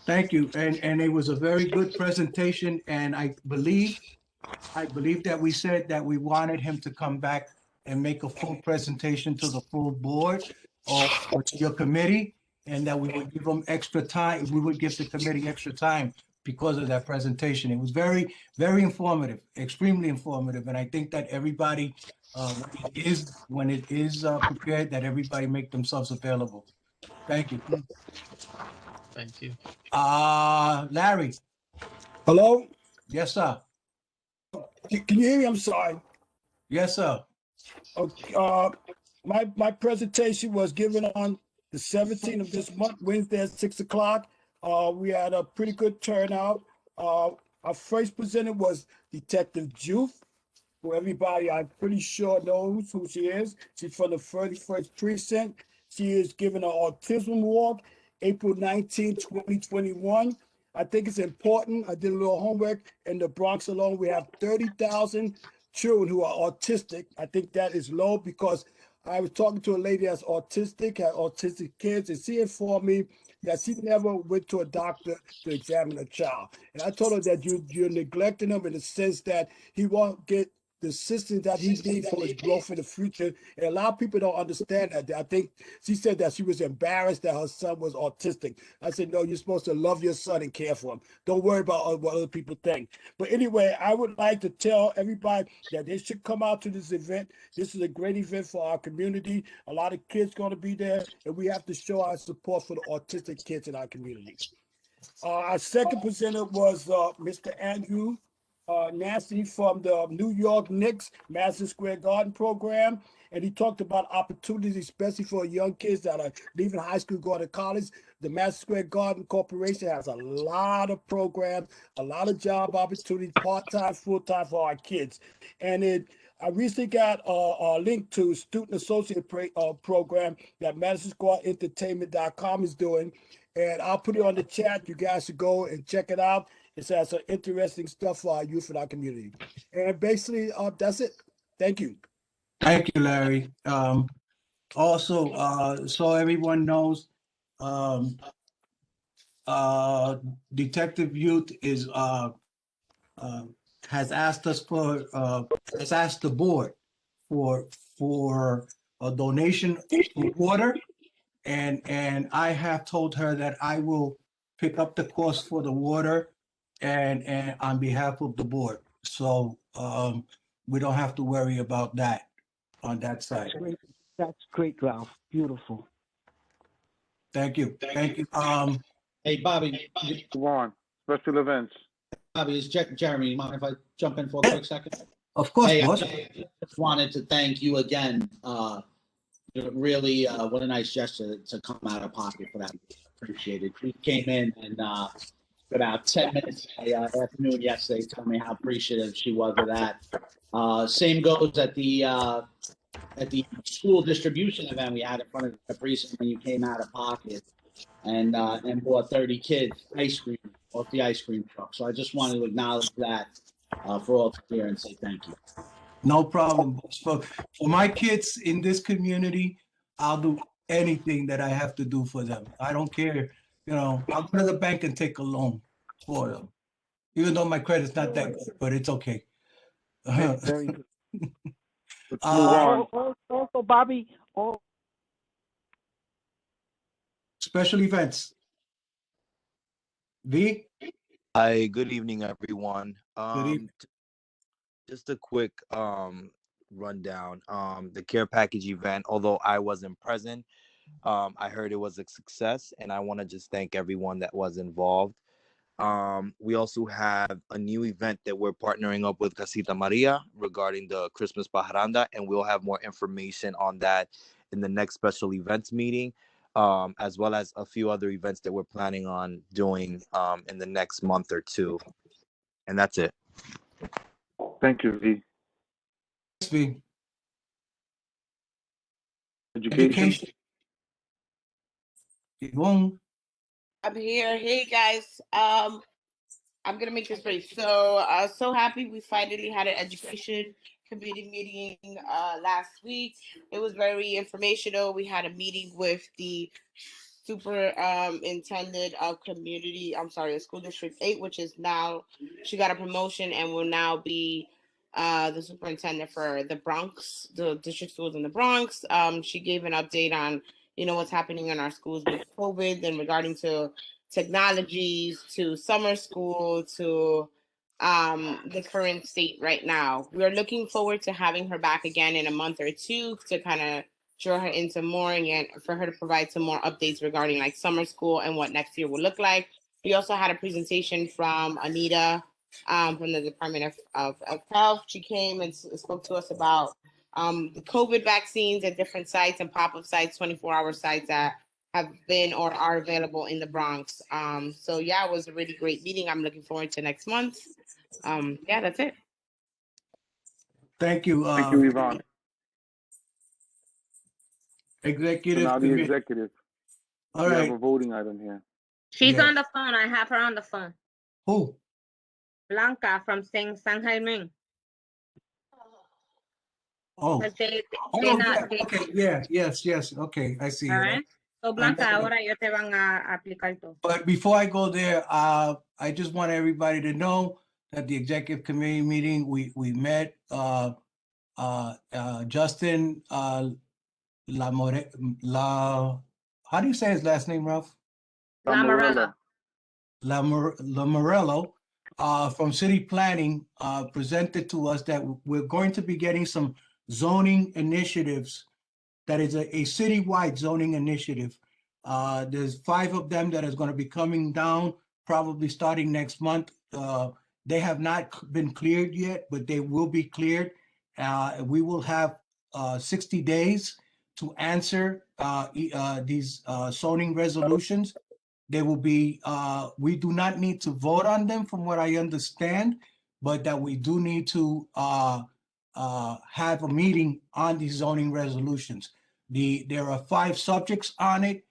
Thank you. And it was a very good presentation. And I believe that we said that we wanted him to come back and make a full presentation to the full board or to your committee, and that we would give them extra time. We would give the committee extra time because of that presentation. It was very, very informative, extremely informative. And I think that everybody, when it is prepared, that everybody make themselves available. Thank you. Thank you. Larry. Hello? Yes, sir. Can you hear me? I'm sorry. Yes, sir. Okay, my presentation was given on the 17th of this month, Wednesday at 6 o'clock. We had a pretty good turnout. Our first presenter was Detective Juth, who everybody I'm pretty sure knows who she is. She's from the 31st Precinct. She is given an autism walk April 19, 2021. I think it's important. I did a little homework. In the Bronx alone, we have 30,000 children who are autistic. I think that is low because I was talking to a lady that's autistic, had autistic kids, and she informed me that she never went to a doctor to examine a child. And I told her that you're neglecting him in the sense that he won't get the assistance that he needs for his growth in the future. And a lot of people don't understand that. I think she said that she was embarrassed that her son was autistic. I said, no, you're supposed to love your son and care for him. Don't worry about what other people think. But anyway, I would like to tell everybody that they should come out to this event. This is a great event for our community. A lot of kids going to be there, and we have to show our support for the autistic kids in our community. Our second presenter was Mr. Andrew Nancy from the New York Knicks Madison Square Garden program. And he talked about opportunities, especially for young kids that are leaving high school, going to college. The Madison Square Garden Corporation has a lot of programs, a lot of job opportunities, part-time, full-time for our kids. And I recently got a link to Student Associate program that MadisonSquareEntertainment.com is doing. And I'll put it on the chat. You guys should go and check it out. It has some interesting stuff for our youth and our community. And basically, that's it. Thank you. Thank you, Larry. Also, so everyone knows, Detective Youth is has asked us for has asked the board for a donation for water, and I have told her that I will pick up the cost for the water and on behalf of the board. So we don't have to worry about that on that side. That's great, Ralph. Beautiful. Thank you. Thank you. Hey, Bobby. Come on. Special events. Bobby, it's Jeremy. You mind if I jump in for a quick second? Of course, Hey, boss. I just wanted to thank you again. Really, what a nice gesture to come out of pocket for that. Appreciate it. You came in and for about 10 minutes afternoon yesterday, told me how appreciative she was of that. Same goes at the school distribution event we had in front of the precinct when you came out of pocket and bought 30 kids ice cream off the ice cream truck. So I just wanted to acknowledge that for all to hear and say thank you. No problem. For my kids in this community, I'll do anything that I have to do for them. I don't care. You know, I'll go to the bank and take a loan for them, even though my credit's not that good, but it's okay. Very good. Let's move on. Also, Bobby, Special events. V? Hi, good evening, everyone. Good evening. Just a quick rundown. The care package event, although I wasn't present, I heard it was a success, and I want to just thank everyone that was involved. We also have a new event that we're partnering up with Casita Maria regarding the Christmas Pajaranda, and we'll have more information on that in the next special events meeting, as well as a few other events that we're planning on doing in the next month or two. And that's it. Thank you, V. V. Education. Yvonne. I'm here. Hey guys. I'm gonna make this brief. So happy we finally had an education committee meeting last week. It was very informational. We had a meeting with the superintendent of School District 8, which is now, she got a promotion and will now be the superintendent for the Bronx, the district schools in the Bronx. She gave an update on, what's happening in our schools with COVID and regarding to technologies, to summer school, to the current state right now. We're looking forward to having her back again in a month or two to kind of draw her into more and for her to provide some more updates regarding like summer school and what next year will look like. We also had a presentation from Anita from the Department of Health. She came and spoke to us about the COVID vaccines at different sites and pop-up sites, 24-hour sites that have been or are available in the Bronx. So yeah, it was a really great meeting. I'm looking forward to next month. Yeah, that's it. Thank you. Thank you, Yvonne. So Executive now the Committee. executive. All We right. have a voting item here. She's Yes. on the phone. I have her on the phone. Who? Blanca from San Jaime. Oh. Because they Oh, not, yeah. they, Okay. Yeah. Yes. Okay. I see all it. right. So Blanca, ahora ellos te van a aplicar todo. But before I go there, I just want everybody to know that the executive committee meeting, we met Justin how do you say his last name, Ralph? Lamorello. Lamorello from City Planning presented to us that we're going to be getting some zoning initiatives. That is a citywide zoning initiative. There's 5 of them that is going to be coming down probably starting next month. They have not been cleared yet, but they will be cleared. We will have 60 days to answer these zoning resolutions. They will be, we do not need to vote on them from what I understand, but that we do need to have a meeting on these zoning resolutions. There are 5 subjects on it.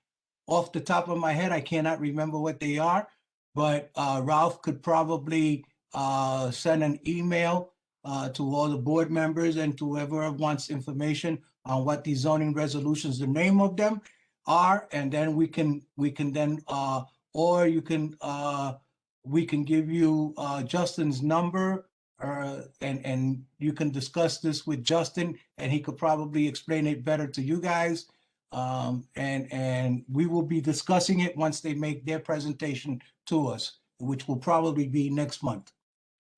Off the top of my head, I cannot remember what they are, but Ralph could probably send an email to all the board members and to whoever wants information on what these zoning resolutions, the name of them are, and then we can then or you can we can give you Justin's number, and you can discuss this with Justin, and he could probably explain it better to you guys. And we will be discussing it once they make their presentation to us, which will probably be next month.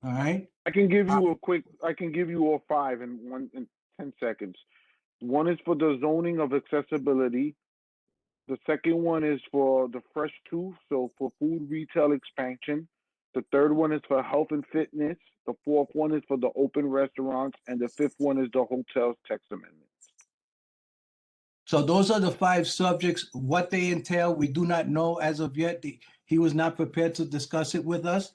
All right. I can give you I can give you all 5 in 10 seconds. One is for the zoning of accessibility. The second one is for the Fresh Tooth, so for food retail expansion. The third one is for health and fitness. The fourth one is for the open restaurants, and the fifth one is the hotels text amendment. So those are the 5 subjects. What they entail, we do not know as of yet. He was not prepared to discuss it with us.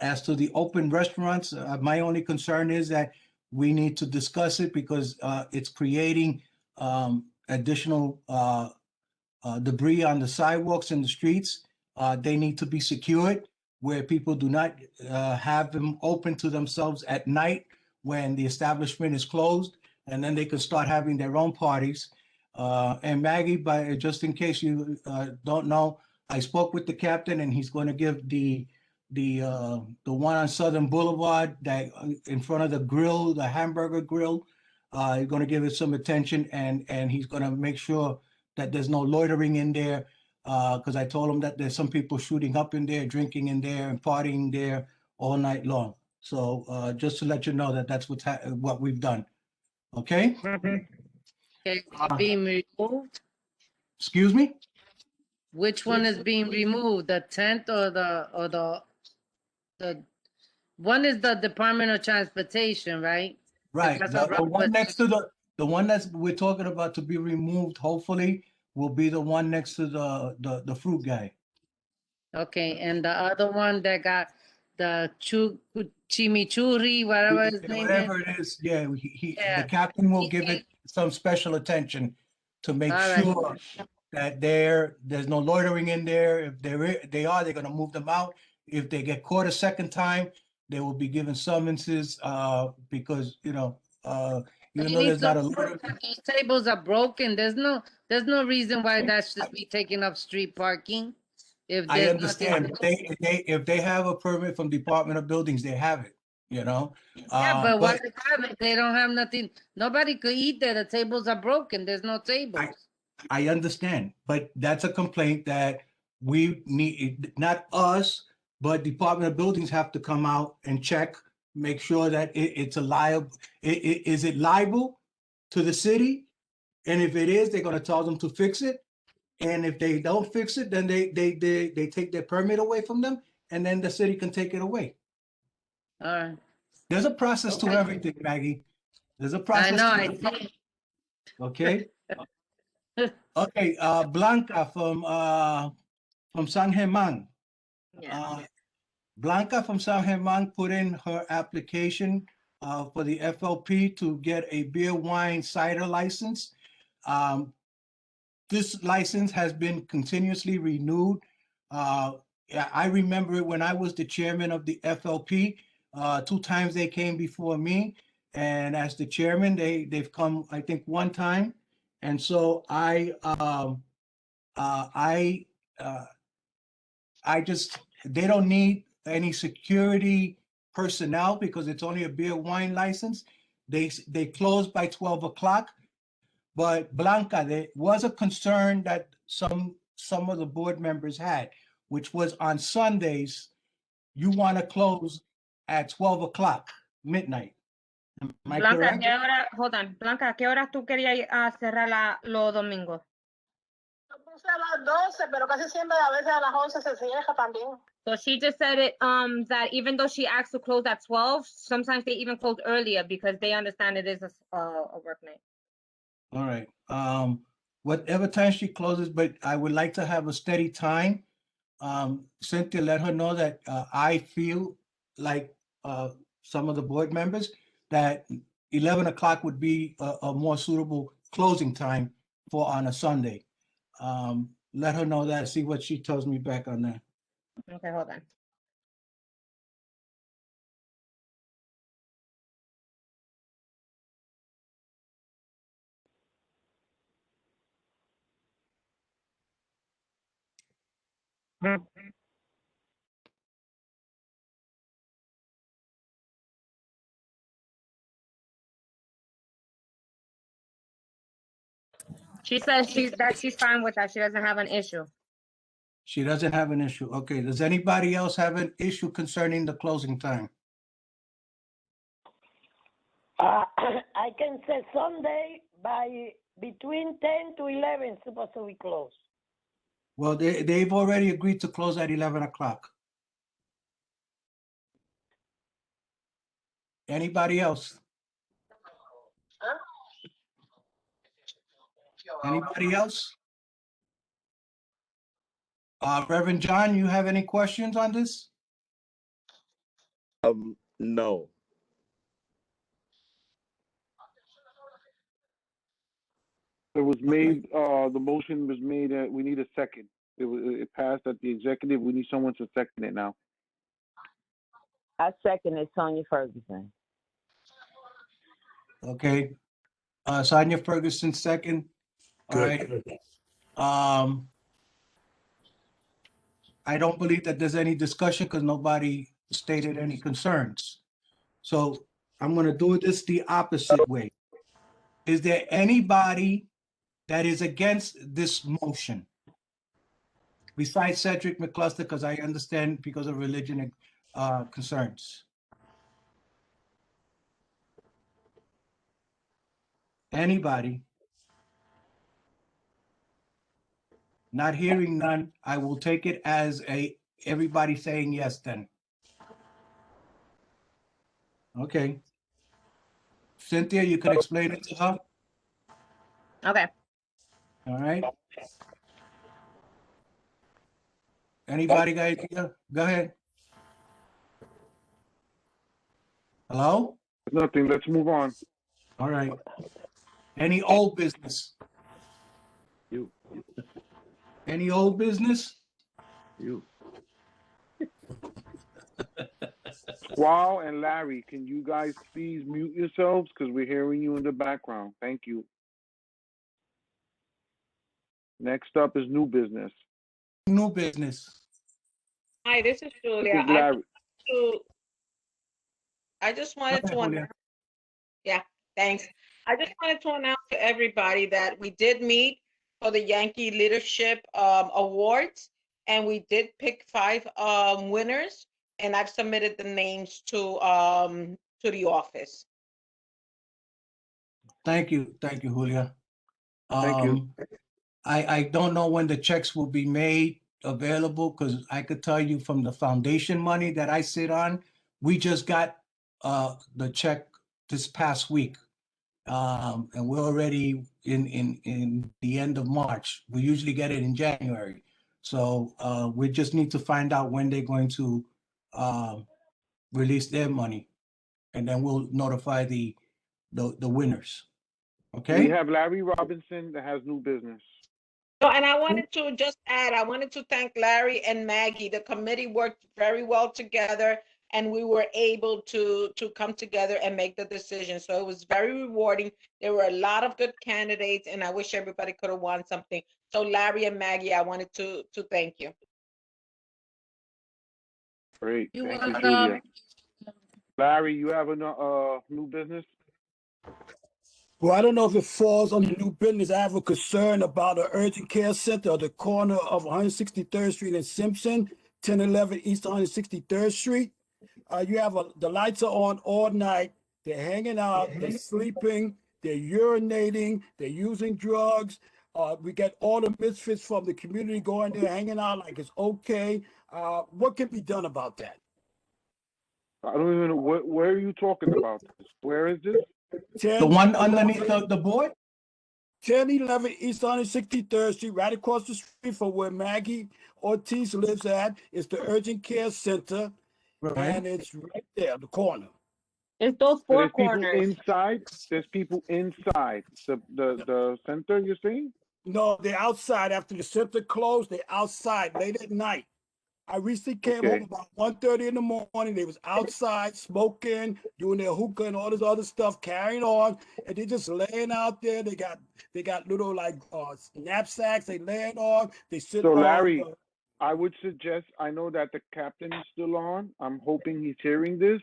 As to the open restaurants, my only concern is that we need to discuss it because it's creating additional debris on the sidewalks and the streets. They need to be secured where people do not have them open to themselves at night when the establishment is closed, and then they can start having their own parties. And Maggie, just in case you don't know, I spoke with the captain, and he's going to give the one on Southern Boulevard that in front of the grill, the hamburger grill. He's going to give it some attention, and he's going to make sure that there's no loitering in there, because I told him that there's some people shooting up in there, drinking in there, and partying there all night long. So just to let you know that that's what we've done. Okay. Okay, being removed? Excuse me? Which one is being removed, the tent or the one is the Department of Transportation, right? Right. Because The one next to the one that we're talking about to be removed, hopefully, will be the one next to the fruit guy. Okay, and the other one that got the chimichurri, whatever his name is. Whatever it is, yeah, the captain will give it some special attention to make All right. sure that there's no loitering in there. If they are, they're going to move them out. If they get caught a second time, they will be given summonses because even though there's not a loitering. Those tables are broken. There's no reason why that should be taking up street parking. If I there's understand. nothing- If they have a permit from Department of Buildings, they have it, Yeah, but why they have it? They don't have nothing. Nobody could eat there. The tables are broken. There's no tables. I understand, but that's a complaint that we need, not us, but Department of Buildings have to come out and check, make sure that it's a liable, is it liable to the city And if it is, they're gonna tell them to fix it. And if they don't fix it, then they take their permit away from them, and then the city can take it away. All right. There's a process to Okay. everything, Maggie. There's a I process. know, to I everything. see. Okay. Okay, Blanca from San Germán. Blanca from San Germán put in her application for the FLP to get a beer, wine, cider license. This license has been continuously renewed. Yeah, I remember it when I was the chairman of the FLP. 2 times they came before me, and as the chairman, they've come, I think, 1 time. And so I just, they don't need any security personnel because it's only a beer wine license. They close by 12 o'clock. But Blanca, there was a concern that some of the board members had, which was on Sundays, you want to close at 12 o'clock, midnight. Am I Blanca, correct? ¿qué hora? Hold on. Blanca, ¿a qué horas tú querías cerrar los domingos? Puse a las 12, pero casi siempre a veces a las 11 se cierra también. So she just said it that even though she asked to close at 12, sometimes they even close earlier because they understand it is a work night. All right. Whatever time she closes, but I would like to have a steady time. Cynthia, let her know that I feel like some of the board members that 11 o'clock would be a more suitable closing time for on a Sunday. Let her know that, see what she tells me back on that. Okay, hold on. She says she's fine with that. She doesn't have an issue. She doesn't have an issue. Okay, does anybody else have an issue concerning the closing time? I can say Sunday by between 10 to 11 supposed to be closed. Well, they've already agreed to close at 11 o'clock. Anybody else? Anybody else? Reverend John, you have any questions on this? No. It was made, the motion was made, we need a second. It passed at the executive. We need someone to second it now. I second it, Sonia Ferguson. Okay. Sonia Ferguson, second. All right. I don't believe that there's any discussion because nobody stated any concerns. So I'm going to do this the opposite way. Is there anybody that is against this motion? Besides Cedric McCluster, because I understand because of religion concerns. Anybody? Not hearing none, I will take it as everybody saying yes then. Okay. Cynthia, you can explain it to her? Okay. All right. Anybody got idea? Go ahead. Hello? Nothing, let's move on. All right. Any old business? You. Any old business? You. Wow and Larry, can you guys please mute yourselves? Because we're hearing you in the background. Thank you. Next up is new business. New business. Hi, this is This Julia. is Larry. I just wanted to, Julia. yeah, thanks. I just wanted to announce to everybody that we did meet for the Yankee Leadership Awards, and we did pick 5 winners, and I've submitted the names to the office. Thank you, Julia. Thank you. I don't know when the checks will be made available, because I could tell you from the foundation money that I sit on, we just got the check this past week. And we're already in the end of March. We usually get it in January. So we just need to find out when they're going to release their money, and then we'll notify the winners. Okay? We have Larry Robinson that has new business. So, and I wanted to just add, I wanted to thank Larry and Maggie. The committee worked very well together, and we were able to come together and make the decision. So it was very rewarding. There were a lot of good candidates, and I wish everybody could have won something. So Larry and Maggie, I wanted to thank you. Great. You're Thank you, welcome. Julia. Larry, you have a new business? Well, I don't know if it falls under new business. I have a concern about an urgent care center at the corner of 163rd Street and Simpson, 1011 East 163rd Street. You have the lights are on all night. They're hanging out, they're sleeping, they're urinating, they're using drugs. We get all the misfits from the community going there, hanging out like it's okay. What can be done about that? I don't even know, where are you talking about this? Where is this? The one underneath the board? 1011 East 163rd Street, right across the street from where Maggie Ortiz lives at. It's the urgent care center, and it's right there, the corner. It's those So four there's people corners. inside. There's people inside the center. You're saying? No, they're outside after the center closed. They're outside late at night. I recently came home about 1:30 in the morning. They was outside smoking, doing their hookah and all this other stuff, carrying on, and they just laying out there. They got little like knapsacks they laying on. They sit So on. Larry, I would suggest. I know that the captain is still on. I'm hoping he's hearing this,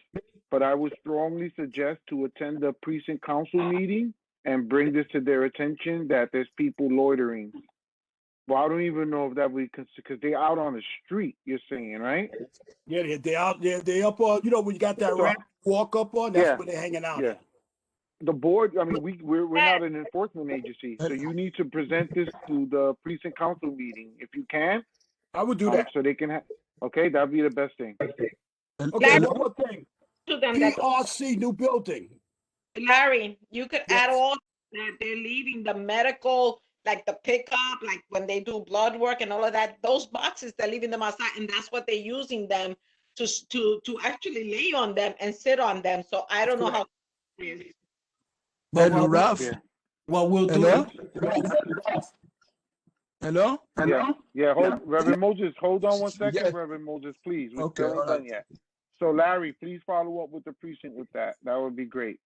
but I would strongly suggest to attend the precinct council meeting and bring this to their attention that there's people loitering. Well, I don't even know if that we can, because they're out on the street. You're saying, right? Yeah, they out there. They up on. You know when you got that ramp walk up on. That's where they're hanging out. Yeah. The board. I mean, we're not an enforcement agency, so you need to present this to the precinct council meeting if you can. I would do that. So they can have. Okay, that'd be the best thing. Okay, one more thing. To them that PRC new building. Larry, you could add all that they're leaving the medical, like the pickup, like when they do blood work and all of that. Those boxes, they're leaving them outside, and that's what they're using them to actually lay on them and sit on them. So I don't know how it is. Hello, Ralph. What we'll do. Hello? Yeah, yeah. Reverend Moses, hold on one second, Yes. Reverend Moses, please. We Okay, still ain't all done right. yet. So Larry, please follow up with the precinct with that. That would be great.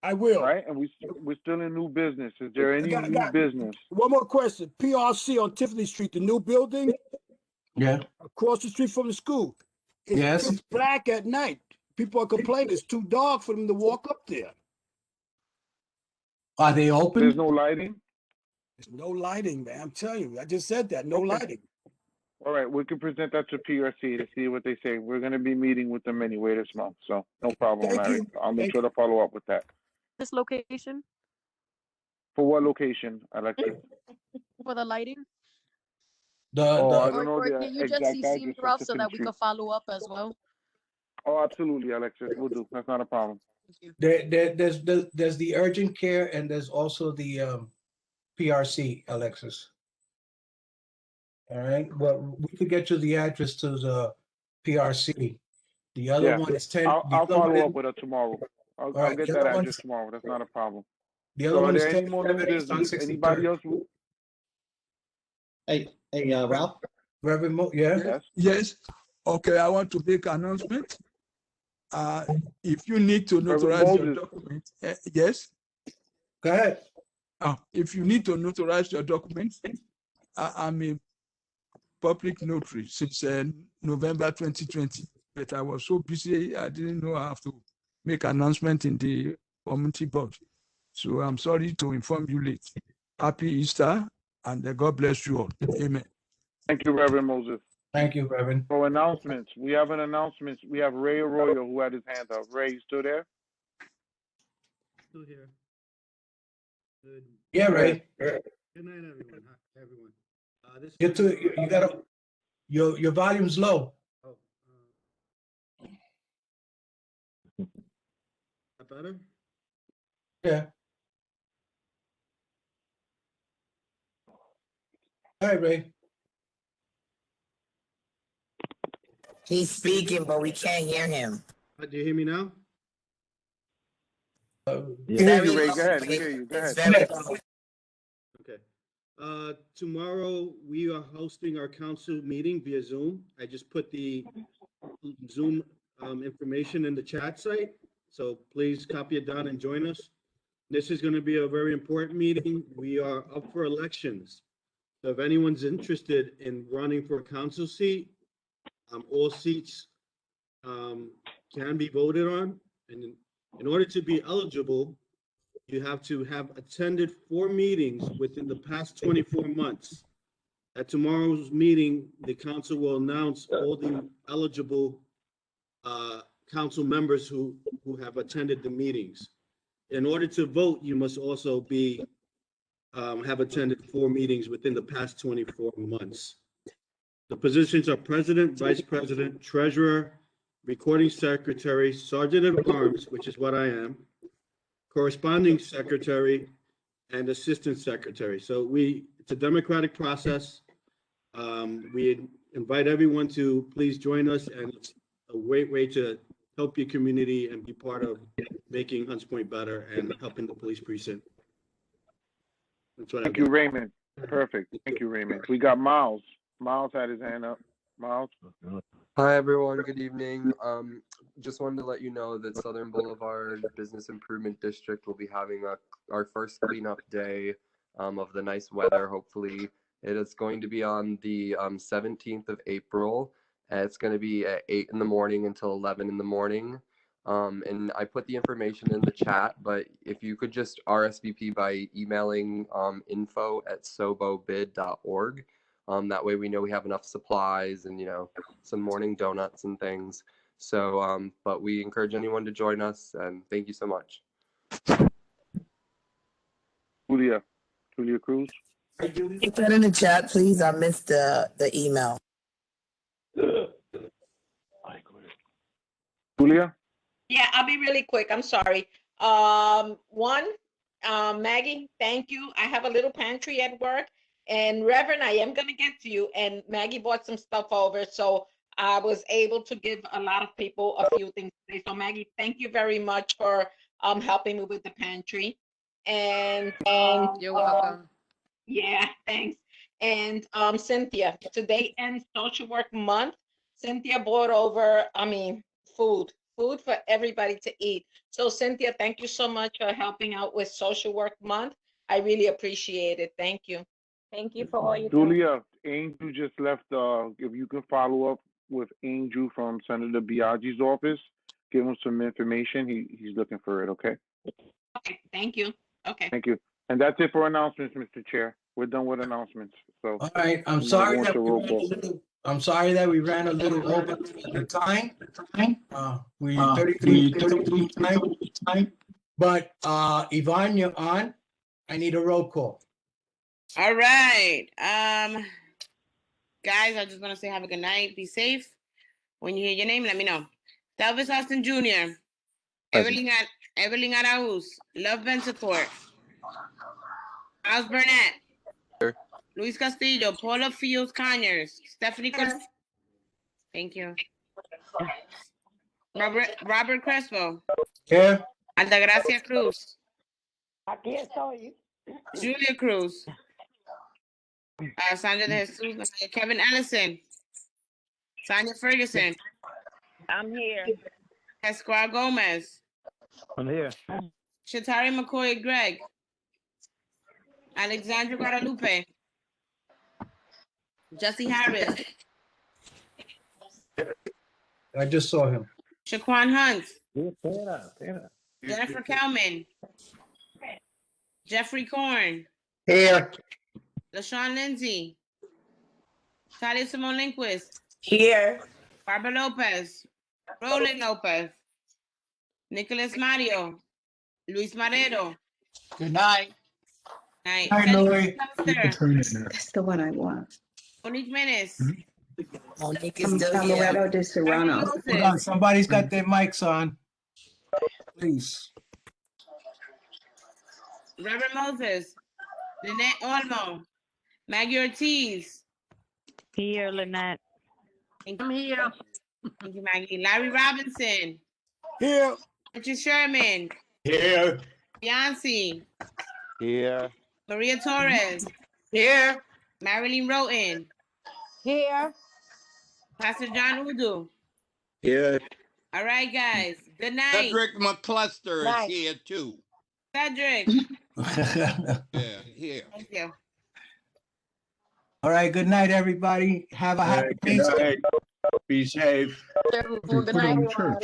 I will. Right, and we're still in new business. Is there any new business? One more question. PRC on Tiffany Street, the new building Yeah. across the street from the school. Yes. It's black at night. People are complaining it's too dark for them to walk up there. Are they open? There's no lighting? There's no lighting, man. I'm telling you. I just said that. No lighting. All right, we can present that to PRC to see what they say. We're going to be meeting with them anyway this month, so no problem, Thank Larry. you. I'll make Thank sure to follow up with that. This location For what location, Alexis? for the lighting? I Or, don't know or the can you just exact CC me, address of Ralph, so Tiffany that we Street. can follow up as well? Oh, absolutely, Alexis. We'll do. That's not a problem. There's the urgent care, and there's also the PRC, Alexis. All right, well, we could get you the address to the PRC. The other one is 10. I'll the other follow one up is- with her tomorrow. I'll right, get the that other address one's- tomorrow. That's not a problem. The other So one are is there any more new 10 East on business? Anybody 63rd. else? Hey, Ralph? Reverend yeah? Yes. Okay, I want to make an announcement. If you need to notarize your Moses. document, yes. Go ahead. If you need to notarize your documents, I'm a public notary since November 2020, but I was so busy I didn't know I have to make announcement in the community board. So I'm sorry to inform you late. Happy Easter, and God bless you all. Amen. Thank you, Reverend Moses. Thank you, Reverend. For announcements, we have an announcement. We have Ray Arroyo who had his hand up. Ray, you still there? Still here. Yeah, Ray. Good night, everyone. Hi, everyone. This You're too, you gotta, your volume's low. Oh, that better? Yeah. All right, Ray. He's speaking, but we can't hear him. Do you hear me now? We can hear you, Ray. Go ahead. We hear you. Go It's ahead. very low. Okay. Tomorrow we are hosting our council meeting via Zoom. I just put the Zoom information in the chat site. So please copy it down and join us. This is going to be a very important meeting. We are up for elections. So if anyone's interested in running for a council seat, all seats can be voted on. And in order to be eligible, you have to have attended 4 meetings within the past 24 months. At tomorrow's meeting, the council will announce all the eligible council members who have attended the meetings. In order to vote, you must also be have attended 4 meetings within the past 24 months. The positions are president, vice president, treasurer, recording secretary, sergeant at arms, which is what I am, corresponding secretary, and assistant secretary. So it's a democratic process. We invite everyone to please join us, and it's a great way to help your community and be part of making Hunts Point better and helping the police precinct. That's what Thank you, Raymond. Perfect. Thank you, Raymond. We got Miles. Miles had his hand up. Miles. Hi, everyone. Good evening. Just wanted to let you know that Southern Boulevard Business Improvement District will be having our first cleanup day of the nice weather, hopefully. It is going to be on the 17th of April. It's going to be at 8 in the morning until 11 in the morning. And I put the information in the chat, but if you could just RSVP by emailing info@sobobid.org. That way we know we have enough supplies and, some morning donuts and things. So, but we encourage anyone to join us, and thank you so much. Julia Cruz. Put that in the chat, please. I missed the email. Julia? Yeah, I'll be really quick. I'm sorry. Maggie, thank you. I have a little pantry at work. And Reverend, I am going to get to you. And Maggie bought some stuff over. So I was able to give a lot of people a few things today. So Maggie, thank you very much for helping me with the pantry. And You're welcome. Yeah, thanks. And Cynthia, today ends Social Work Month. Cynthia brought over, food for everybody to eat. So Cynthia, thank you so much for helping out with Social Work Month. I really appreciate it. Thank you. Thank you for all you do. Julia, Angel just left. If you can follow up with Angel from Senator Biaggi's office, give him some information. He's looking for it, okay? Okay, thank you. Okay. Thank you. And that's it for announcements, Mr. Chair. We're done with announcements. So All right, I'm we sorry want that to we roll ran a call. little, I'm sorry that we ran a little over the time. We 33 time. But Yvonne, you're on. I need a roll call. All right. Guys, I just want to say have a good night. Be safe. When you hear your name, let me know. Delvis Austin Jr., Evelyn Arauz, Love Bensecourt, Miles Burnett, Luis Castillo, Paula Fields Conyers, Stephanie Thank you. Robert Crespo. Here. Altagracia Cruz. Aquí estoy. Julia Cruz. Sandra de Jesus. Kevin Ellison. Sonia Ferguson. I'm here. Esquire Gomez. I'm here. Shatari McCoy Greg. Alexandra Guadalupe. Jesse Harris. I just saw him. Shaquan Hunt. Jennifer Kelman. Jeffrey Korn. Here. LaShawn Lindsay. Talia Simone Lindquist. Here. Barbara Lopez. Roland Lopez. Nicholas Mario. Luis Marrero. Good night. Night. Hi, Lori. That's the one I want. Monique Menace. Monique is From still here. Colorado de Serrano. Hold on, somebody's got their mics on. Please. Reverend Moses. Lynette Olmo. Maggie Ortiz. Here, Lynette. Thank you. Thank you, Maggie. Larry Robinson. Here. Richard Sherman. Here. Beyonce. Here. Maria Torres. Here. Marilyn Roten. Here. Pastor John Udu. Here. All right, guys. Good night. Cedric McCluster Night. is here too. Cedric. Yeah, here. Thank you. All right, good night, everybody. Have a happy Easter. Be safe. Good night, everyone.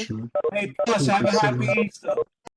Hey, plus, have a happy Easter.